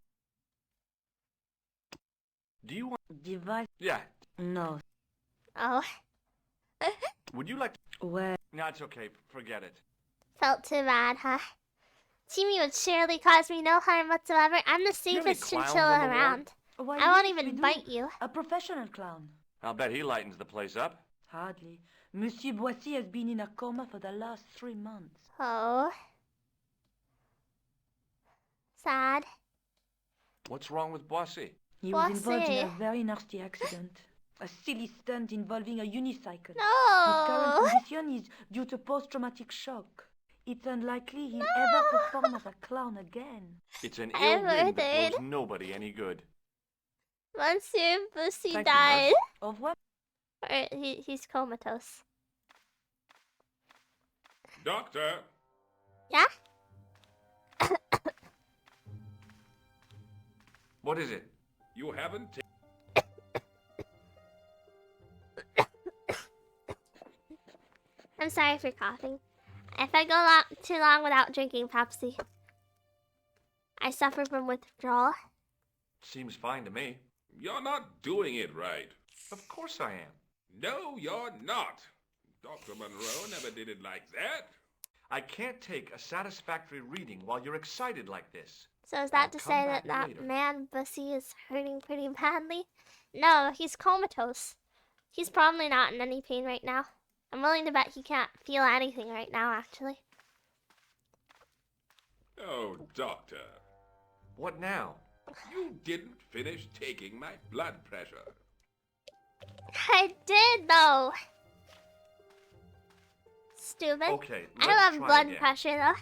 Do you want... Device? Yeah. No. Oh. Would you like to... Well... No, it's okay. Forget it. Felt too bad, huh? Timmy would surely cause me no harm whatsoever. I'm the you have any safest clowns chinchilla on the ward? around. Why, I won't yes, we even do. bite you. A professional clown. I'll bet he lightens the place up. Hardly. Monsieur Boissy has been in a coma for the last 3 months. Oh. Sad. What's wrong with Boissy? He was involved in a Bossy. very nasty accident. A silly stunt involving a unicycle. No. His current condition is due to post-traumatic shock. It's unlikely he'll ever perform as a clown again. It's an I ill wind that heard blows nobody any good. Monsieur Bussy Thank you, died. nurse. Au revoir. Or he's comatose. Doctor, Yeah? What is it? you haven't I'm sorry for coughing. If I go too long without drinking Pepsi, I suffer from withdrawal. Seems fine to me. You're not doing it right. Of course I am. No, you're not. Dr. Monroe never did it like that. I can't take a satisfactory reading while you're excited like this. So is that I'll to come say back that later. man Bussy is hurting pretty badly? No, he's comatose. He's probably not in any pain right now. I'm willing to bet he can't feel anything right now, actually. Oh, doctor, What now? you didn't finish taking my blood pressure. I did, though. Stupid. Okay, I let's love try blood again. pressure, though.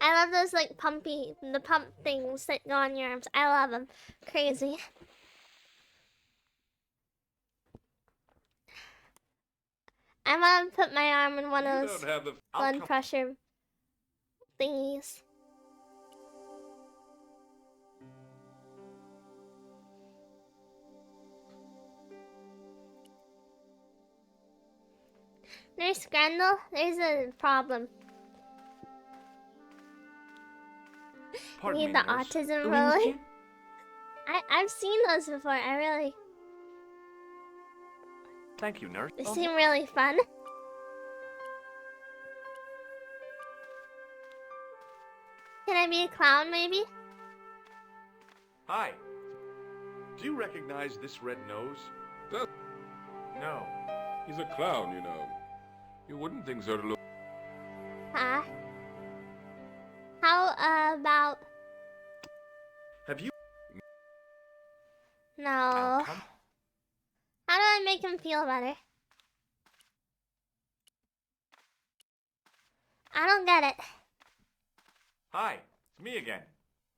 I love those, like, the pump things that go on your arms. I love them. Crazy. I want to put my arm in one You of those don't have the... blood pressure thingies. Nurse Grendel, there's a problem. Pardon Need me, the nurse. autism Oui, rolling. monsieur? I've seen those before. Thank you, nurse. They seem really fun. Can I be a clown, maybe? Hi. Do you recognize this red nose? Does- No. He's a clown, you know. You wouldn't think so to look... Huh? How about... Have you... No. I'll come- How do I make him feel better? I don't get it. Hi, it's me again.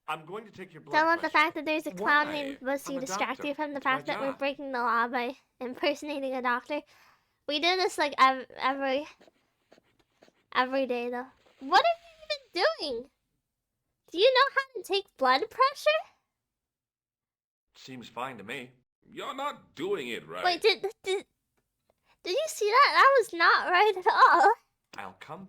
I'm going to take your blood Don't let the pressure. fact that there's a clown Why? named Bussy I'm a distract doctor. you from the It's my fact that we're job. breaking the law by impersonating a doctor. We do this like every day though. What are you even doing? Do you know how to take blood pressure? Seems fine to me. You're not doing it right. Wait, did you see that? That was not right at all. I'll come.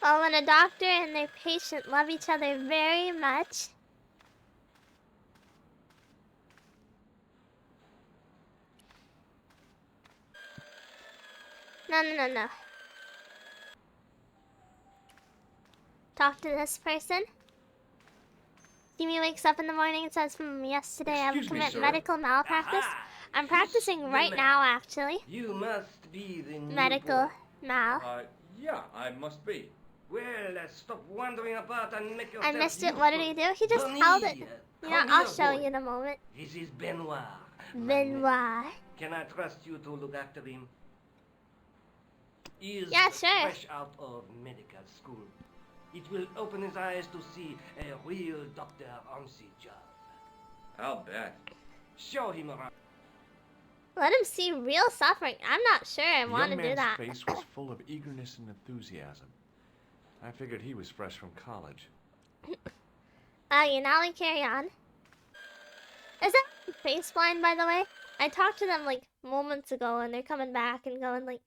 Well, when a doctor and their patient love each other very much, No. Talk to this person. Jimmy wakes up in the morning and says, yesterday I Excuse me, commit sir. medical malpractice. I'm practicing right now, actually. You must be the new Medical boy. mal. Yeah, I must be. Well, stop wandering about and make yourself I missed it. useful. What did he do? He just Come held it. here. You know, Come I'll here, show boy. you in a moment. This is Benoit. Benoit. Can I trust you to look after him? He is Yeah, sure. fresh out of medical school. It will open his eyes to see a real doctor on the job. I'll bet. Show him around. Let him see real suffering. I'm not sure I The want to young do man's that. face was full of eagerness and enthusiasm. I figured he was fresh from college. Now we carry on. Is that face blind, by the way? I talked to them like moments ago and they're coming back and going like,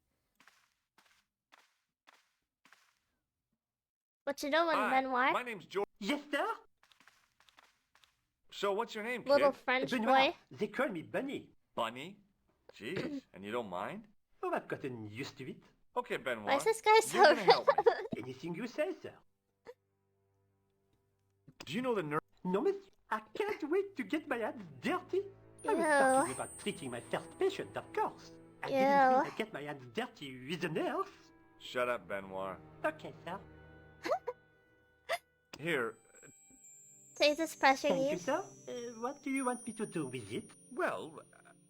what you doing, Hi, Benoit? my name's George. Yes, sir? So what's your name, kid? Little French Benoit. boy. They call me Bunny. Bunny? Jeez, and you don't mind? Oh, I've gotten used to it. Okay, Benoit. Why is this guy so You're gonna help me. Anything you say, sir. Do you know the nurse? No, miss. I can't wait to get my hands dirty. I was Ew. talking about treating my first patient, of course. I didn't mean to get my hands dirty with a nurse. Shut up, Benoit. Okay, sir. Here. Take this pressure Thank you, gauge. sir. What do you want me to do with it? Well,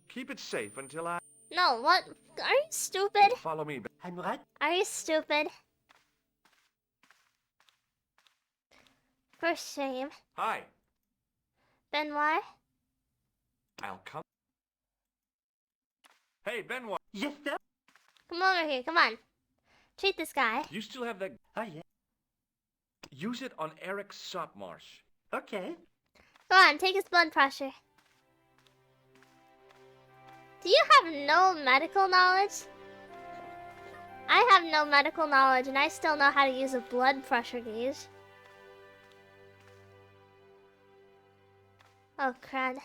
keep it safe until I... No, what? Are you stupid? Follow me. I'm right. Are you stupid? For shame. Hi. Benoit? I'll come. Hey, Benoit. Yes, sir. Come over here, come on. Treat this guy. You still have that... Oh, yeah. Use it on Eric Sopmarsh. Okay. Go on, take his blood pressure. Do you have no medical knowledge? I have no medical knowledge and I still know how to use a blood pressure gauge. Oh, crud.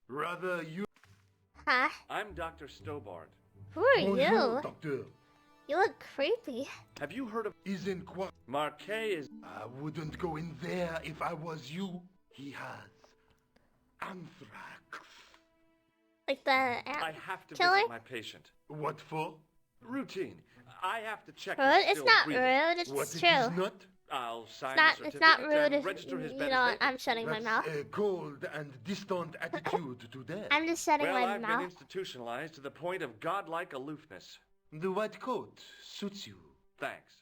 Rather, you... Huh? I'm Dr. Stobart. Who are Bonjour, you? doctor. You look creepy. Have you heard of... Isn't quite... Marquet is... I wouldn't go in there if I was you. He has anthrax. Like the I have to killer? visit my patient. What for? Routine. I have to check Rude? his It's still not breathing. rude, it's What true. it is not? I'll sign It's not the rude certificate if, and register his you bed know, as I'm shutting my That's mouth. a cold and distant attitude to death. I'm just shutting Well, my I've been mouth. institutionalized to the point of godlike aloofness. The white coat suits you. Thanks.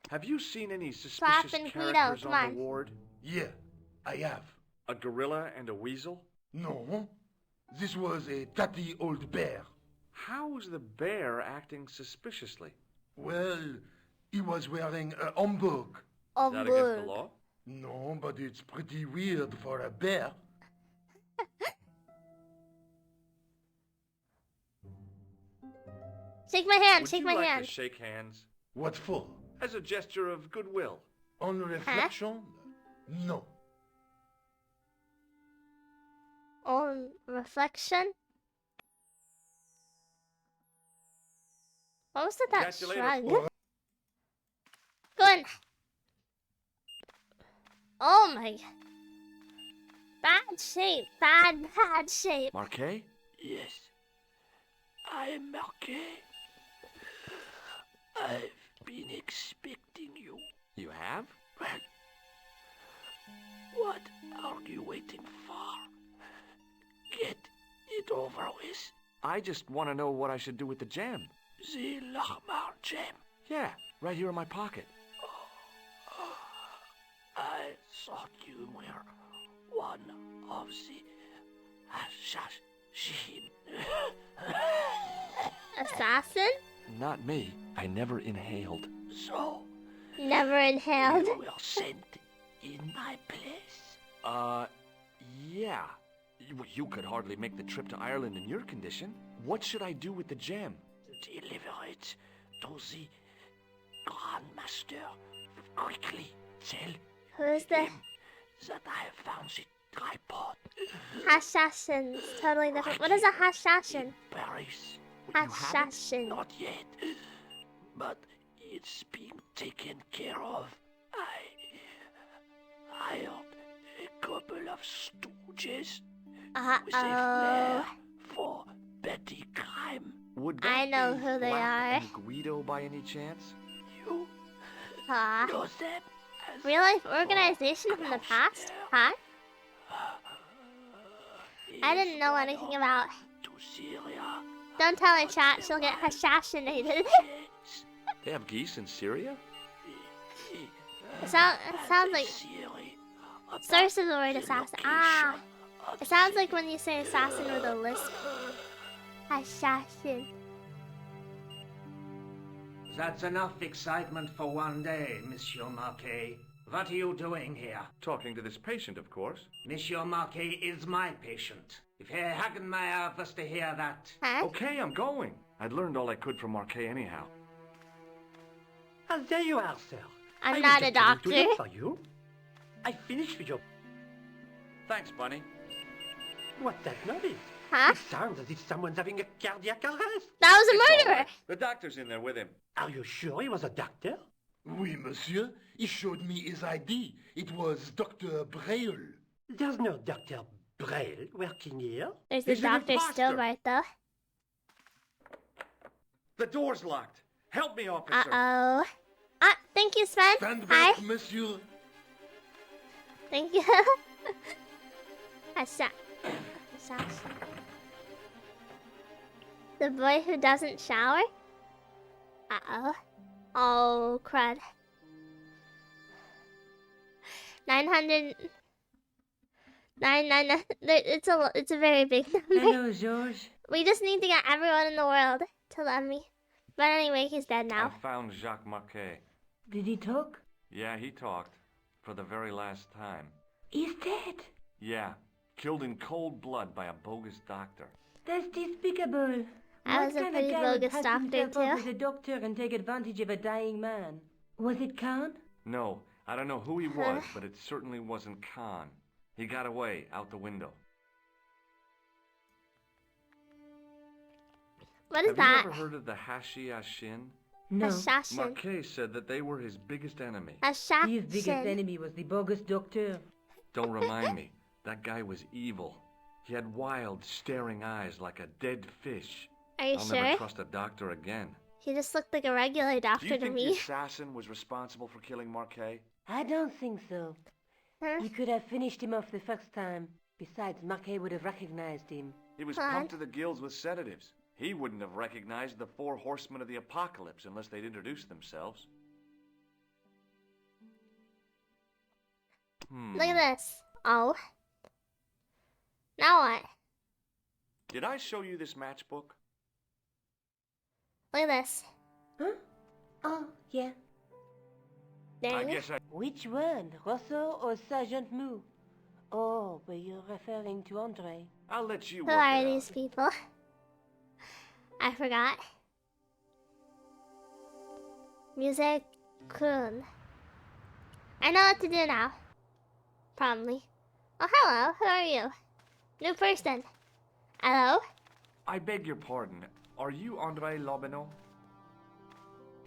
Have you seen any Slap suspicious and Guido, characters come on on. the ward? Yeah, I have. A gorilla and a weasel? No, this was a tatty old bear. How is the bear acting suspiciously? Well, he was wearing a homburg. Oh, Is that against the law? No, but it's pretty weird for a bear. Shake my hand, Would shake you my like hand. to shake hands? What for? As a gesture of goodwill. On reflection? No. On reflection? What was that Catch you later. shrug? Go in. Oh my. Bad shape, bad shape. Marquet? Yes. I am Marquet. I've been expecting you. You have? Well, what are you waiting for? Get it over with. I just want to know what I should do with the gem. The Lochmar gem. Yeah, right here in my pocket. I thought you were one of the assassins. Assassin? Not me. I never inhaled. So, Never inhaled. you were sent in my place. Yeah. You could hardly make the trip to Ireland in your condition. What should I do with the gem? Deliver it to the Grand Master. Quickly tell Who's the him that I have found the tripod. assassin? Totally different. What is a assassin? Paris. Assassin. Not yet. But it's being taken care of. I hired a couple of stooges with a flair for petty crime. Would I that know be who they Flap are. and Guido by any chance? You Huh? know them as Real life organization from the past? Huh? I didn't know anything about. to Syria. Don't tell her, chat. She'll get assassinated. They have geese in Syria? It sounds like source of the word assassin. Ah, it sounds like when you say assassin with a lisp. Assassin. That's enough excitement for one day, Monsieur Marquet. What are you doing here? Talking to this patient, of course. Monsieur Marquet is my patient. If Herr Hagenmeyer was to hear that... Huh? Okay, I'm going. I'd learned all I could from Marquet anyhow. Ah, there you are, sir. I'm I not was a just coming doctor. to look for you. I finished with your... Thanks, Bunny. What's that noise? Huh? It sounds as if someone's having a cardiac arrest. That was It's a all murderer. right. The doctor's in there with him. Are you sure he was a doctor? Oui, monsieur. He showed me his ID. It was Dr. Braille. There's no Dr. Braille working here. There's the He's an Dr. imposter. Stillbright, though. The door's locked. Help me, officer. Uh-oh. Ah, thank you, Sven. Stand Hi. back, monsieur. Thank you. Assassin. The boy who doesn't shower? Uh-oh. Oh, crud. 900... 999... It's a very big number. Hello, George. We just need to get everyone in the world to love me. But anyway, he's dead now. I found Jacques Marquet. Did he talk? Yeah, he talked. For the very last time. He's dead. Yeah. Killed in cold blood by a bogus doctor. That's despicable. I was a pretty bogus doctor, too. As a doctor and take advantage of a dying man. Was it Khan? No, I don't know who he was, but it certainly wasn't Khan. He got away, out the window. What is Have you that? ever heard of the Hashiashin? No. Assassin. Marquet said that they were his biggest enemy. Assassin. His biggest enemy was the bogus doctor. Don't remind me. That guy was evil. He had wild, staring eyes like a dead fish. Are you I'll sure? never trust a doctor again. He just looked like a regular Do doctor you to think me. the assassin was responsible for killing Marquet? I don't think so. He could have finished him off the first time. Besides, Marquet would have recognized him. He was What? pumped to the gills with sedatives. He wouldn't have recognized the 4 horsemen of the apocalypse unless they'd introduced themselves. Look at this. Oh. Now what? Did I show you this matchbook? Look at this. Huh? Oh, yeah. Dang. Which one? Rosso or Sergeant Mu? Oh, but you're referring to Andre. I'll let you Who work are it these people? I forgot. Music Kun. I know what to do now. Probably. Oh, hello. Who are you? New person. Hello? I beg your pardon. Are you Andre Lobineau?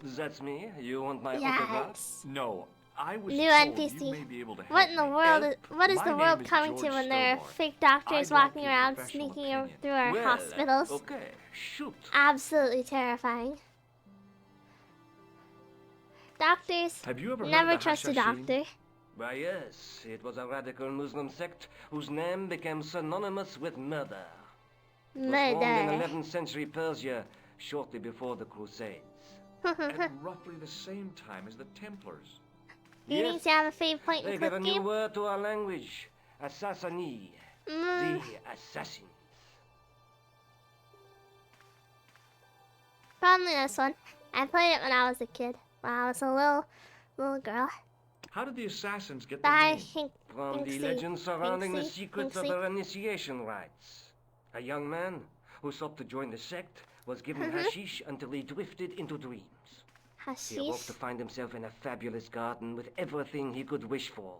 That's me. You want my autograph? Yes. No. I was New told NPC. you may be able to help What in the me. world? What is My the name world is coming to George when there are Stobart. fake doctors I'd like walking your around professional sneaking opinion. through our Well, hospitals? Okay, shoot. Absolutely terrifying. Doctors. Have you ever heard Never of the trust a Hashashin? doctor. Why, yes, it was a radical Muslim sect whose name became synonymous with murder. It was formed in Murder. 11th century Persia, shortly before the Crusades. At roughly the same time as the Templars. You need to have a fave point They and gave a click new game. word to our language, assassini, the assassins. Probably this one. I played it when I was a kid. When I was a little girl. How did the assassins get But their I name? think From the Pinksy, legends surrounding the Pinksy, secrets of Pinksy. their initiation rites. A young man who sought to join the sect was given hashish until he drifted into dreams. He awoke Hashish. to find himself in a fabulous garden with everything he could wish for.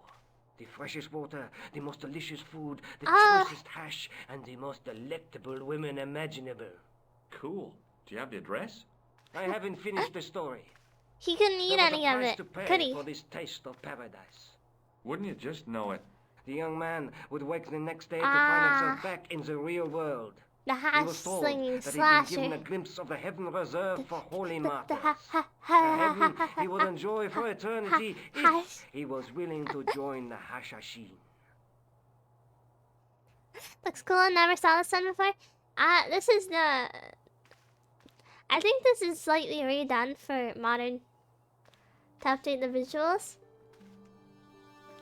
The freshest water, the most delicious food, the Oh. choicest hash, and the most delectable women imaginable. Cool. Do you have the address? I haven't finished the story. He couldn't eat There was any a of price it, to pay could he? for this taste of paradise. Wouldn't you just know it? The young man would wake the next day to Ah. find himself back in the real world. The He hash was told slinging that he'd been given a slasher. glimpse of the heaven reserved for holy martyrs. The ha ha The ha heaven ha he would enjoy for eternity ha- if he was willing to join the Hashashin. Looks cool. I never saw this one before. This is the. I think this is slightly redone for modern to update the visuals.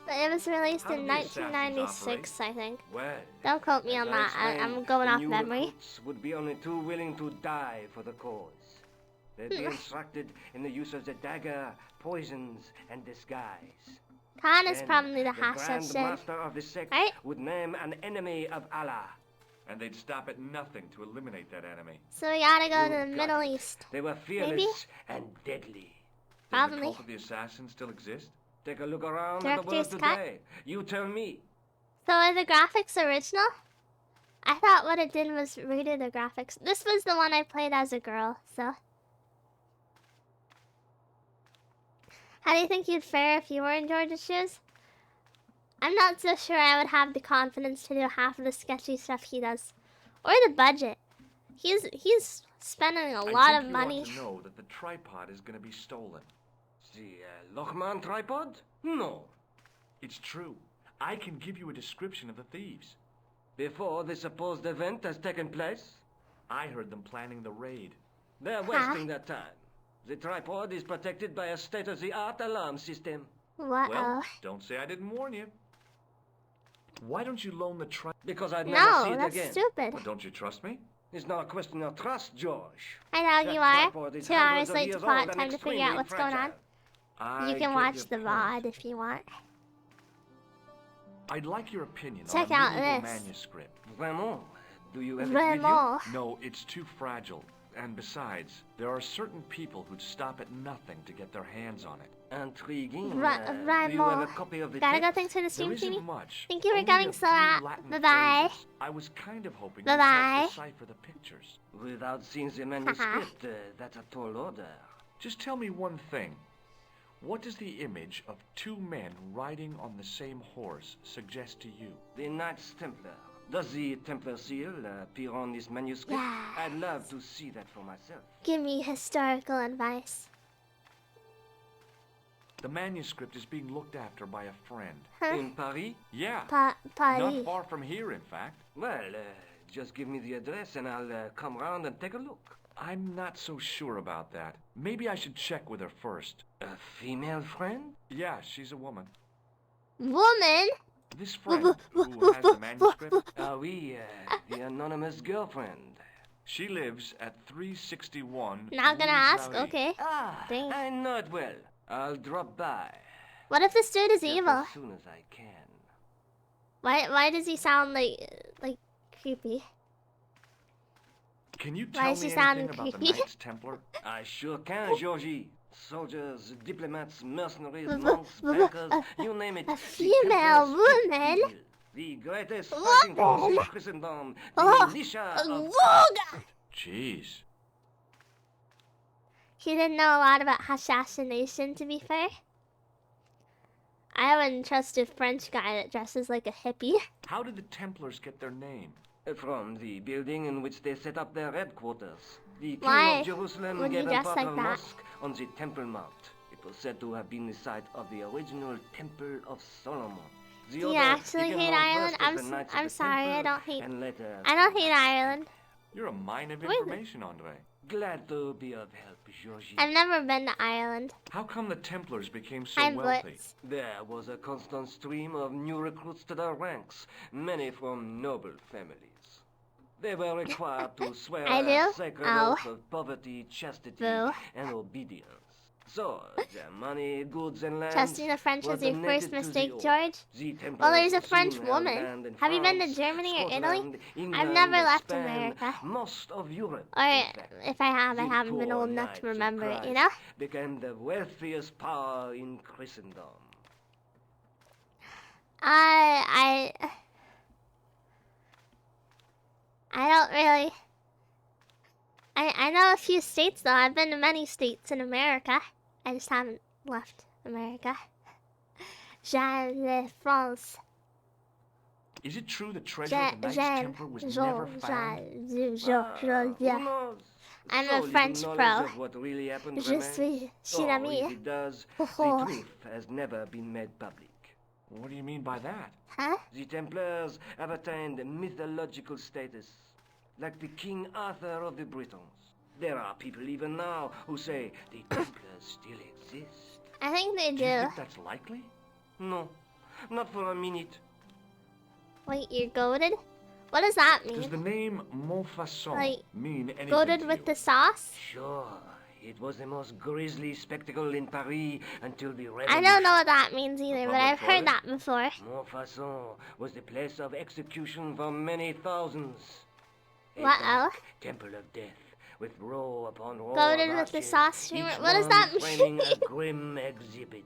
But it was released How in do the assassins 1996, I think. Well, Don't quote me as on I that. explained, I'm going the off new memory. recruits would be only too willing to die for the cause. They'd be instructed in the use of the dagger, poisons, and disguise. Khan is Then probably the the Grand Hashashin. Master of the sect Right? would name an enemy of Allah. And they'd stop at nothing to eliminate that enemy. So we gotta go to the You got Middle it. East. They were fearless Maybe? and deadly. Does the Probably. cult of the assassins still exist? Take a look around at the world Director's cut? today. You tell me. So are the graphics original? I thought what it did was redo the graphics. This was the one I played as a girl, so. How do you think you'd fare if you were in George's shoes? I'm not so sure I would have the confidence to do half of the sketchy stuff he does. Or the budget. He's spending a lot of money. I think you ought to know that the tripod is going to be stolen. The Lochman tripod? No. It's true. I can give you a description of the thieves. Before the supposed event has taken place? I heard them planning the raid. They're wasting their time. The tripod is protected by a state-of-the-art alarm system. Well, don't say I didn't warn you. Why don't you loan the tripod? Because I'd never see it that's again. stupid. Well, don't you trust me? It's not a question of trust, George. I know you That are. tripod is 2 hours hundreds of late to years plot. old and Time to figure out extremely what's going on. I You can get watch your the point. VOD if you want. I'd like your opinion Check on a out medieval this. manuscript. Vraiment? Do you have it Vraiment? with No, it's too fragile. And besides, there are certain people who'd stop at nothing to get their hands on it. you? Intriguing. Do you Vraiment. have a copy of the Gotta go. text? Thanks for the There stream, isn't Teeny. much. Thank you for Only coming, a few Sora. Latin Bye-bye. phrases. I was kind of hoping Bye-bye. you'd decipher the pictures. Without seeing the manuscript, that's a tall order. Just tell me one thing. What does the image of 2 men riding on the same horse suggest to you? The Knights Templar. Does the Templar seal appear on this manuscript? Yes. I'd love to see that for myself. Give me historical advice. The manuscript is being looked after by a friend. Huh? In Paris? Yeah. Paris. Not far from here, in fact. Well, just give me the address and I'll come round and take a look. I'm not so sure about that. Maybe I should check with her first. A female friend? Yeah, she's a woman. Woman? This friend, who has the manuscript, Oui, the anonymous girlfriend. she lives at 361. Not gonna Rue ask? Zari. Okay. Ah, Dang. I know it well. I'll drop by. What if this dude is Just evil? as soon as I can. Why does he sound like creepy? Can you Why tell does me she sound anything about the creepy? Knights Templar? I sure can, Georgie. Soldiers, diplomats, mercenaries, monks, bankers, you name it. A The female Templars fit the woman? bill. The greatest fighting force in Woman? Christendom. The Oh, militia of... Woga! Jeez. He didn't know a lot about assassination, to be fair. I wouldn't trust a French guy that dresses like a hippie. How did the Templars get their name? From the building in which they set up their headquarters. The King Why of Jerusalem would gave you them dress part like of a that? mosque on the Temple Mount. It was said to have been the site of the original Temple of Solomon. The Do you other actually became hate known Ireland? first as the Knights of I'm the sorry, I Temple, don't hate. and later I don't hate Ireland. You're a mine of Wait a minute. information, Andre. Glad to be of help, Georgie. I've never been to Ireland. How come the Templars became so I'm wealthy? Blitz. There was a constant stream of new recruits to their ranks, many from noble families. They were required to swear I a do? sacred Oh. oath of poverty, chastity, Boo. and obedience. So, their money, goods, and land Trusting a French were was your donated first to the mistake, oath. George? The Templars Well, there's a soon French held woman. land in Have you been to France, Germany or Italy? Scotland, I've England, never left Spain, America. Most of Europe. Or in fact. if I have, I The haven't been poor old enough Knights to of remember it, you Christ know? became the wealthiest power in Christendom. I don't really. I know a few states though. I've been to many states in America. I just haven't left America. J'aime France. Is it true the treasure of the Knights Templar was never found? Who knows? I'm So a little French knowledge pro. of what really happened Je remains. suis cher Or ami. if it does, the Oh. truth has never been made public. What do you mean by that? Huh? The Templars have attained mythological status, like the King Arthur of the Britons. There are people even now who say the Templars still exist. I think they Do you do. think that's likely? No, not for a minute. Wait, you're goaded? What does that Does the mean? name Montfaucon Like, mean anything Goaded to with you? the sauce? Sure, it was the most grisly spectacle in Paris until the I revolution. don't know what that means either, but I've heard that before. Montfaucon was the place of execution for many thousands. A What dark Temple of death, with row upon row Goaded of with the arches, sauce streamer? each What does one that framing mean? a grim exhibit.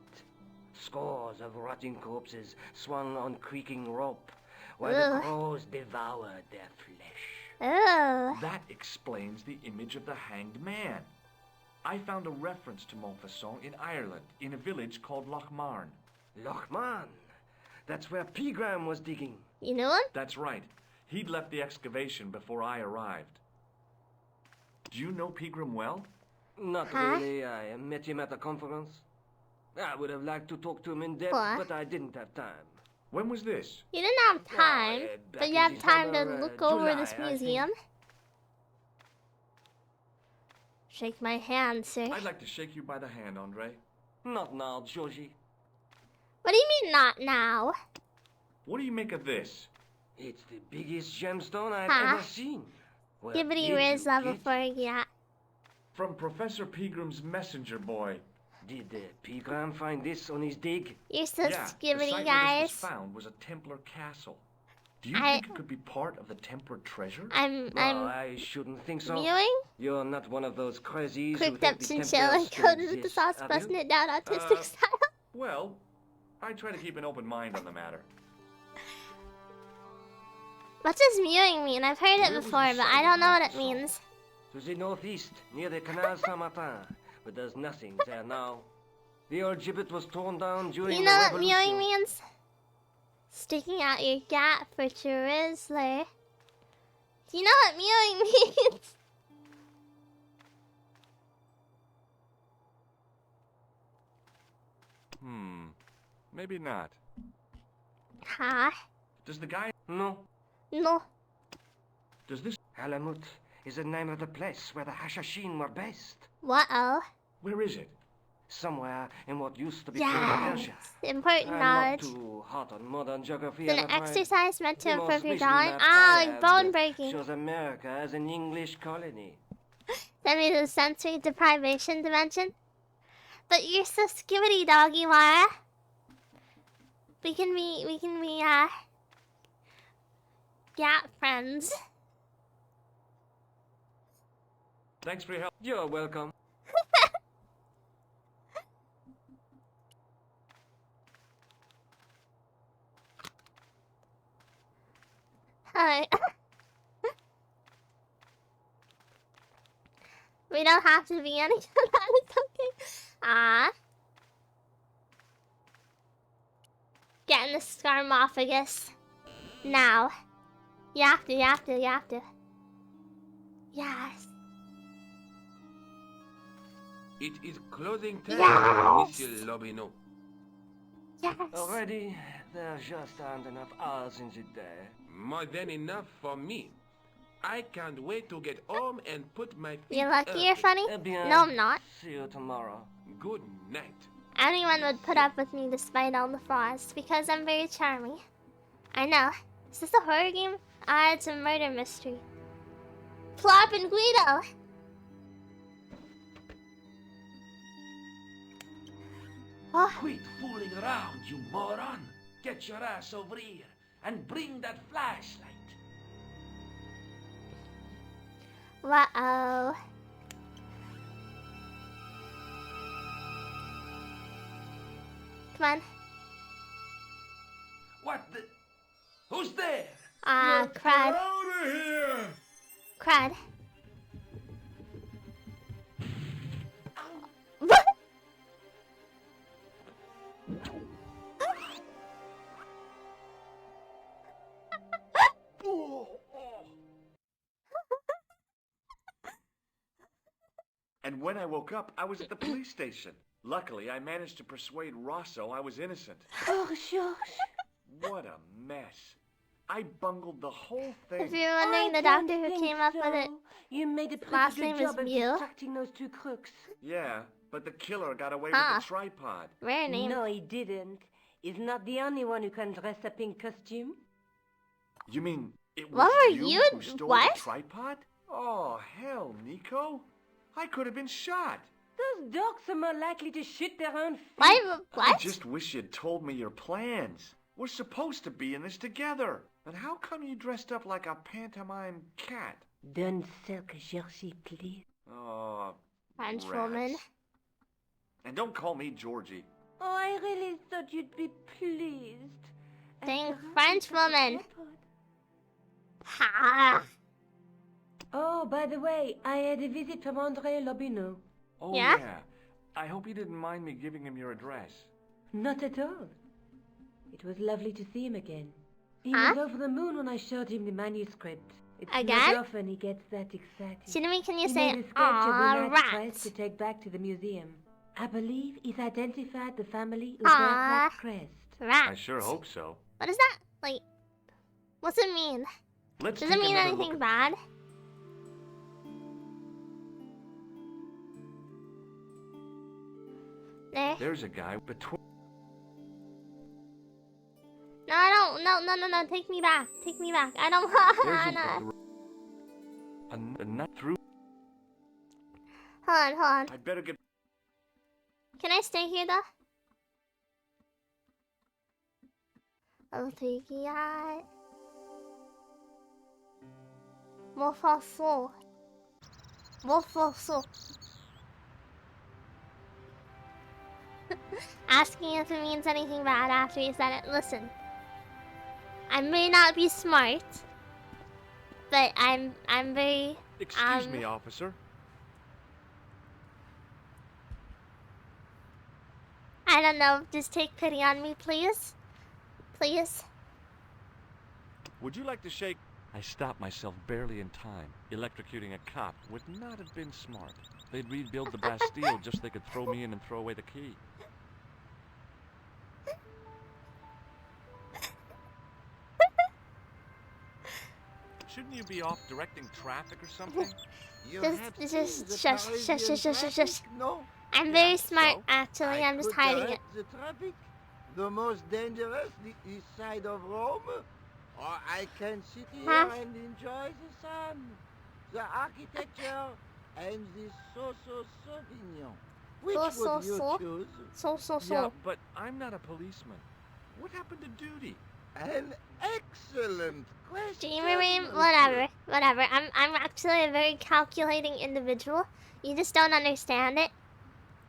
Scores of rotting corpses swung on creaking rope, while the Ugh. crows devoured their flesh. Oh. That explains the image of the hanged man. I found a reference to Montfaucon in Ireland, in a village called Lochmarn. Lochmarn? That's where Pegram was digging. You know him? That's right. He'd left the excavation before I arrived. Do you know Pegram well? Not really. I met him at a conference. I would have liked to talk to him in depth, but I didn't have time. When was this? You didn't have time, but you have time to look over this museum. Shake my hand, sir. I'd like to shake you by the hand, Andre. Not now, Georgie. What do you mean, not now? What do you make of this? It's the biggest gemstone I've ever seen. Well, Gibbity Riz level 4, yeah. From Professor Pegram's messenger boy. Did Pegram find this on his dig? You're so skibbity, the site guys. where this was found was a Templar castle. Do you think it could be part of the Templar treasure? I shouldn't think so. Mewing? You're not one of those crazies Quick who up think the chinchilla and Templars coated with the exist, sauce, have busting you? it down autistic style. Well, I try to keep an open mind on the matter. What does mewing mean? I've heard it before, but I don't know what it means. To the northeast, near the Canal Saint-Martin, but there's nothing there now. The old gibbet was torn down during Do you know the what Revolution. mewing means? Sticking out your gat for Rizzler. Do you know what mewing means? Maybe not. Huh? Does the guy... No. No. Does this... Alamut is the name of the place where the Hashashin were based. What-oh? Where is it? Somewhere in what used to be called Persia. Important I'm knowledge. not too hot on modern geography. Is it I'm an afraid. exercise meant to The most improve your recent drawing? map Ah, I like have bone breaking. shows America as an English colony. Send me to the sensory deprivation dimension. But you're so skibbity, doggy wire. We can be, gap friends. Thanks for your help. You're welcome. Hi. We don't have to be any of that, it's okay. Ah. Get in the Scarmophagus. Now. You have to. Yes. It is closing time, Yes. Monsieur Lobineau. Yes. Already, there just aren't enough hours in the day. More than enough for me. I can't wait to get home and put my feet You're lucky up. you're funny? Eh bien, No, I'm not. See you tomorrow. Good night. Anyone would put up with me despite all the flaws because I'm very charming. I know. Is this a horror game? Ah, it's a murder mystery. Plop and Guido! Oh. Quit fooling around, you moron! Get your ass over here and bring that flashlight. Uh-oh. Come on. What the? Who's there? Ah, crud. Out of here! Crud. And when I woke up, I was at the police station. Luckily, I managed to persuade Rosso I was innocent. Oh, George. What a mess. I bungled the whole thing. If you're wondering, the doctor who came up with it, You made a pretty last good name is job of Mew. distracting those two crooks. Yeah, but the killer got away Huh. with the tripod. Rare name. No, he didn't. He's not the only one who can dress up in costume. You mean it was What were you you- who stole what? the tripod? Oh, hell, Nico. I could have been shot. Those dogs are more likely to shoot their own feet. I What? just wish you'd told me your plans. We're supposed to be in this together. And how come you dressed up like a pantomime cat? Don't sulk, Georgie, please. Oh, French rats. woman. And don't call me Georgie. Oh, I really thought you'd be pleased. Dang French woman. Ha! Oh, by the way, I had a visit from Andre Lobineau. Oh, Yeah? I hope you didn't mind me giving him your address. Not at all. It was lovely to see him again. He Huh? was over the moon when I showed him the manuscript. It's Again? not often he gets that excited. Shinami, can you He say, made a sketch of "Aw, the Nat rats"? crest to take back to the museum. I believe he's identified the family who Aw, bears that crest. rats. I sure hope so. What is that? Like, what's it mean? Let's Does it take mean another anything look bad? There. There's a guy between. No, I don't. No. Take me back. Take me back. I don't want. There's a nut through. Hold on. I better get. Can I stay here though? I'll take you out. Mofaso. Asking if it means anything bad after you said it. Listen, I may not be smart, but I'm very. Excuse me, officer. I don't know. Just take pity on me, please. Please. Would you like to shake? I stopped myself barely in time. Electrocuting a cop would not have been smart. They'd rebuild the Bastille just so they could throw me in and throw away the key. Shouldn't you be off directing traffic or something? Just shush. No. I'm very smart, actually. I'm just could hiding direct it. The traffic, the most dangerous, the east side of Rome. Or I can sit here Huh? and enjoy the sun, the architecture, and the Sauvignon. Which would you choose? Yeah, but I'm not a policeman. What happened to duty? An excellent question. Whatever. I'm actually a very calculating individual. You just don't understand it.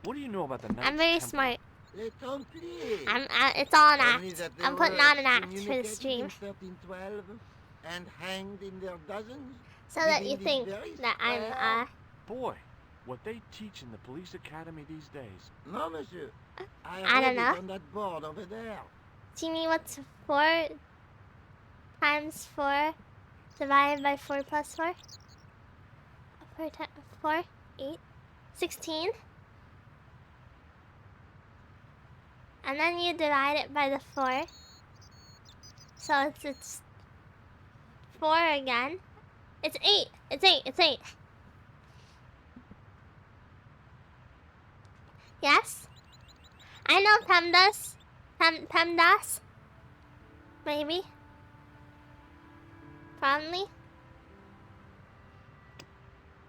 What do you know about the Knights I'm very Templar? smart. It's It's all an act. I'm putting on an act for the stream. 1312 and hanged in their dozens. So that you within this think very that I'm, Boy, what they teach in the police academy these days. No, monsieur. I read don't it know. on that board over there. Do you mean what's 4 times 4 divided by 4 plus 4? 4, 8, 16. And then you divide it by the 4. So it's 4 again. It's 8. It's 8. Yes? I know PEMDAS. PEMDAS? Maybe? Probably?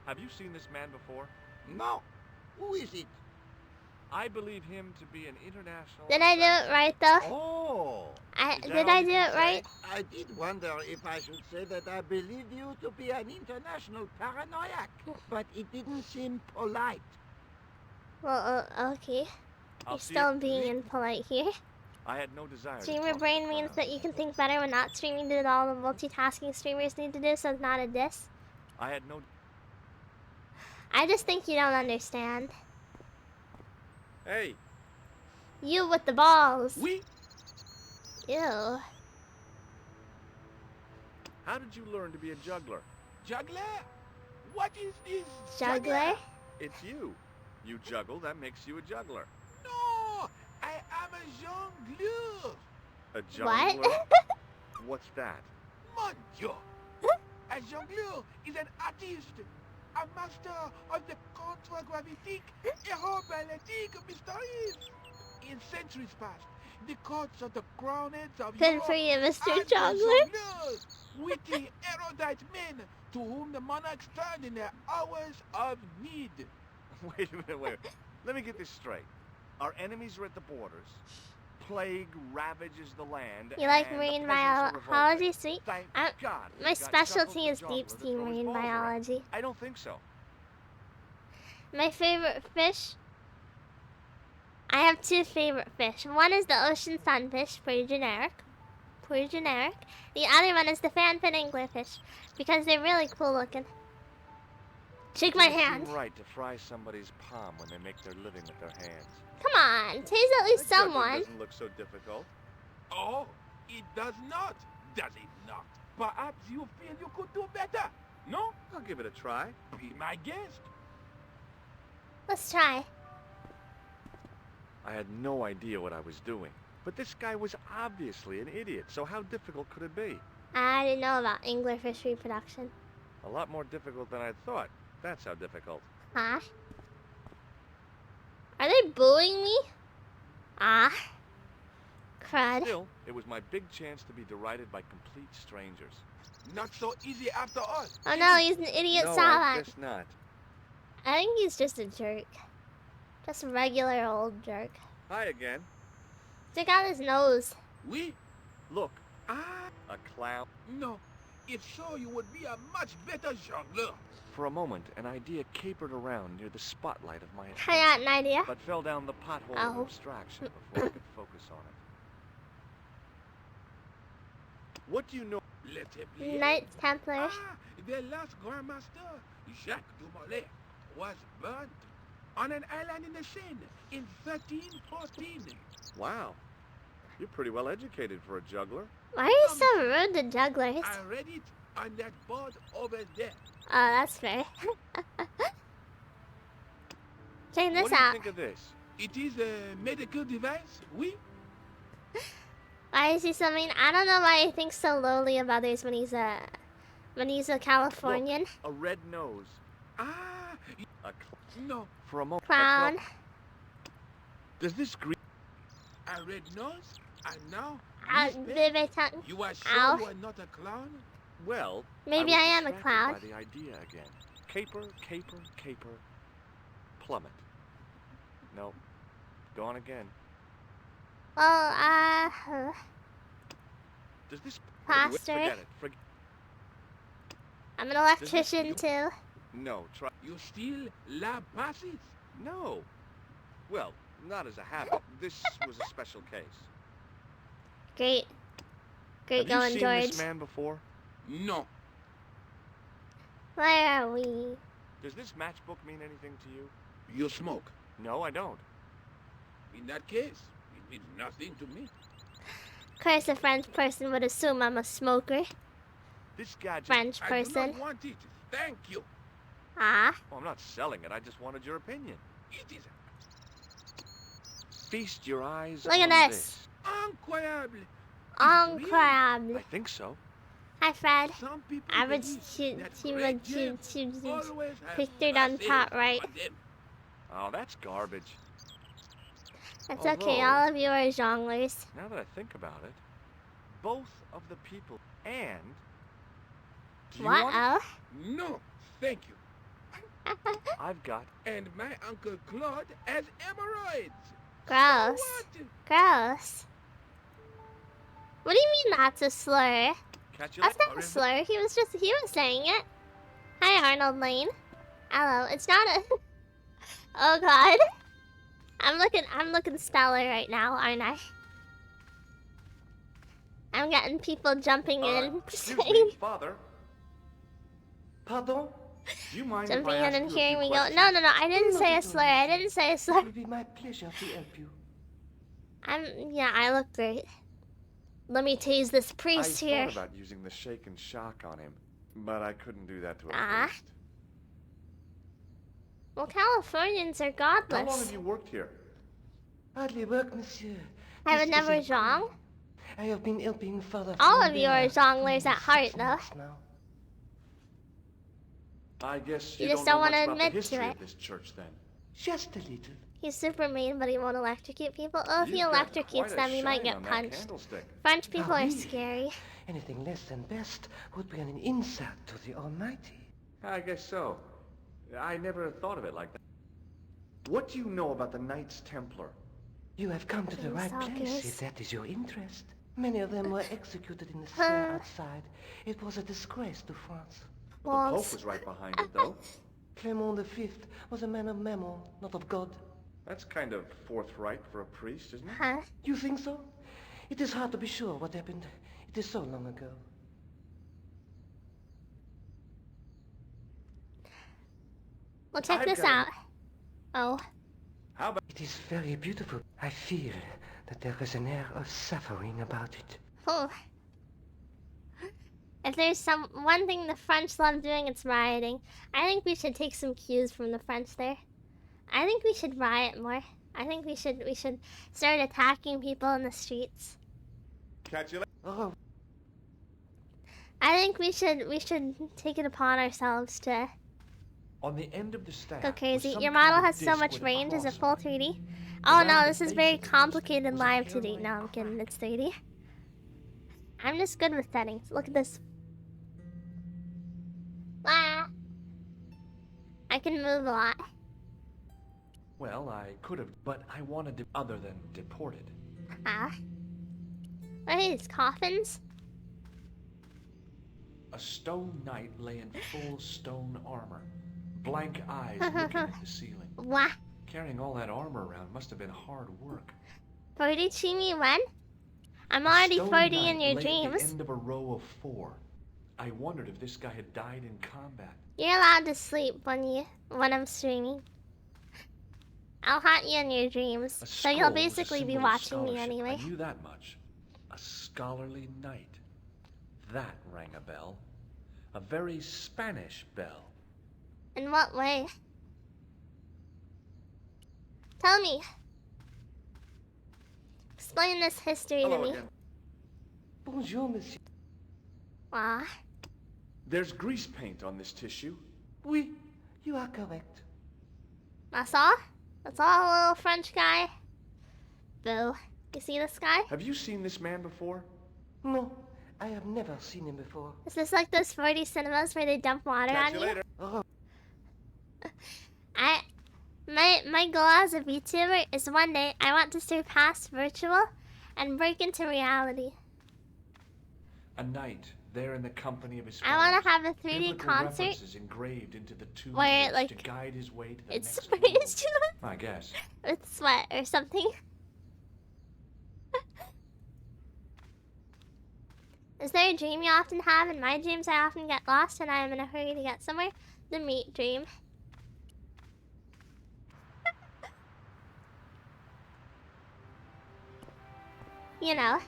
Have you seen this man before? No. Who is it? I believe him to be an international. Did I do it right though? Oh. Did I do it right? I did wonder if I should say that I believe you to be an international paranoiac, but it didn't seem polite. Well, okay. I'll You're see still you. being impolite here. I had no desire. to Streamer talk brain to means crowd. that you can think better when not streaming, do all the multitasking streamers need to do, so it's not a diss. I had no. I just think you don't understand. Hey. You with the balls. We. Ew. How did you learn to be a juggler? Juggler? What is this? Juggler? It's you. You juggle, that makes you a juggler. No, I am a jongleur. A juggler? What? What's that? Mon Dieu. A jongleur is an artist, a master of the contragravitique aeroballatique mysteries. In centuries past, the courts of the crownheads of Good Europe for you, Mr. had Juggler. jongleurs, witty, erudite men to whom the monarchs turned in their hours of need. Wait a minute. Let me get this straight. Our enemies are at the borders. Plague ravages the land. You like and marine the peasants are biology, revolting. sweet? Thank God. My we've got specialty Chuckles is the deep juggler to sea throw his marine balls around. biology. I don't think so. My favorite fish? I have 2 favorite fish. One is the ocean sunfish, pretty generic. The other one is the fanfin anglerfish, because they're really cool looking. Shake my Doesn't hand. seem right to fry somebody's palm when they make their living with their hands. Come on, tase at least That juggling someone. doesn't look so difficult. Oh, it does not, does it not? Perhaps you feel you could do better, no? I'll give it a try. Be my guest. Let's try. I had no idea what I was doing. But this guy was obviously an idiot, so how difficult could it be? I didn't know about anglerfish reproduction. A lot more difficult than I thought. That's how difficult. Huh? Are they booing me? Ah. Crud. Still, it was my big chance to be derided by complete strangers. Not so easy after all. Oh no, he's an idiot No, I salad. guess not. I think he's just a jerk. Just a regular old jerk. Hi again. Stick out his nose. Oui? Look, Ah, a clown. no. If so, you would be a much better jongleur. For a moment, an idea capered around near the spotlight of my I got an idea. but fell down the pothole of Oh. abstraction before I could focus on it. What do you know? Let's play. Knights Templar. Ah, the last Grandmaster, Jacques Dumoulin, was burnt on an island in the Seine in 1314. Wow. You're pretty well educated for a juggler. Why are you so rude to jugglers? I read it on that board over there. Oh, that's fair. Check this What do you out. think of this? It is a medical device, oui? Why is he so mean? I don't know why he thinks so lowly of others when he's a Californian. Look, a red nose. Ah, no. For a moment. Clown. Does this green... A red nose? And now, Baby tongue. you are sure Ow. you are not a clown? Well, Maybe was I am a distracted clown. by the idea again. Caper, caper, caper. Plummet. No. Gone again. Well, Does this... Pastor. Forget it. I'm an electrician too. No, try... You steal lab passes? No. Well, not as a habit. This was a special case. Great. Great Have going, you seen George. this man before? No. Where are we? Does this matchbook mean anything to you? You smoke? No, I don't. In that case, it means nothing to me. Of course, a French person would assume I'm a smoker. This gadget... French I do person. not want it. Thank you. Ah. Well, I'm not selling it. I just wanted your opinion. It is Feast your eyes Look on at this. incroyable. Incroyable. I think so. Hi, Fred. Some people Average believe that great gems always have pictured on passes top right. on them. Oh, that's garbage. It's okay, Although- all of you are jonglers. Now that I think about it, both of the people and... Do you What want it? else? No, thank you. I've got... And my Uncle Claude has hemorrhoids. Gross. What? Gross. What do you mean that's a slur? Catch you That's later. not a slur. He was saying it. Hi, Arnold Lane. Hello. It's not a... Oh, God. I'm looking stellar right now, aren't I? I'm getting people jumping in. Excuse me, Father. Pardon? Do you mind if Jumping I in ask and you a hearing few me go. questions? No, I didn't Not say a at all, slur. I didn't say a slur. It will be my pleasure to help you. Yeah, I look great. Let me tease this I priest here. thought about using the shake and shock on him, but I couldn't do that to a Ah. priest. Well, Californians are How long godless. have you worked here? Hardly work, monsieur. I would This never is a zhong. crime. I have been helping Father All of you are Flambert jonglers for at heart, 6 though. months now. I guess You you just don't don't know wanna much about the admit to history it. of this church, then. Just a little. He's super mean, but he won't electrocute people. Oh, if he You've got electrocutes quite a them, he might shine get on that punched. candlestick. French people Ah, are oui. scary. Anything less than best would be an insult to the Almighty. I guess so. I never thought of it like that. What do you know about the Knights Templar? You have come to the Things right are place good. if that is your interest. Many of them were executed in the square outside. It was a disgrace to France. The Pope was right behind it, though. Clement V was a man of mammon, not of God. That's kind of forthright for a priest, isn't it? Huh? You think so? It is hard to be sure what happened. It is so long ago. Well, check I've this got out. Oh. How about It is very beautiful. I feel that there is an air of suffering about it. Oh. If there's one thing the French love doing, it's rioting. I think we should take some cues from the French there. I think we should riot more. I think we should start attacking people in the streets. Catch you later. Oh, I think we should take it upon ourselves to On the end of the staff go was crazy. some Your kind model of has so disc much with a range. Is it cross full on it. 3D? Oh no, Around this the is base very of the disc complicated was a live 2D. hairline No, I'm kidding. It's 3D. I'm just good with settings. Look at this. Ah. I can move a lot. Well, I could have, but I wanted to other than deported. Ah. What are these coffins? A stone knight lay in full stone armor, blank eyes looking at the ceiling. What? Carrying all that armor around must have been hard work. 40 Chimi when? I'm A already stone 40 knight in your lay at dreams. the end of a row of 4. I wondered if this guy had died in combat. You're allowed to sleep when I'm streaming. I'll haunt you in your dreams, A so you'll skull was a basically be symbol of watching me scholarship. anyway. I knew that much. A scholarly knight. That rang a bell. A very Spanish bell. In what way? Tell me. Explain this history to me. bonjour, monsieur. Ah. There's grease paint on this tissue. Oui, you are correct. That's all? That's all, little French guy? Boo. You see this guy? Have you seen this man before? No, I have never seen him before. Is this like those 40 cinemas where they dump water Catch on you later. Oh, My goal as a VTuber is one day I want to surpass virtual and break into reality. A knight there in the company of his I want to fellows. have a 3D Biblical concert references engraved into the tomb where, walls like, to guide his way to the it's next sprayed world. I guess. with sweat or something. Is there a dream you often have? In my dreams, I often get lost and I am in a hurry to get somewhere. The meat dream. You know.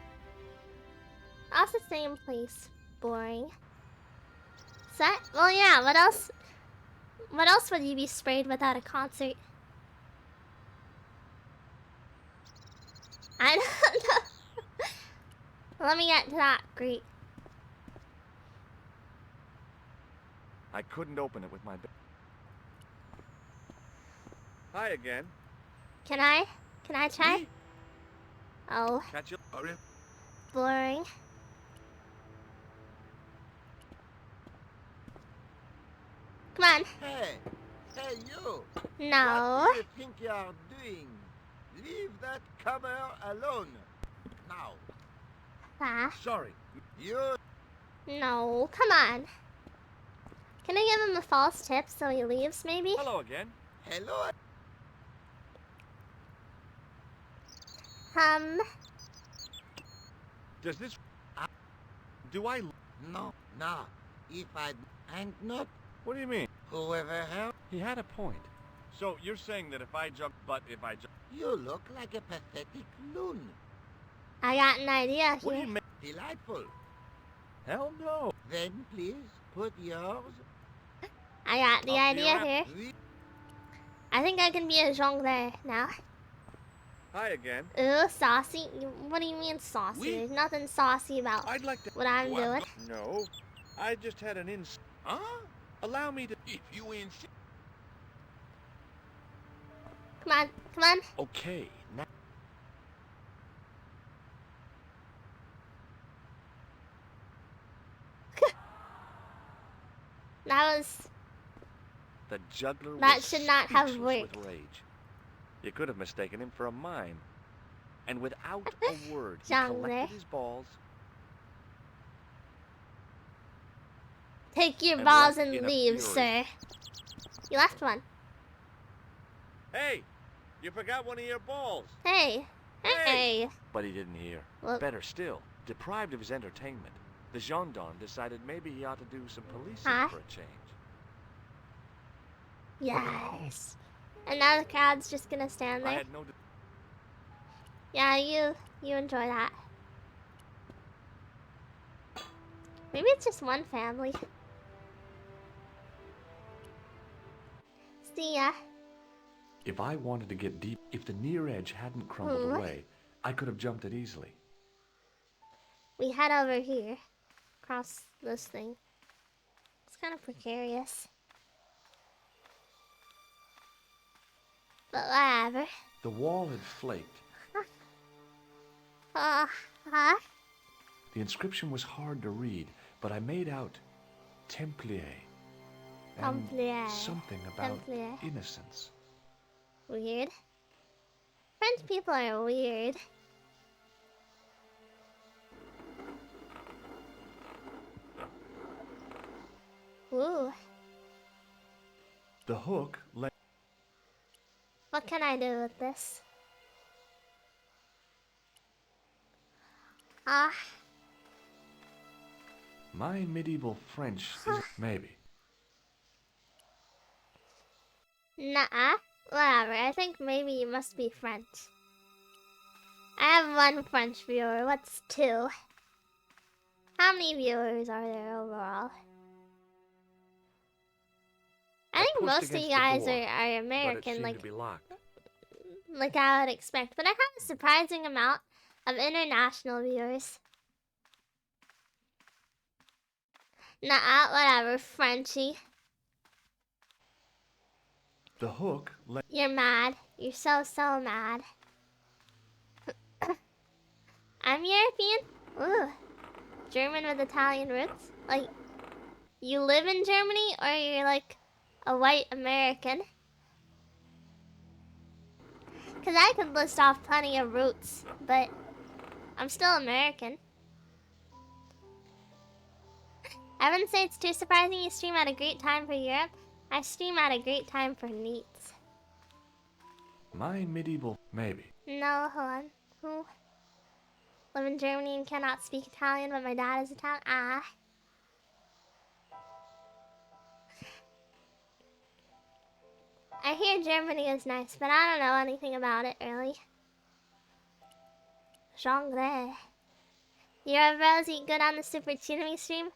That's the same place. Boring. Set? Well, yeah, what else? What else would you be sprayed without a concert? I don't know. Let me get to that. Great. I couldn't open it with my... Hi again. Can I? Can I try? Oh, Catch you. boring. Come on. Hey, you! No. What do you think you are doing? Leave that cover alone. Now. Ah. Sorry. You... No. Come on. Can I give him a false tip so he leaves, maybe? Hello again. Hello? Does this... Do I... No, no. If I... And not... What do you mean? Whoever help... He had a point. So you're saying that if I jump... But if I jump... You look like a pathetic loon. I got an idea What do here. you mean? Delightful. Hell no. Then please put yours... I got the Up idea here. here. I think I can be a jongleur now. Hi again. Ooh, saucy. What do you mean saucy? Oui. There's nothing saucy about I'd like to... what I'm doing. No. I just had an ins... Huh? Allow me to... If you insist... Come on, come on. Okay, now... That was... The juggler That was should not have speechless worked. with rage. You could have mistaken him for a mime. And without a word, he Jongleur. collected his balls Take your and balls left and in a leave, fury. sir. You left one. Hey! You forgot one of your balls! Hey. Hey. But he didn't hear. Well- Better still, deprived of his entertainment, the gendarme decided maybe he ought to do some policing Huh? for a change. Yes. And now the crowd's just gonna stand there. Yeah, you enjoy that. Maybe it's just one family. See ya. If I wanted to get deep, if the near edge hadn't crumbled away, I could have jumped it easily. We head over here. Across this thing. It's kind of precarious. But whatever. The wall had flaked. Huh? The inscription was hard to read, but I made out Templier. And Templier. something about Templier. innocence. Weird. French people are weird. Ooh. The hook led. What can I do with this? My medieval French is maybe. Nuh-uh. Whatever. I think maybe you must be French. I have one French viewer. What's two? How many viewers are there overall? I think most of you guys are American, like I would expect. But I have a surprising amount of international viewers. Nuh-uh, whatever, Frenchie. The hook led. You're mad. You're so mad. I'm European? Ooh. German with Italian roots? Like, you live in Germany or you're like a white American? Because I could list off plenty of roots, but I'm still American. I wouldn't say it's too surprising you stream at a great time for Europe. I stream at a great time for NEETs. My medieval maybe. No, hold on. Who? Live in Germany and cannot speak Italian, but my dad is Italian. I hear Germany is nice, but I don't know anything about it, really. Genre. Your bros eat good on the Super Chinami stream?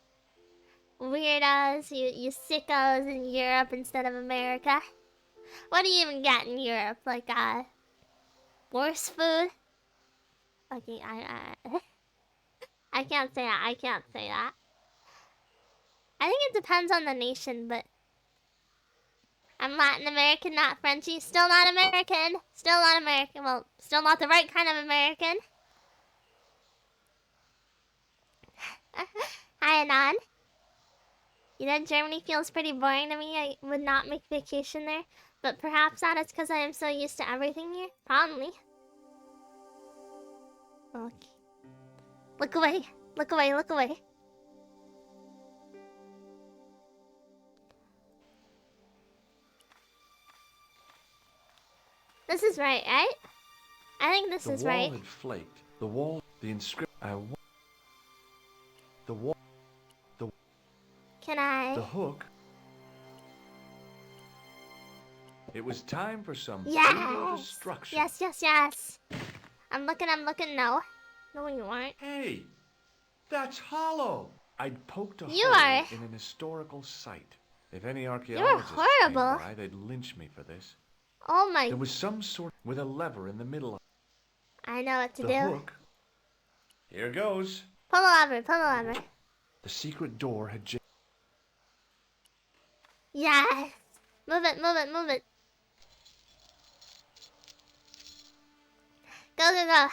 Weirdos, you sickos in Europe instead of America. What do you even get in Europe? Like, worse food? Okay, I can't say that. I can't say that. I think it depends on the nation, but I'm Latin American, not Frenchy. Still not American. Still not American. Well, still not the right kind of American. Hi, Anon. You know, Germany feels pretty boring to me. I would not make vacation there. But perhaps that is because I am so used to everything here. Probably. Okay. Look away. Look away. Look away. This is right? I think this is right. The wall had flaked. The wall, the inscription. The wall. Can I? The hook. It was time for some destruction. Yes. I'm looking. No. No, you aren't. Hey, that's hollow. I'd poked a hole in an historical site. If any archaeologists came by, they'd lynch me for this. Oh my. There was some sort with a lever in the middle. I know what to do. The hook. Here goes. Pull the lever. The secret door had Yes. Move it. Go.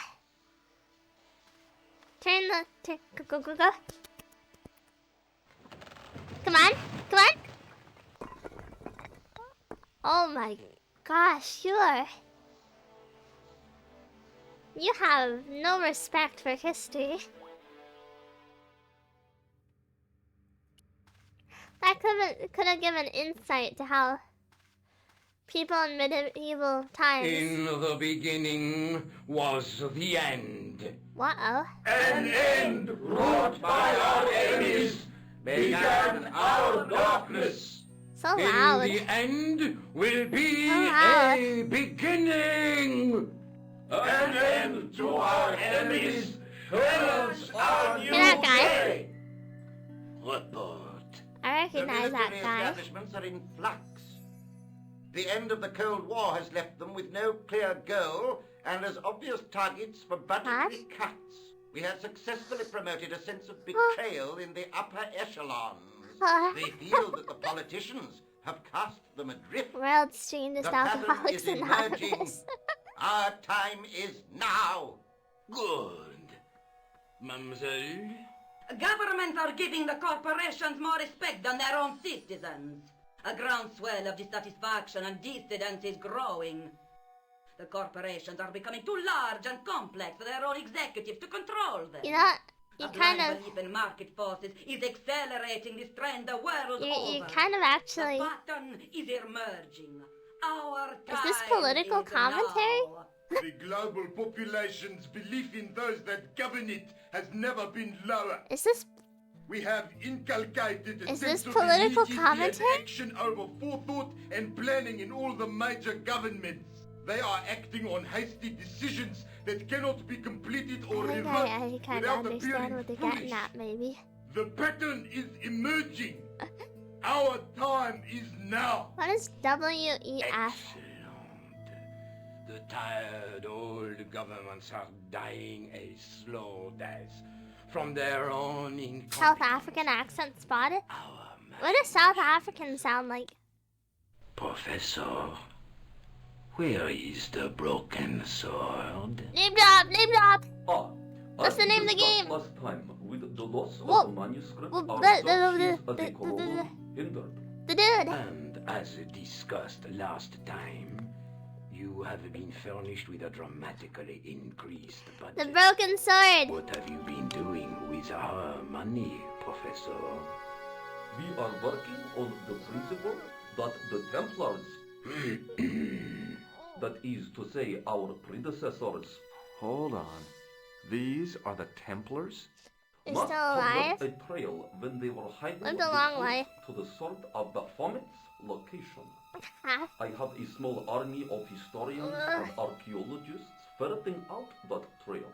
Go. Come on. Oh my gosh, you have no respect for history. That could have given insight to how people in medieval times. In the beginning was the end. What-oh? An end wrought by our enemies began our darkness. So loud. In the end will be loud. a beginning. An end to our enemies. Heralds our new that guy? day. Report. I recognize that The military guy. establishments are in flux. The end of the Cold War has left them with no clear goal and as obvious targets for budgetary cuts. We have successfully promoted a sense of betrayal in the upper echelons. They feel that the politicians have cast them adrift. World streamed The to pattern Alcoholics is emerging. Anonymous. Our time is now. Good. Mademoiselle? Governments are giving the corporations more respect than their own citizens. A groundswell of dissatisfaction and dissidence is growing. The corporations are becoming too large and complex for their own executives to control them. You know, you A kind blind of, belief in market forces is accelerating this trend the world you over. kind of actually. The pattern is emerging. Our time Is this political is commentary? now. The global population's belief in those that govern it has never been lower. Is this? We have inculcated a Is sense this of political immediacy commentary? and action over forethought and planning in all the major governments. They are acting on hasty decisions that cannot be completed or I think reversed I kind of without understand appearing what they're foolish. getting at, maybe. The pattern is emerging. Our time is now. What is WEF? The tired old governments are dying a slow death from their own incompetence. South African accent spotted? What does South African sound like? Professor, where is the broken sword? Name drop! Name drop! Ah, What's the name of the game? Last time, with the loss Whoa. of the manuscript, Whoa, our the- searches the- at the the- Colossus hindered. The dude! And as discussed last time, you have been furnished with a dramatically increased budget. The broken sword! What have you been doing with our money, Professor? We are working on the principle that the Templars, that is to say, our predecessors, Hold on. These are the Templars? Is must still have alive? left a trail when they were hiding Lived the a long clues life. to the sword of Baphomet's location. I have a small army of historians and archaeologists ferreting out that trail.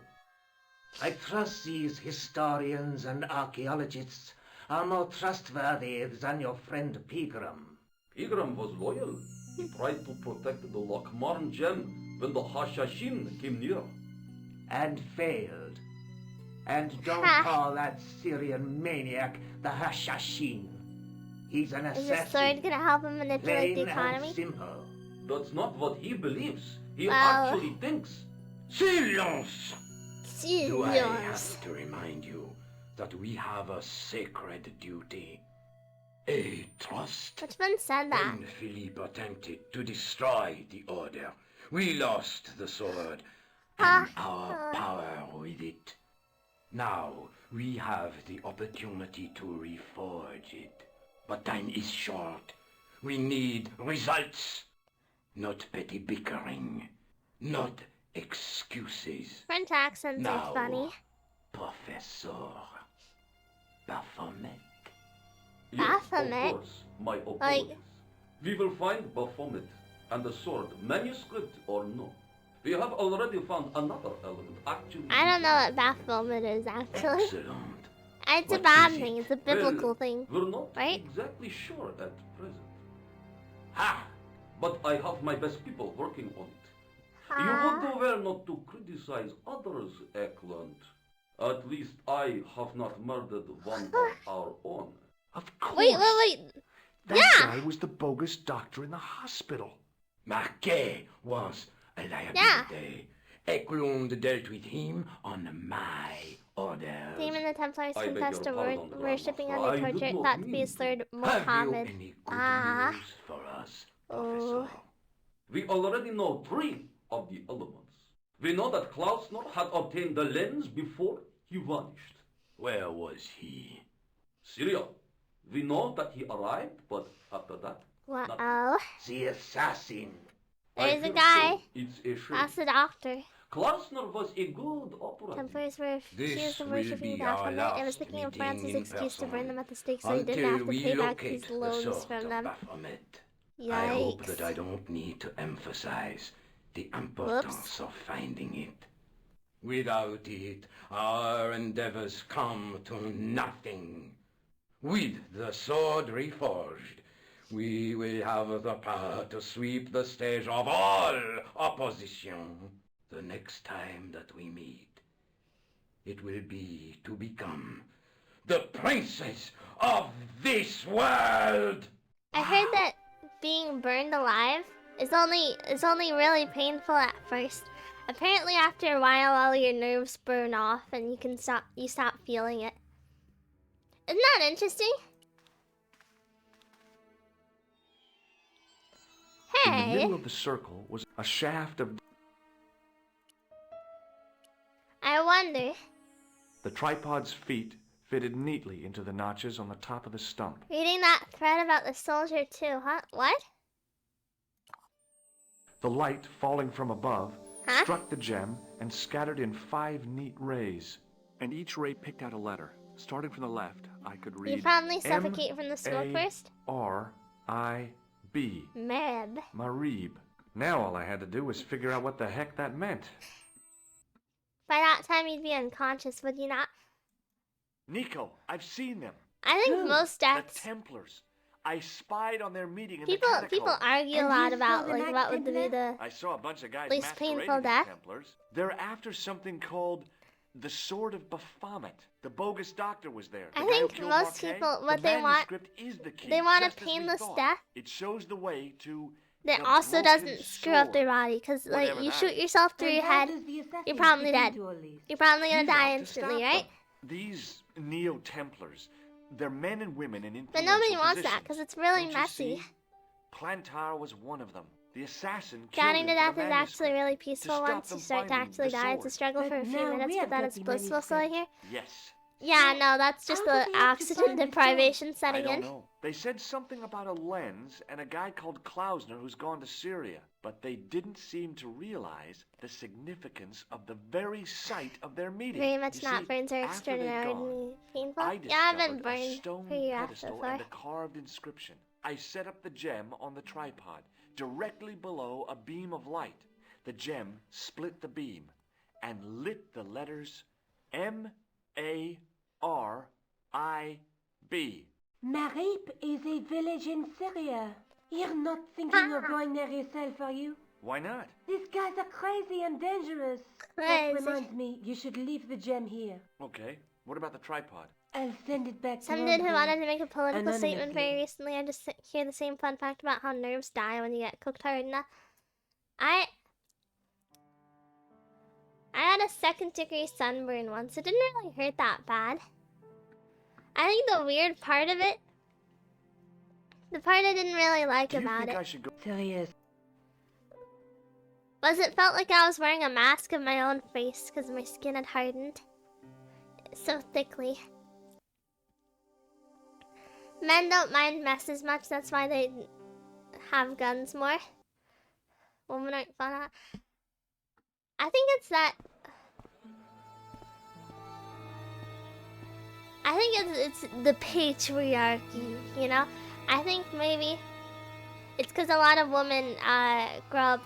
I trust these historians and archaeologists are more trustworthy than your friend Pegram. Pegram was loyal. He tried to protect the Lochmarn gem when the Hashashin came near. And failed. And don't call that Syrian maniac the Hashashin. He's an Is the assassin. sword gonna help him manipulate the Plain economy? and simple. That's not what he believes. He Well- actually thinks. Silence! Do I Silence. have to remind you that we have a sacred duty? A trust? Which one said that? When Philippe attempted to destroy the Order, we lost the sword and our power with it. Now we have the opportunity to reforge it. But time is short. We need results. Not petty bickering. Not excuses. French accents Now, are funny. Professor Baphomet. Baphomet? Of course, my Like- apologies. We will find Baphomet and the sword, manuscript or no. We have already found another element, actually. I don't know what Baphomet is, actually. Excellent. It's a What bad is thing. it? It's a biblical Well, thing. We're not right? exactly sure at present. Ha! But I have my best people working on it. You would do well not to criticize others, Eklund. At least I have not murdered one of our own. Of course. Wait. That Yeah. guy was the bogus doctor in the hospital. Marquet was a liability. Eklund dealt with him on my orders. Demon the Templars I beg confessed to your pardon, worshipping Grandmaster. under I did torture, not thought to be mean his Lord Have you Mohammed. any good news for us, Oh. We already know 3 of the elements. We know that Klausner had obtained the lens before he vanished. Where was he? Syria. We know that he arrived, but after that, Wow. The assassin. There's a feel guy. so. It's a shame. That's the doctor. Klausner was a good operative. Templars were This accused of will worshipping be the our Baphomet. It was last the King of meeting France's in excuse to burn person them at the stake so he didn't have to until we pay back locate his the loans sword from of them. Baphomet. Yikes. I hope that I don't need to emphasize the importance of finding it. Without it, our endeavors come to nothing. With the sword reforged, we will have the power to sweep the stage of all opposition the next time that we meet. It will be to become the princess of this world! I heard that being burned alive is only really painful at first. Apparently after a while all your nerves burn off and you stop feeling it. Isn't that interesting? In the Hey! middle of the circle was a shaft of... I wonder. The tripod's feet fitted neatly into the notches on the top of the stump. Reading that thread about the soldier too, huh? What? The light falling from above struck the gem and scattered in 5 neat rays. And each ray picked out a letter. Starting from the left, I could read... You probably suffocate from the smoke first? M-A-R-I-B. Marib. Marib. Now all I had to do was figure out what the heck that meant. By that time you'd be unconscious, would you not? Nico, I've seen them. I think most deaths... The Templars. I spied on their meeting in People the catacomb. argue a lot about like what would be the I saw a bunch of guys least masquerading painful as death. Templars. They're after something called the Sword of Baphomet. The bogus doctor was there. I The guy who think killed most Marquet. people, The what they want, manuscript is the key, they want a just as we painless thought. death It shows the way to that the also broken doesn't screw up their body. Because like Whatever you that shoot is. yourself through your head, you're probably dead. You're probably gonna He's die out to instantly, stop right? them. These Neo-Templars, they're men and women in But influential nobody wants that positions. because it's really Don't you messy. see? Plantar was one of them. The assassin killed Dying him to for death the is manuscript. actually really peaceful stop once you them start to finding actually the die. It's a sword. struggle for a few minutes, but then it's blissful slowly here. Yes. Yeah, no, that's just the oxygen deprivation I setting don't in. know. They said something about a lens and a guy called Klausner who's gone to Syria, but they didn't seem to realize the significance of the very sight of their meeting. Very much You not see, burns are after they'd gone, extraordinarily painful. I Yeah, I've been discovered a burned stone pretty rough pedestal before. and a carved inscription. I set up the gem on the tripod, directly below a beam of light. The gem split the beam and lit the letters M-A-R-I-B. Marib is a village in Syria. You're not thinking of going there yourself, are you? Why not? These guys are crazy and dangerous. Crazy. That reminds me, you should leave the gem here. Okay, what about the tripod? I'll send it back to Some dude who London. wanted to make a political statement Anonymously. very recently. I just hear the same fun fact about how nerves die when you get cooked hard enough. I had a 2nd-degree sunburn once. It didn't really hurt that bad. I think the weird part of it, the part I didn't really like Do you about think it, I should go? Serious. was it felt like I was wearing a mask of my own face because my skin had hardened so thickly. Men don't mind mess as much, that's why they have guns more. Women aren't fun at. I think it's that. I think it's the patriarchy, you know? I think maybe it's because a lot of women grow up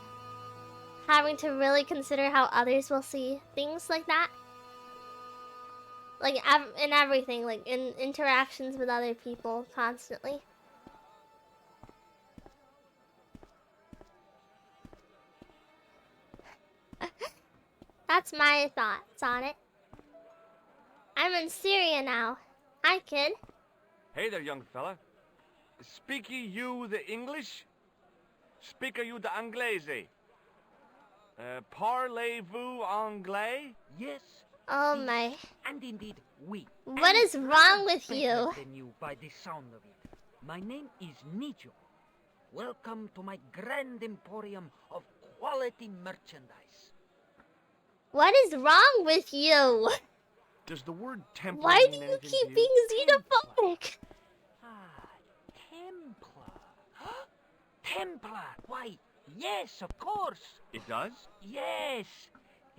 having to really consider how others will see things like that. Like, in everything, like, in interactions with other people, constantly. That's my thoughts on it. I'm in Syria now. Hi, kid. Hey there, young fella. Speak you the English? Speak you the Anglais? Parlez-vous anglais? Yes. Oh my. And indeed, oui. What And is wrong with better you? Than you by the sound of it. My name is Nijo. Welcome to my grand emporium of quality merchandise. What is wrong with you? Does the word Templar Why do mean you anything keep to being xenophobic? Templar. Templar. Why, yes, of course. It does? Yes.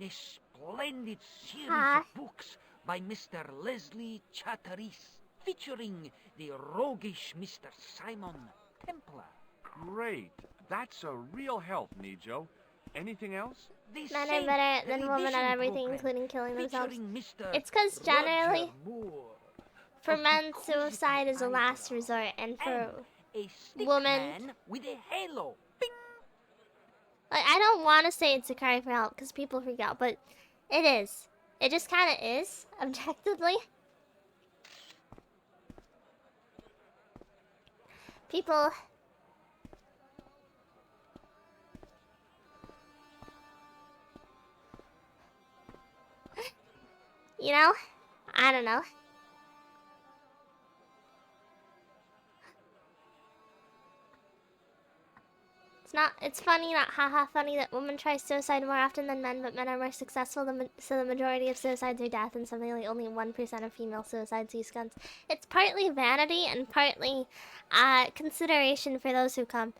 a splendid series Huh? of books by Mr. Leslie Charteris, featuring the roguish Mr. Simon Templar. Great. That's a real help, Nijo. Anything else? The Men are Saint better than women Revision at everything, Program, including killing themselves. featuring Mr. It's because generally, Roger Moore, for men, suicide is a last resort, and for a stick women, man with a halo. like, I don't want to say it's a cry for help because people freak out, but it is. It just kind of is, objectively. People. You know? I don't know. It's funny, not haha funny, that women try suicide more often than men, but men are more successful, so the majority of suicides are death, and something like only 1% of female suicides use guns. It's partly vanity and partly consideration for those who come.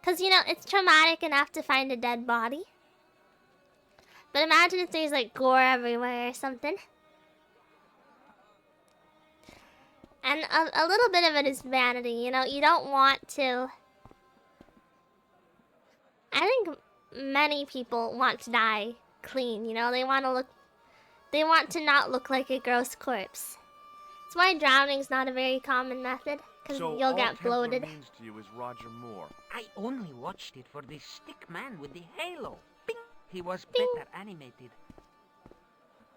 Because, you know, it's traumatic enough to find a dead body. But imagine if there's, like, gore everywhere or something. And a little bit of it is vanity, you know? You don't want to... I think many people want to die clean, you know? They want to not look like a gross corpse. That's why drowning's not a very common method, because you'll get bloated. So all Templar means to you is Roger Moore. I only watched it for the stick man with the halo. Bing! He was better animated.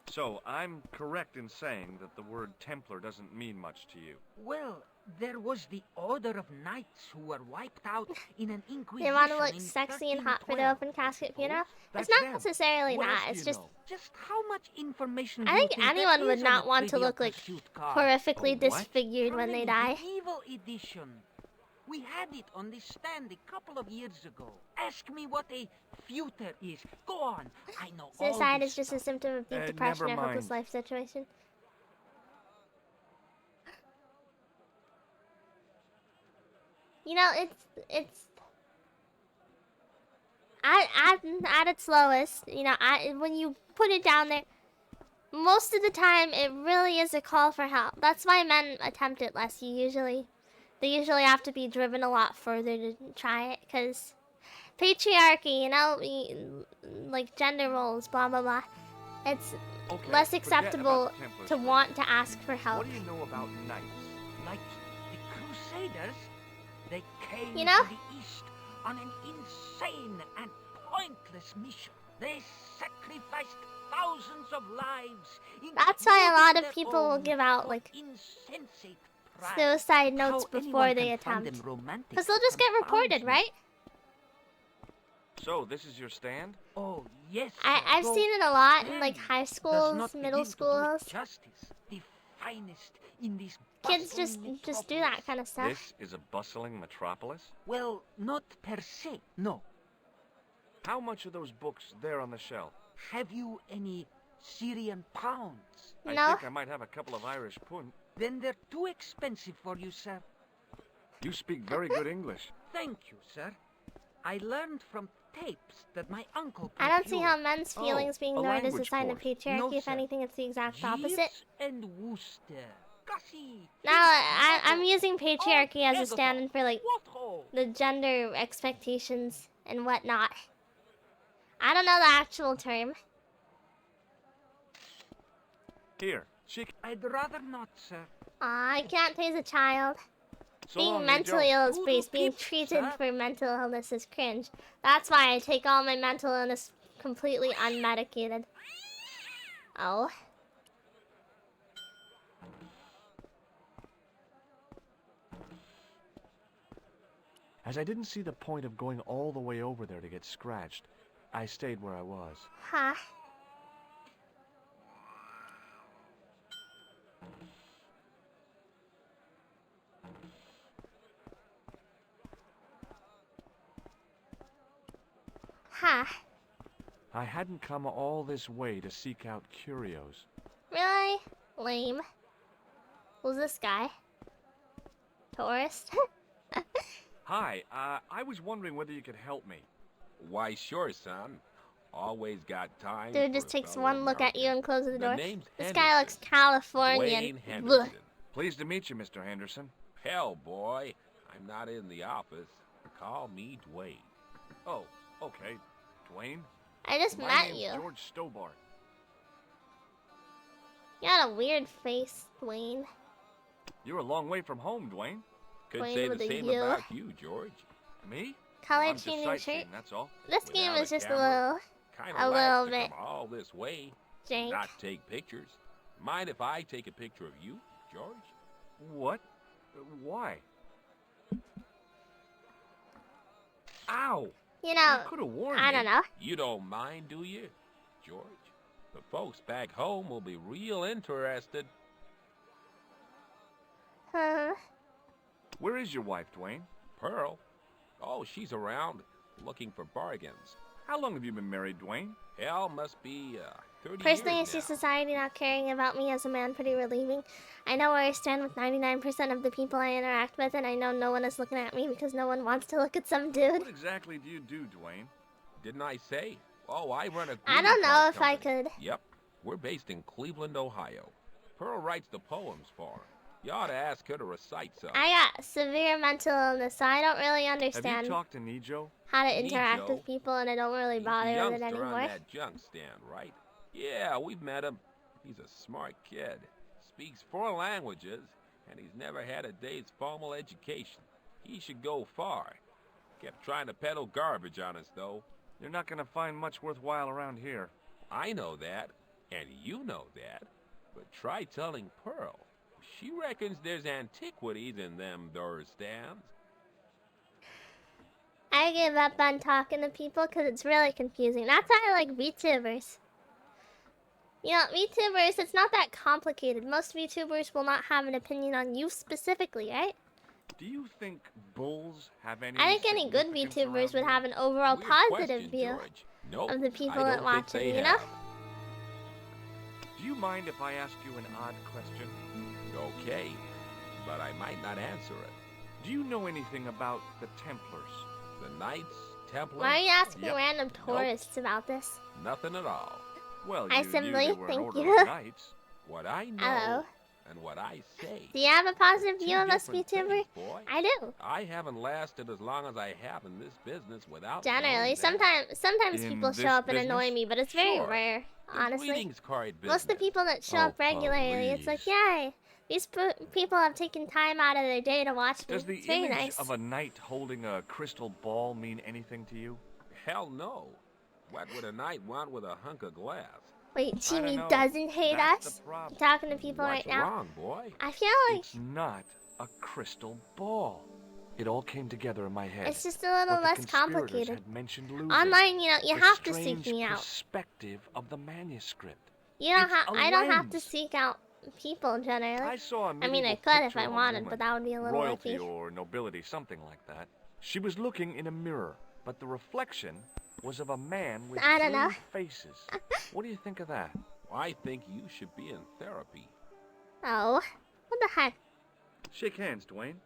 So I'm correct in saying that the word Templar doesn't mean much to you. Well, there was the Order of Knights who were wiped out in an Inquisition. They want to look sexy and hot for the open casket funeral? It's not necessarily that, it's just... Just how much information I think anyone would not want to look like horrifically disfigured when they die. Evil edition. We had it on the stand a couple of years ago. Ask me what a futer is. Go on. I know all Suicide this is just a symptom of deep depression or hopeless life situation. You know, it's at its lowest, you know, when you put it down there, most of the time it really is a call for help. That's why men attempt it less. They usually have to be driven a lot further to try it, because patriarchy, you know, like gender roles, blah blah blah. It's less acceptable to want to ask for help. What do you know about knights? Like the Crusaders, they came You know? to the East on an insane and pointless mission. They sacrificed thousands of lives. That's why a lot including of people will their give out own like insensate pride. suicide notes How before anyone they can find attempt, them romantic because they'll just get reported, confounds me. right? So this is your stand? Oh, yes. I've though seen it a lot in like man high does schools, not middle begin to do it schools. justice. The finest in this Kids bustling just do that kind of stuff. This is a bustling metropolis? Well, not per se, no. How much are those books there on the shelf? Have you any Syrian pounds? I No. think I might have a couple of Irish pund. Then they're too expensive for you, sir. You speak very good English. Thank you, sir. I learned from tapes that my uncle I don't see procured. how men's feelings being a ignored is a language sign of course. patriarchy. No, If sir. anything, it's the exact opposite. Jeeves and Worcester. Gussie. Now, I'm using patriarchy as a stand-in for like What ho? the gender expectations and whatnot. I don't know the actual term. Here, I'd rather not, sir. Aw, I can't tase a child. So Being long, mentally Joe. ill is base. Being treated for mental illness is cringe. That's why I take all my mental illness completely unmedicated. Oh. As I didn't see the point of going all the way over there to get scratched, I stayed where I was. Huh. Huh. I hadn't come all this way to seek out curios. Really? Lame. Who's this guy? Tourist? Hi, I was wondering whether you could help me. Why, sure, son. Always got time. Dude for just a takes fellow one look at you and closes the door. name's This guy looks Californian. Dwayne Blech. Henderson. Pleased to meet you, Mr. Henderson. Hell, boy. I'm not in the office. Call me Dwayne. Oh, okay. Dwayne? I just My met name's you. George Stobart. You got a weird face, Dwayne. You're a long way from home, Dwayne. Could Dwayne say with the a same U. about you, George. Me? Color I'm just changing sightseeing, shirt. that's all. This game Without is a just camera, a Kinda little likes to bit come all this way. jank. Not take pictures. Mind if I take a picture of you, George? What? Why? Ow! You know, You could have warned I me. don't know. You don't mind, do you, George? The folks back home will be real interested. Where is your wife, Dwayne? Pearl? Oh, she's around, looking for bargains. How long have you been married, Dwayne? Hell, must be 30 Personally, I years see now. society not caring about me as a man pretty relieving. I know where I stand with 99% of the people I interact with, and I know no one is looking at me because no one wants to look at some dude. What exactly do you do, Dwayne? Didn't I say? Oh, I run a I greeting don't know card if I company. could. Yep, we're based in Cleveland, Ohio. Pearl writes the poems for her. You ought to ask her to recite some. I got severe mental illness, so I don't really Have understand you talked to Nijo? how to interact Nijo? with people, and I don't really He's the bother with it youngster anymore. on that junk stand, right? Yeah, we've met him. He's a smart kid. Speaks 4 languages, and he's never had a day's formal education. He should go far. Kept trying to peddle garbage on us, though. You're not gonna find much worthwhile around here. I know that, and you know that. But try telling Pearl. She reckons there's antiquities in them there stands. I give up on talking to people because it's really confusing. That's why I like VTubers. You know, VTubers, it's not that complicated. Most VTubers will not have an opinion on you specifically, right? Do you think bulls have any? I think any good VTubers would have an overall Weird positive question, view George. Nope, of the people I that don't watch think it, they you know? have. Do you mind if I ask you an odd question? Okay, but I might not answer it. Do you know anything about the Templars? The Knights, Templars? Why are you asking Yep. random tourists about this? Nothing at all. Well, I you knew simply they were an thank order you. of knights. What I know Hello. and what I say. Do you have a positive Two view of us different VTuber? things, boy. I do. I haven't lasted as long as I have in this business without Generally, knowing sometimes In people show this up and annoy business? me, but it's very Sure. rare, The honestly. greetings card Most of the business. people that show Oh, up regularly, it's like, please. yay, these people have taken time out of their day to watch me. Does the It's very image nice. of a knight holding a crystal ball mean anything to you? Hell no. What would a knight want with a hunk of glass? Wait, don't Jimmy know. doesn't hate That's us? the problem. I'm talking to people What's right now. wrong, boy? I feel like It's not a crystal ball. It all came together in my head. it's just a little What the less conspirators complicated. had mentioned losing. Online, you know, you The have to seek strange me out. perspective of the manuscript. You don't It's have. a I don't have to lens. seek out people generally. I saw a I mean, I medieval could if picture I of a wanted, woman, but that would be a little royalty iffy. or nobility, something like that. She was looking in a mirror, but the reflection was of a man with I don't 3 know. faces. What do you think of that? I think you should be in therapy. Oh, what the heck? Shake hands, Dwayne.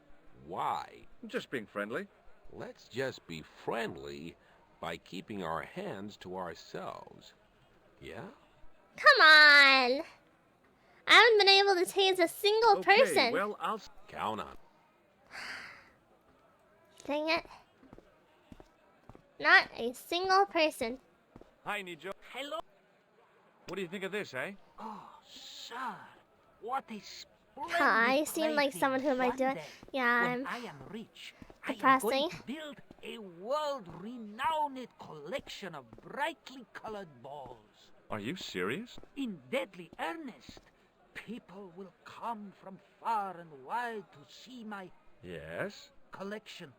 Why? Just being friendly. Let's just be friendly by keeping our hands to ourselves. Yeah? Come on! I haven't been able to tase a single Okay, person. well, I'll... Count on. Dang it. Not a single person. Hi, Nijo. Hello? What do you think of this, eh? Oh, sir, what a splendid I seem like plaything. someone who might do it. One day, Yeah, when I'm I am rich, I am depressing. going to build a world-renowned collection of brightly colored balls. Are you serious? In deadly earnest, people will come from far and wide to see my Yes. collection.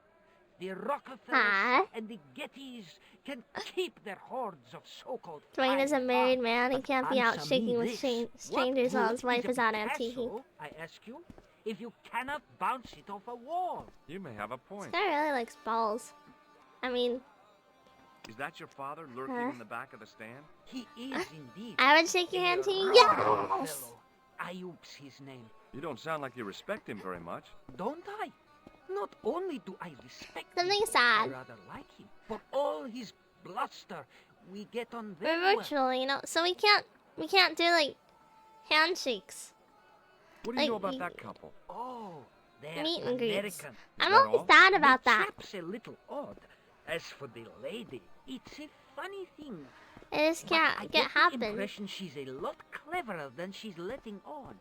The Rockefellers Huh? and the Gettys can keep their hordes of so-called Dwayne is a fine married art, man. He but can't be out answer shaking me with this. strangers What while his good wife a is out Picasso, antiquing. I ask you, if you cannot bounce it off a wall. You may have a This point. guy really likes balls. I mean, Is that your father lurking Huh? in the back of the stand? He is indeed. I would shake your hand too. a Yes! fellow. Ayub's his name. You don't sound like you respect him very much. Don't I? Not only do I respect Something him, I sad. rather like him, but all his bluster We get on We're very well. virtual, you know, so we can't do like handshakes. What do you know Like, about that couple? Oh, they're Meet and greets. American. I'm that always all? sad about The that. chap's a little odd. As for the lady, it's a funny thing. It just But I can't get get the happen. impression she's a lot cleverer than she's letting on.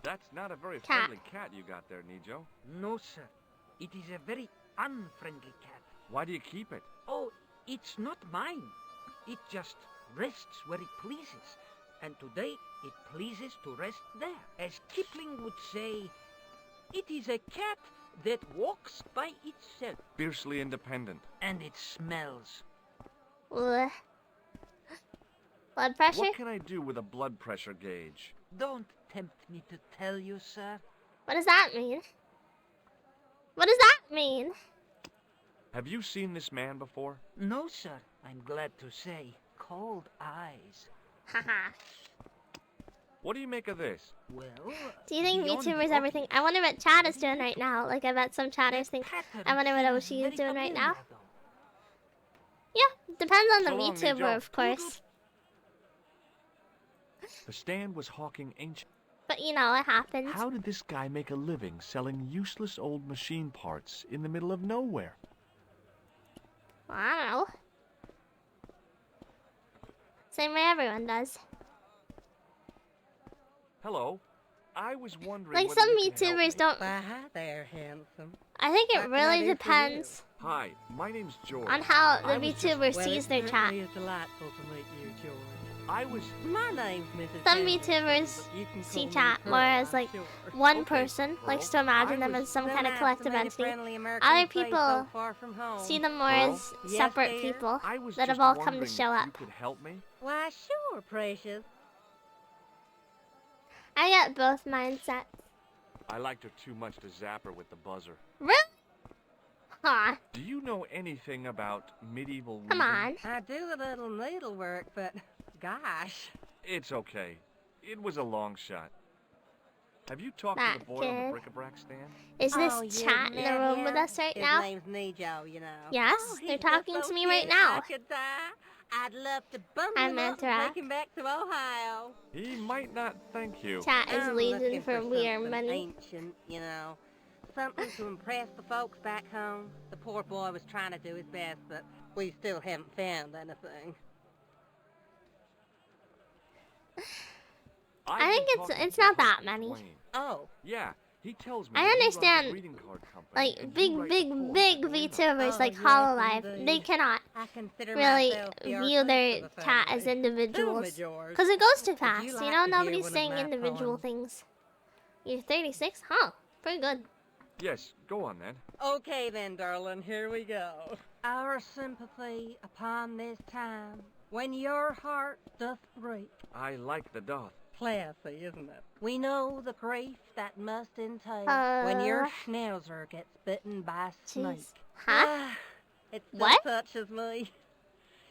That's not a very Cat. friendly cat you got there, Nijo. No, sir. It is a very unfriendly cat. Why do you keep it? Oh, it's not mine. It just rests where it pleases. And today, it pleases to rest there. As Kipling would say, it is a cat that walks by itself. Fiercely independent. And it smells. Ugh. Blood pressure? What can I do with a blood pressure gauge? Don't tempt me to tell you, sir. What does that mean? What does that mean? Have you seen this man before? No, sir. I'm glad to say. Cold eyes. Haha. What do you make of this? Well, Do you think beyond the VTubers everything? I wonder what Chad is doing right now. Like, I bet some chatters think. I wonder what Oshi is doing right now. Yeah, depends on the So long, VTuber, Nijo. of course. The stand was hawking ancient. But you know, it happens. How did this guy make a living selling useless old machine parts in the middle of nowhere? Well, I don't know. Same way everyone does. Hello. I was wondering. Like, whether some you could help me. VTubers don't. Why, hi there, handsome. I think it What can I really do for you? depends Hi, my name's George. on how the I was just- VTuber Well, sees it their chat. certainly is delightful to meet you, George. I was. My name's Mrs. Some Henderson, VTubers but you can see call me chat Pearl, more as I'm like sure. one Okay, person, Pearl. likes to imagine I them was- as some So kind of nice to collective meet a entity. friendly American Other face people so far from home. see them more Pearl? as Yes, separate dear? people I was that have just all come to wondering show if up. You could help me. Why, sure, precious. I get both mindsets. I liked her too much to zap her with the buzzer. Really? Huh. Do you know anything about medieval Come weaving? on. I do a little needlework, but gosh. It's okay. It was a long shot. Have you talked to That the boy on the kid. bric-a-brac stand? Is this Oh, you chat in the met room with him? us right His now? name's Nijo, you know. Yes, Oh, they're he's talking just to so me right cute, now. I could die. I'd love to bundle I'm him up and Interact. take him back to Ohio. He might not thank you. Chat is I'm leading looking for for weird something money. ancient, you know. Something to impress the folks back home. The poor boy was trying to do his best, but we still haven't found anything. I think it's not that many. Oh. Yeah, he tells me. I that he runs a understand, greeting card company, like, and big, you write big, the forms big for them. VTubers Oh, like yes, Hololive, indeed. they cannot I consider really myself the view artist their of the chat as family. individuals. Tell me, George, Because it goes too would fast, you you like know? to hear Nobody's one of saying my individual poems? things. You're 36? Huh. Pretty good. Yes, go on then. Okay then, darling, here we go. Our sympathy upon this time, when your heart doth break. I like the doth. Classy, isn't it? We know the grief that must entail when your schnauzer gets bitten by a snake. Huh? Ah, it still What? touches me.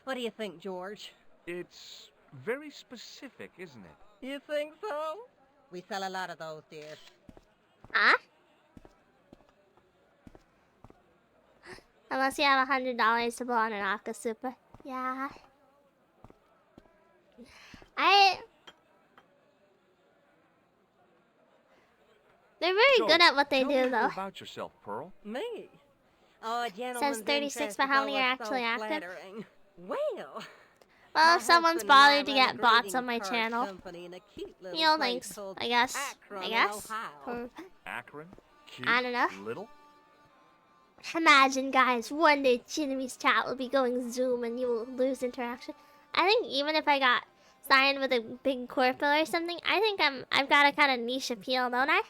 What do you think, George? It's very specific, isn't it? You think so? We sell a lot of those, dear. Huh? Unless you have $100 to blow on an Aqua Super. Yeah. They're very So, good at what they tell me do, a little though. about yourself, Pearl. Me? Oh, a gentleman's 36, interest but how is many are always actually so active? flattering. Well, Well, if my someone's husband and I bothered to run a get bots greeting on my card channel, company in a cute little you know, place thanks, called I guess. Akron I in guess. Ohio. Or- Akron? Cute? I don't know. Little? Imagine, guys, one day Jimmy's chat will be going Zoom and you will lose interaction. I think even if I got signed with a big corporate or something, I think I've got a kind of niche appeal, don't I?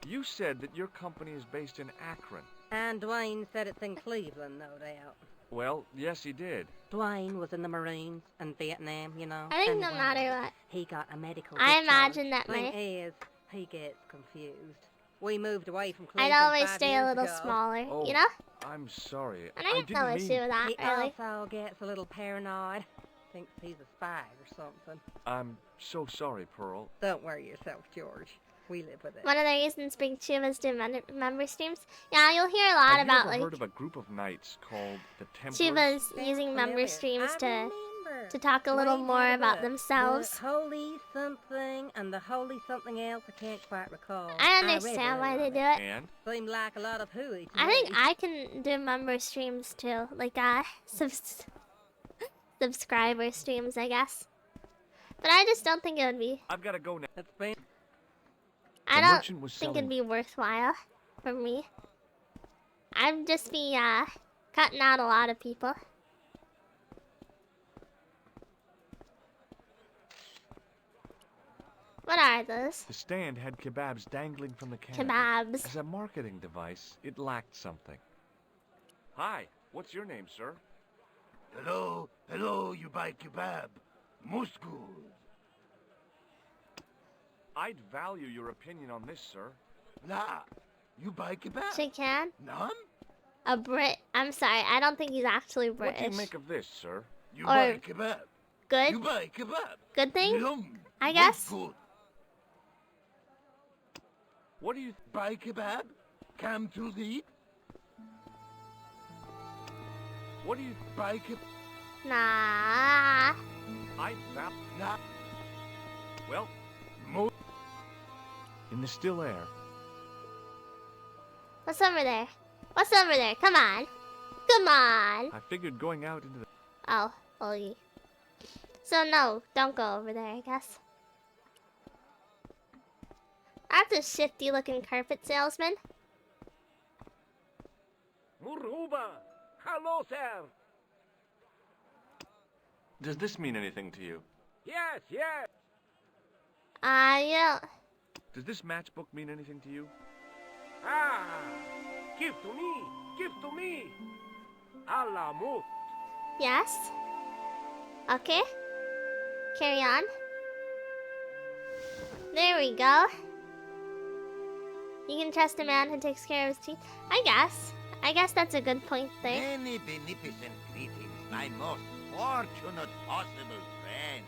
You said that your company is based in Akron. And Dwayne said it's in Cleveland, no doubt. Well, yes, he did. Dwayne was in the Marines and Vietnam, you know. I think and no well, matter what. He got a medical I discharge. imagine that Thing my- is, he gets confused. We moved away from I'd Cleveland always 5 stay a years little ago. smaller, Oh, you know? I'm sorry. And I have no didn't issue mean... with that, He really. also gets a little paranoid. Thinks he's a spy or something. I'm so sorry, Pearl. Don't worry yourself, George. We live with it. One of the reasons Big Chivas do member streams. Yeah, you'll hear a lot Have about you ever like heard of a group of knights called the Templars? Chivas using member streams to talk a little more about themselves. The holy something and the holy something else. I can't quite recall. I understand why they do it. And? Seemed like a lot of hooey. I think I can do member streams too, like subscriber streams, I guess. But I just don't think it would be. I've got to go now. That's fine. I The don't merchant was think selling- it'd be worthwhile for me. I'd just be cutting out a lot of people. What are those? The stand had kebabs dangling from the canopy. Kebabs. As a marketing device, it lacked something. Hi, what's your name, sir? Hello, you buy kebab. Most good. I'd value your opinion on this, sir. Nah, you buy kebab. She can? None? A Brit. I'm sorry, I don't think he's actually British. What do you make of this, sir? You Or buy kebab. good? You buy kebab. Good thing? Yum. I guess. Good. What do you... Buy kebab? Come to eat? What do you... Buy kebab? Nah. Nah. Well, in the still air. What's over there? What's over there? Come on. Come on. I figured going out into the... Oh, Ollie. So no, don't go over there, I guess. That's a shifty looking carpet salesman. Muruba! Hello, sir! Does this mean anything to you? Yes, yes! Yeah. Does this matchbook mean anything to you? Ah! Give to me! Give to me! Allah mut! Yes. Okay. Carry on. There we go. You can trust a man who takes care of his teeth. I guess that's a good point there. Many beneficent greetings, my most fortunate possible friend.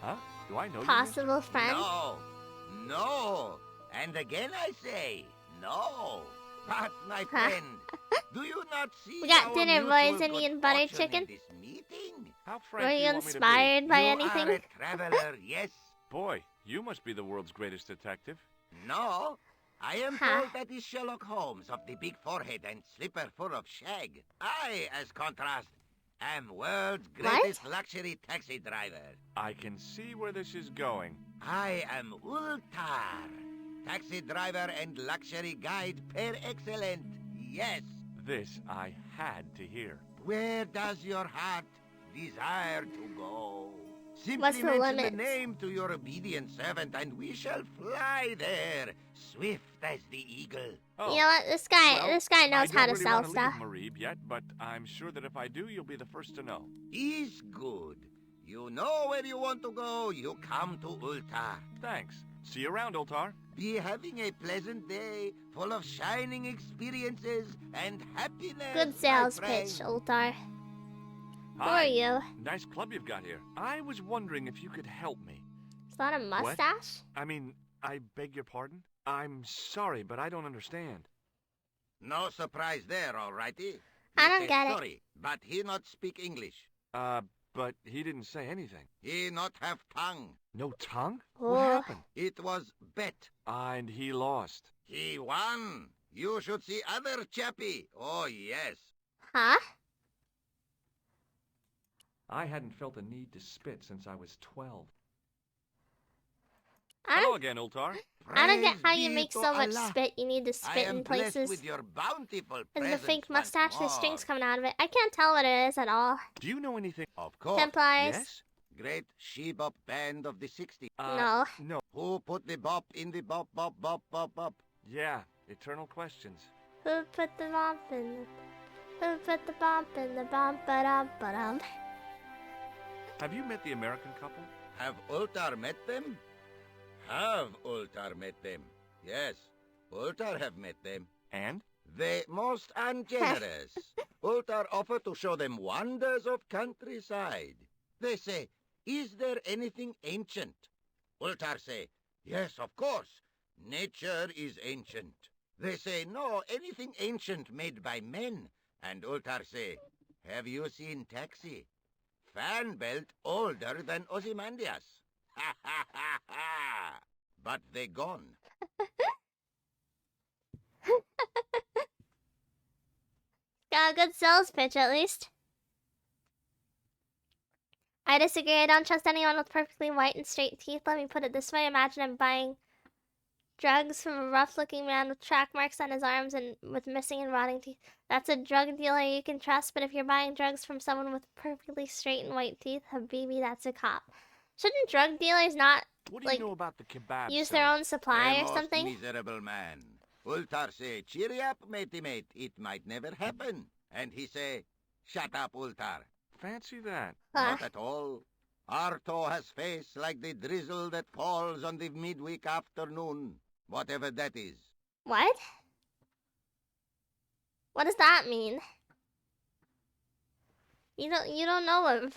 Huh? Do I know you? Possible friend? No. And again I say, no. But, my friend, do you not see We got our dinner, boys. mutual Any good butter fortune chicken? in this meeting? How Were frank do you you want me to be? inspired by You anything? are a traveler, yes? Boy, you must be the world's greatest detective. No. I am Huh? told that is Sherlock Holmes of the big forehead and slipper full of shag. I, as contrast, am world's greatest luxury taxi driver. I can see where this is going. I am Ultar, taxi driver and luxury guide per excellent. Yes. This I had to hear. Where does your heart desire to go? Simply What's the mention limit? the name to your obedient servant, and we shall fly there, swift as the eagle. Oh, You know what? This guy knows how to I sell don't really stuff. want to leave Marib yet, but I'm sure that if I do, you'll be the first to know. Is good. You know where you want to go. You come to Ultar. Thanks. See you around, Ultar. Be having a pleasant day, full of shining experiences and happiness. Good my sales friend. pitch, Ultar. Who Hi. are you? Nice club you've got here. I was wondering if you could help me. Is that a mustache? I mean, I beg your pardon? I'm sorry, but I don't understand. No surprise there, all righty. I don't He get it. sorry, but he not speak English. But he didn't say anything. He not have tongue. No tongue? Oh. What happened? It was bet. And he lost. He won. You should see other chappie. Oh, yes. Huh? I hadn't felt a need to spit since I was 12. I Hello don't, again, Ultar. I don't get Praise how you be make to so much Allah. spit. You need to I spit am in blessed places. with your bountiful Is the presence fake once mustache? There's more. strings coming out of it. I can't tell what it is at all. Do you know anything? Of course. Templars? Yes? Great she-bop band of the 60s. No. No. Who put the bop in the bop, bop, bop, bop, bop? Yeah, eternal questions. Who put the bump in the... Who put the bump in the bump ba-dum ba-dum? Have you met the American couple? Have Ultar met them? Have Ultar met them? Yes, Ultar have met them. And? They most ungenerous. Ultar offer to show them wonders of countryside. They say, is there anything ancient? Ultar say, yes, of course. Nature is ancient. They say no anything ancient made by men. And Ultar say, have you seen Taxi? Fan belt older than Ozymandias. Ha ha ha ha! But they gone. Got a good sales pitch at least. I disagree. I don't trust anyone with perfectly white and straight teeth. Let me put it this way. Imagine I'm buying drugs from a rough-looking man with track marks on his arms and with missing and rotting teeth. That's a drug dealer you can trust, but if you're buying drugs from someone with perfectly straight and white teeth, Habibi, that's a cop. Shouldn't drug dealers not, What do you know about the kebab use their own supply or something? Miserable man. Ultar say, cheery up, matey mate. It might never happen. And he say, shut up, Ultar. Fancy that. Not at all. Arto has face like the drizzle that falls on the midweek afternoon, whatever that is. What? What does that mean? You don't know of.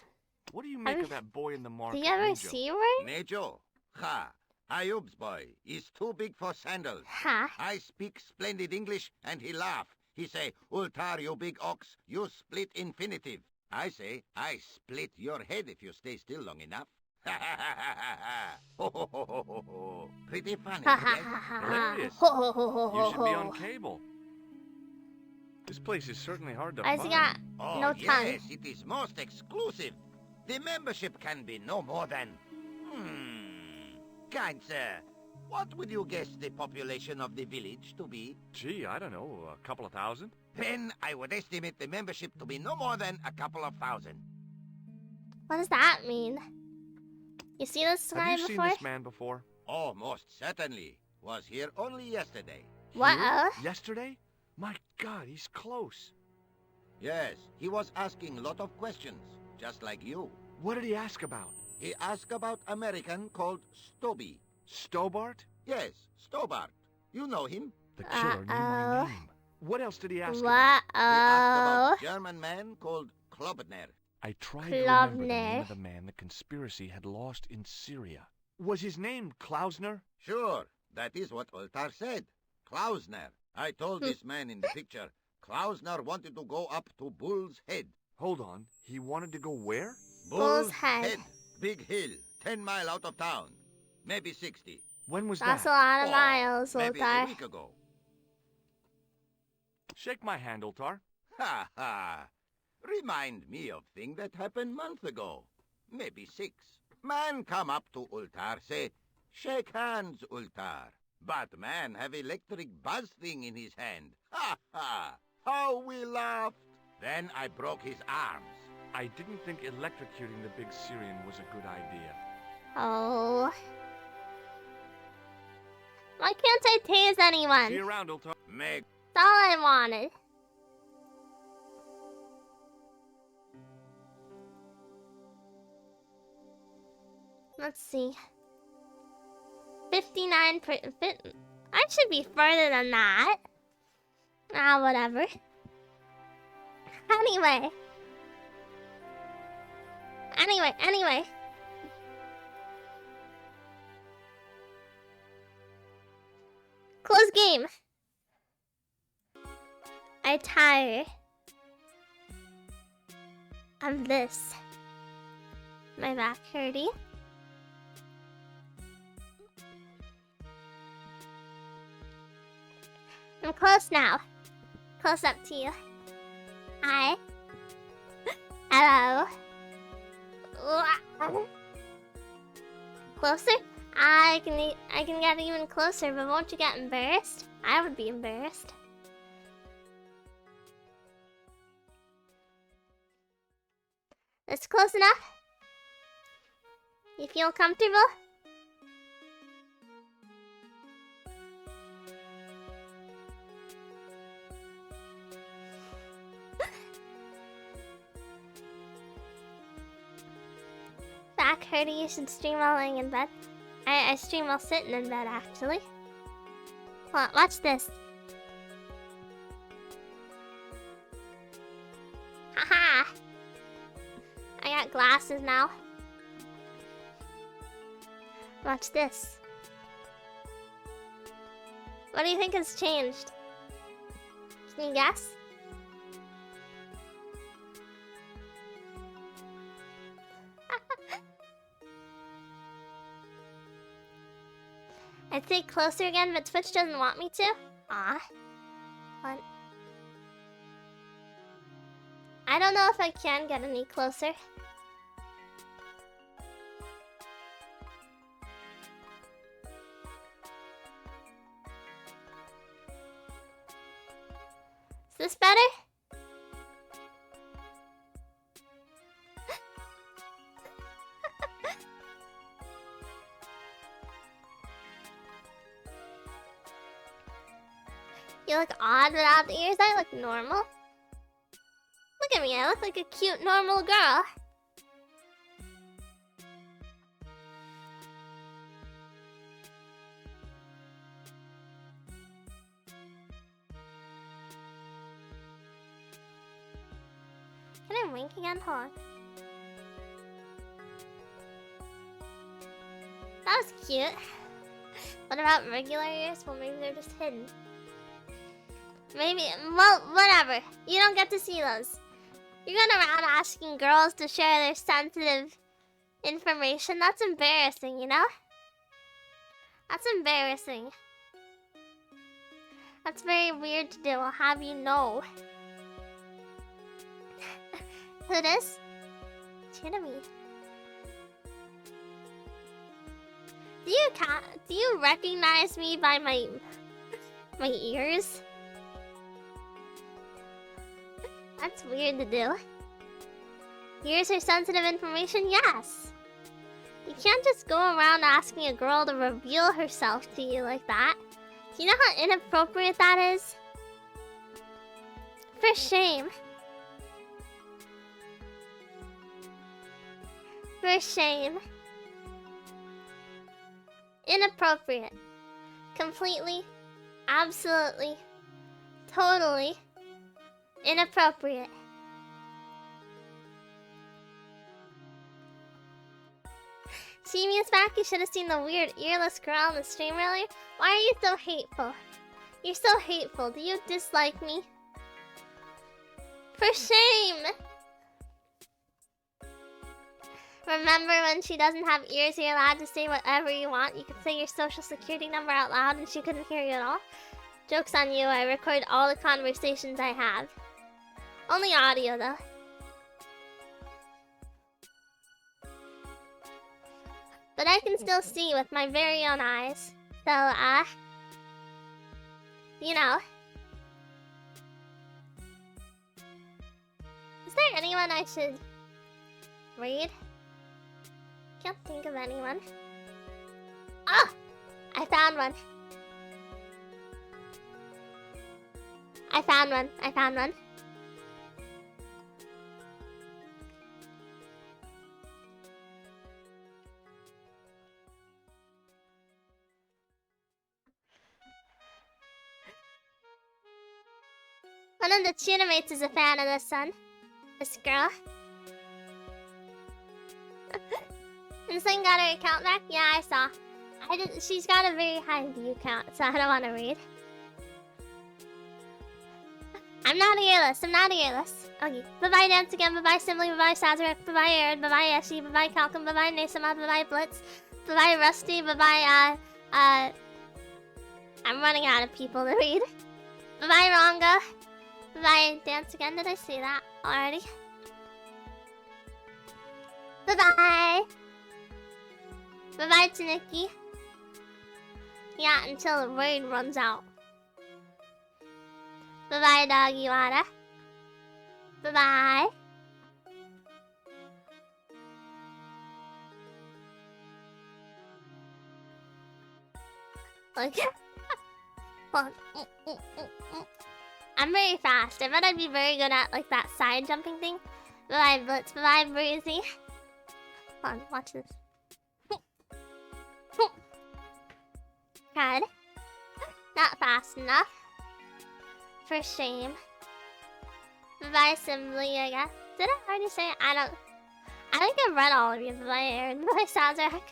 What do you make of that boy in the market? Do you ever Nejo? see one? Nejo, ha, Ayub's boy is too big for sandals. Ha. I speak splendid English, and he laugh. He say, Ultar, you big ox, you split infinitive. I say, I split your head if you stay still long enough. Ha ha ha ha ha! Ho ho ho ho ho ho! Pretty funny, yes? Hilarious. Ho ho ho ho You ho should be ho. on cable. This place is certainly hard to Why's he find. got no tongue? Yes, it is most exclusive. The membership can be no more than... Kind sir, what would you guess the population of the village to be? Gee, I don't know, a couple of thousand? Then I would estimate the membership to be no more than a couple of thousand. What does that mean? You see this guy Have you before? seen this man before? Oh, most certainly. Was here only yesterday. What? Here? Yesterday? My God, he's close. Yes, he was asking a lot of questions, just like you. What did he ask about? He asked about American called Stoby. Stobart? Yes, Stobart. You know him? The killer knew my name. What else did he ask about? He asked about German man called Klobner. I tried to remember the name Klobner. of the man the conspiracy had lost in Syria. Was his name Klausner? Sure, that is what Ultar said. Klausner. I told this man in the picture, Klausner wanted to go up to Bull's Head. Hold on, he wanted to go where? Bull's Head. Big hill, 10 mile out of town. Maybe 60. When was That's that? a lot of Oh, miles, maybe a Ultar. week ago. Shake my hand, Ultar. Ha ha. Remind me of thing that happened month ago. Maybe 6. Man come up to Ultar, say, shake hands, Ultar. But man have electric buzz thing in his hand. Ha ha. How we laughed. Then I broke his arms. I didn't think electrocuting the big Syrian was a good idea. Oh. Why can't I tase anyone? See you around, Ultar. Meg. That's all I wanted. Let's see. 59 I should be further than that. Ah, whatever. Anyway. Close game. I tire of this. My back hurting. I'm close now. Close up to you. Hi. Hello. Closer? I can get even closer, but won't you get embarrassed? I would be embarrassed. That's close enough? You feel comfortable? Back hurting, you should stream while laying in bed. I stream while sitting in bed, actually. Hold on, watch this. Haha! I got glasses now. Watch this. What do you think has changed? Can you guess? I'd say closer again, but Twitch doesn't want me to. Ah. What? I don't know if I can get any closer. Is this better? You look odd without the ears. I look normal. Look at me, I look like a cute, normal girl. Can I wink again? Hold on. That was cute. What about regular ears? Well, maybe they're just hidden. Maybe, well, whatever. You don't get to see those. You're going around asking girls to share their sensitive information. That's embarrassing, you know? That's embarrassing. That's very weird to do. I'll have you know. Who it is? Chinami. Do you recognize me by my ears? That's weird to do. Ears are sensitive information? Yes. You can't just go around asking a girl to reveal herself to you like that. Do you know how inappropriate that is? For shame. For shame. Inappropriate. Completely, absolutely, totally inappropriate. Shimi is back. You should have seen the weird earless girl on the stream earlier. Why are you so hateful? You're so hateful. Do you dislike me? For shame! Remember when she doesn't have ears, you're allowed to say whatever you want. You can say your social security number out loud and she couldn't hear you at all. Joke's on you, I record all the conversations I have. Only audio though. But I can still see with my very own eyes. So, you know. Is there anyone I should read? Can't think of anyone. Ah! I found one. I found one. I found one. One of the Tunimates is a fan of this one. This girl. Insane got her account back? Yeah, I saw. She's got a very high view count, so I don't want to read. I'm not earless. I'm not earless. Okay. Bye-bye Dance Again. Bye-bye Simply. Bye-bye Sazerac. Bye-bye Aaron. Bye-bye Eshi. Bye-bye Calcum. Bye-bye Nesama. Bye-bye Blitz. Bye-bye Rusty. Bye-bye, I'm running out of people to read. Bye-bye Ronga. Bye-bye Dance Again. Did I say that already? Bye-bye. Bye-bye Tanuki. Yeah, until the raid runs out. Bye-bye Doggy Bye-bye. Okay. I'm very fast. I bet I'd be very good at like that side jumping thing. Bye-bye Blitz. Bye-bye Breezy. Hold on, watch this. God. Not fast enough. For shame. Bye-bye Simply, I guess. Did I already say it? I think I've read all of you. Bye-bye Aaron. Bye-bye Sazerac.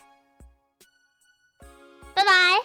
Bye-bye.